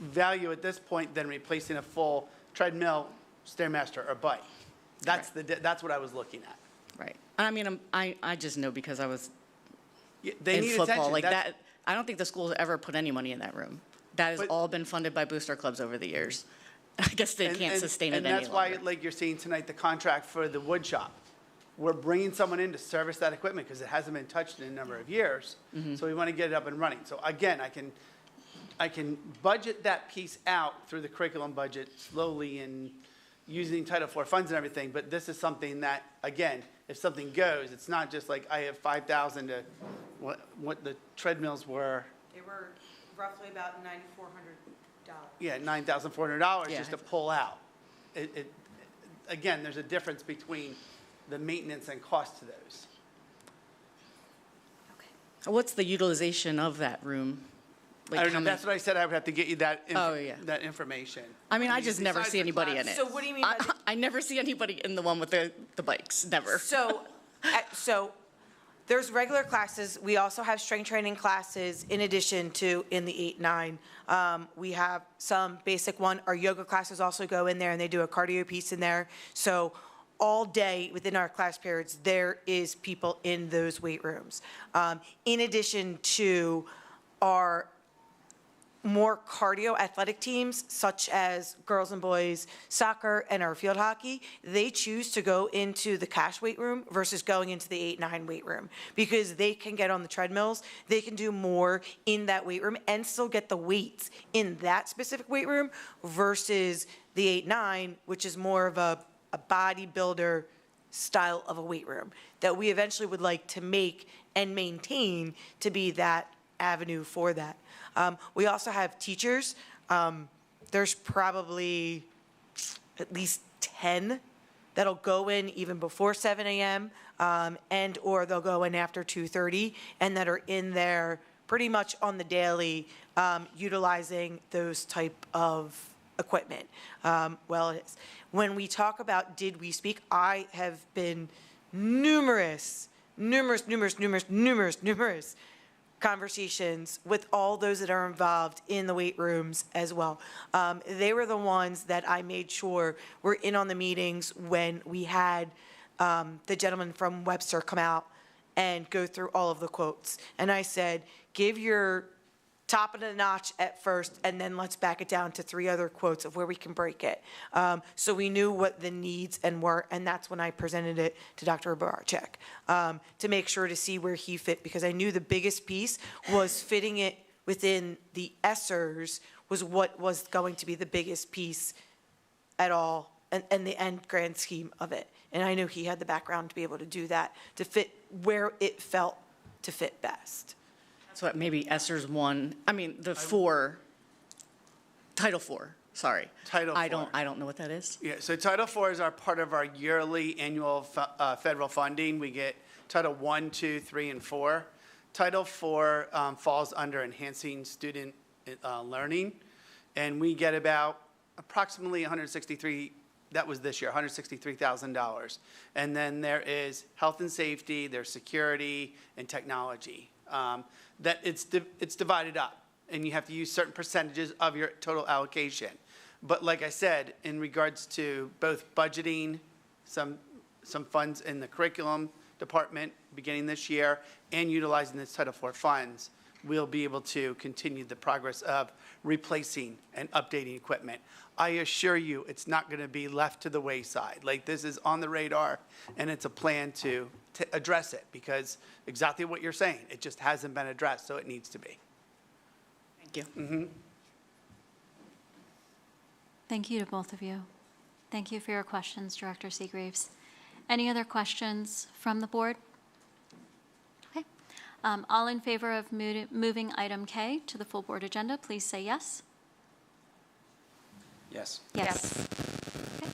value at this point than replacing a full treadmill, Stairmaster, or bike. That's what I was looking at. Right. I mean, I just know because I was They in need football. attention. Like That's- that, I don't think the school's ever put any money in that room. That has all been funded by booster clubs over the years. I guess they can't sustain it any longer. And that's why, like you're seeing tonight, the contract for the wood shop. We're bringing someone in to service that equipment because it hasn't been touched in a number of years. So we want to get it up and running. So again, I can budget that piece out through the curriculum budget slowly and using Title IV funds and everything. But this is something that, again, if something goes, it's not just like I have $5,000 to what the treadmills were. They were roughly about $9,400. Yeah, $9,400 Yeah. just to pull out. Again, there's a difference between the maintenance and cost to those. What's the utilization of that room? Like I don't know, how many- that's what I said, I would have to get you that, yeah. that information. I mean, I just never besides see the anybody in class- it. So what do you mean by I never see anybody in the one with the bikes, never. So there's regular classes. We also have strength training classes in addition to in the 8-9. We have some basic one. Our yoga classes also go in there, and they do a cardio piece in there. So all day within our class periods, there is people in those weight rooms. In addition to our more cardio athletic teams, such as girls and boys soccer and our field hockey, they choose to go into the cash weight room versus going into the 8-9 weight room because they can get on the treadmills, they can do more in that weight room and still get the weights in that specific weight room versus the 8-9, which is more of a bodybuilder style of a weight room that we eventually would like to make and maintain to be that avenue for that. We also have teachers. There's probably at least 10 that'll go in even before 7 a.m. And or they'll go in after 2:30 and that are in there pretty much on the daily utilizing those type of equipment. Well, it is. When we talk about did we speak, I have been numerous conversations with all those that are involved in the weight rooms as well. They were the ones that I made sure were in on the meetings when we had the gentleman from Webster come out and go through all of the quotes. And I said, give your top of the notch at first, and then let's back it down to 3 other quotes of where we can break it. So we knew what the needs and were, and that's when I presented it to Dr. Barczyk to make sure to see where he fit, because I knew the biggest piece was fitting it within the ESSERS was what was going to be the biggest piece at all, and the end grand scheme of it. And I knew he had the background to be able to do that, to fit where it felt to fit best. So maybe ESSERS 1, I mean, the 4, Title 4, sorry. Title I IV. don't know what that is. Yeah, so Title IV is our part of our yearly annual federal funding. We get Title I, II, III, and IV. Title IV falls under enhancing student learning, and we get about approximately 163, that was this year, $163,000. And then there is health and safety, there's security, and technology. That it's divided up, and you have to use certain percentages of your total allocation. But like I said, in regards to both budgeting, some funds in the curriculum department beginning this year, and utilizing the Title IV funds, we'll be able to continue the progress of replacing and updating equipment. I assure you, it's not going to be left to the wayside. Like, this is on the radar, and it's a plan to address it, because exactly what you're saying, it just hasn't been addressed, so it needs to be. Thank you. Mm-hmm. Thank you to both of you. Thank you for your questions, Director Seagreaves. Any other questions from the board? Okay. All in favor of moving item K to the full board agenda, please say yes. Yes. Yes. Okay.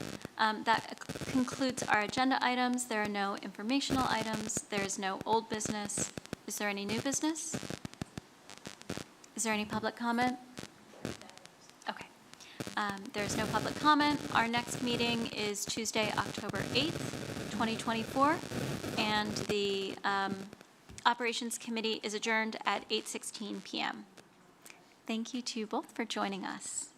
That concludes our agenda items. There are no informational items. There is no old business. Is there any new business? Is there any public comment? Okay. There's no public comment. Our next meeting is Tuesday, October 8th, 2024, and the Operations Committee is adjourned at 8:16 p.m. Thank you to you both for joining us.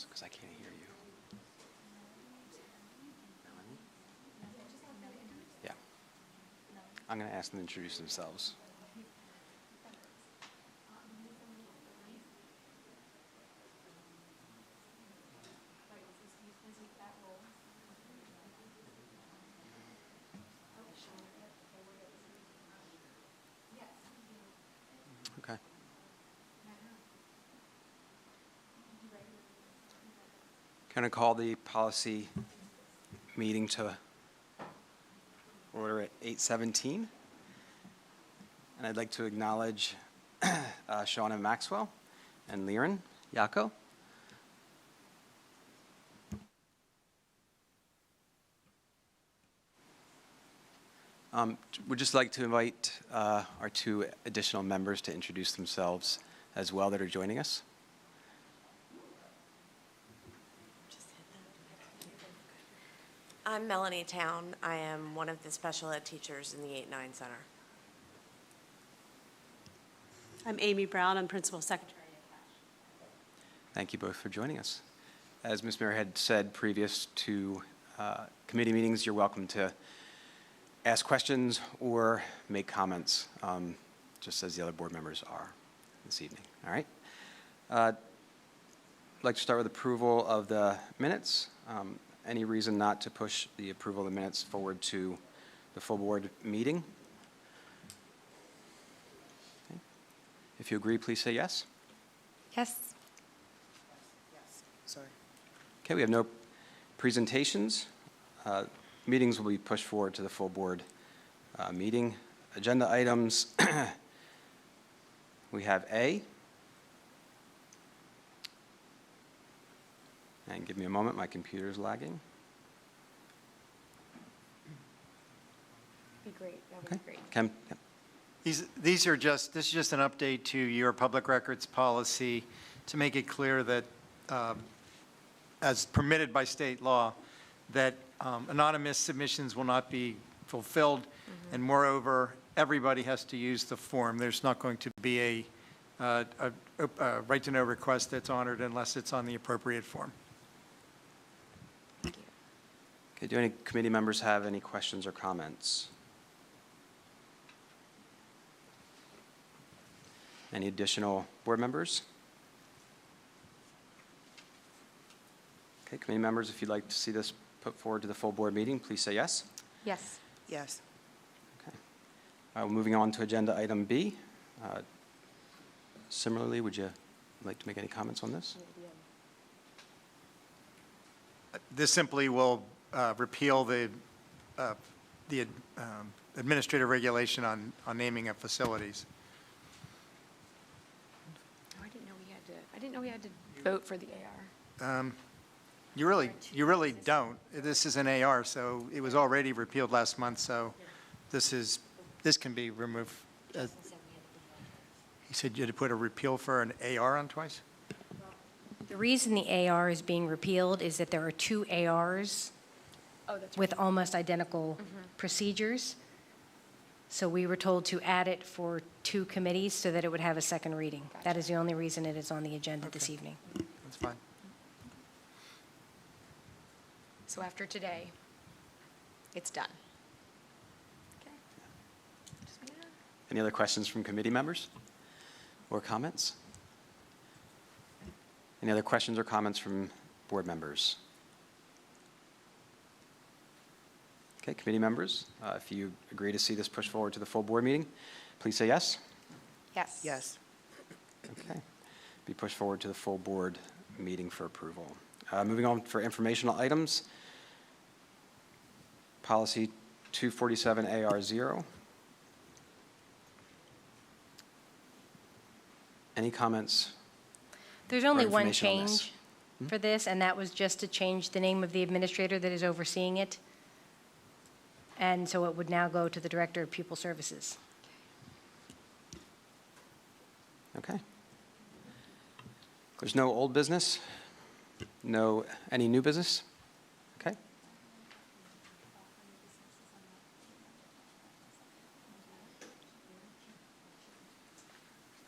Because I can't hear you. Yeah. I'm going to ask them to introduce themselves. Okay. Going to call the policy meeting to order at 8:17. And I'd like to acknowledge Shauna Maxwell and Liren Yako. We'd just like to invite our 2 additional members to introduce themselves as well that are joining us. I'm Melanie Town. I am one of the special ed teachers in the 8-9 center. I'm Amy Brown. I'm Principal Secretary. Thank you both for joining us. As Ms. Mayer had said previous to committee meetings, you're welcome to ask questions or make comments, just as the other board members are this evening. All right? I'd like to start with approval of the minutes. Any reason not to push the approval of the minutes forward to the full board meeting? Okay. If you agree, please say yes. Yes. Sorry. Okay, we have no presentations. Meetings will be pushed forward to the full board meeting. Agenda items, we have A. And give me a moment, my computer's lagging. Be great. That would be great. Kim? These are just, this is just an update to your public records policy to make it clear that, as permitted by state law, that anonymous submissions will not be fulfilled. And moreover, everybody has to use the form. There's not going to be a right-to-know request that's honored unless it's on the appropriate form. Okay, do any committee members have any questions or comments? Any additional board members? Okay, committee members, if you'd like to see this put forward to the full board meeting, please say yes. Yes. Yes. Okay. Moving on to agenda item B. Similarly, would you like to make any comments on this? This simply will repeal the administrative regulation on naming of facilities. Oh, I didn't know we had to vote for the AR. You really don't. This is an AR, so it was already repealed last month, so this can be removed. He said you had to put a repeal for an AR on twice? The reason the AR is being repealed is that there are 2 ARs with almost identical procedures. So we were told to add it for 2 committees so that it would have a second reading. That is the only reason it is on the agenda this evening. That's fine. So after today, it's done. Any other questions from committee members or comments? Any other questions or comments from board members? Okay, committee members, if you agree to see this pushed forward to the full board meeting, please say yes. Yes. Yes. Okay, be pushed forward to the full board meeting for approval. Moving on for informational items. Policy 247AR0. Any comments? There's only or one information on this? change for this, and that was just to change the name of the administrator that is overseeing it. And so it would now go to the Director of Pupil Services. Okay. There's no old business? Any new business? Okay.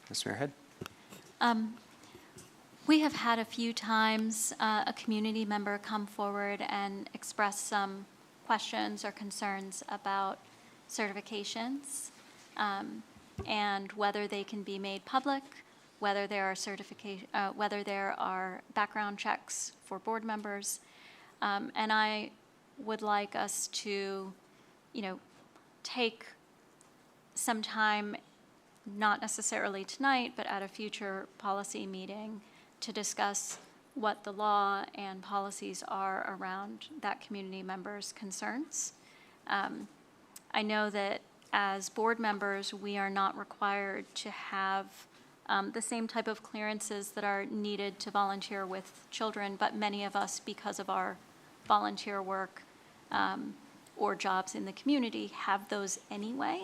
Ms. Mayorhead? We have had a few times a community member come forward and express some questions or concerns about certifications and whether they can be made public, whether there are background checks for board members, and I would like us to, take some time, not necessarily tonight, but at a future policy meeting, to discuss what the law and policies are around that community member's concerns. I know that as board members, we are not required to have the same type of clearances that are needed to volunteer with children, but many of us, because of our volunteer work or jobs in the community, have those anyway.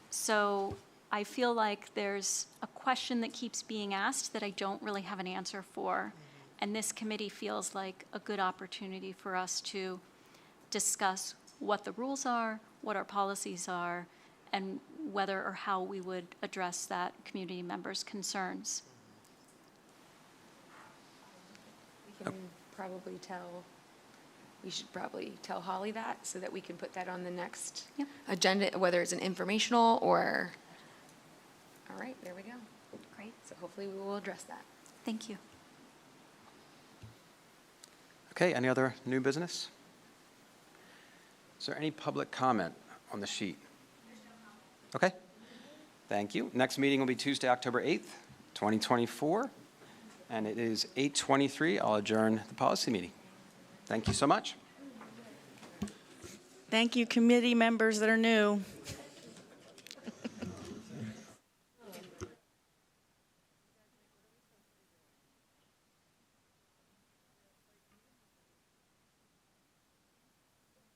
So I feel like there's a question that keeps being asked that I don't really have an answer for. And this committee feels like a good opportunity for us to discuss what the rules are, what our policies are, and whether or how we would address that community members' concerns. We should probably tell Holly that so that we can put that on the next agenda, whether it's an informational or, all right, there we go. Great. So hopefully we will address that. Thank you. Okay, any other new business? Is there any public comment on the sheet? Okay, thank you. Next meeting will be Tuesday, October 8th, 2024, and it is 8:23. I'll adjourn the policy meeting. Thank you so much. Thank you, committee members that are new.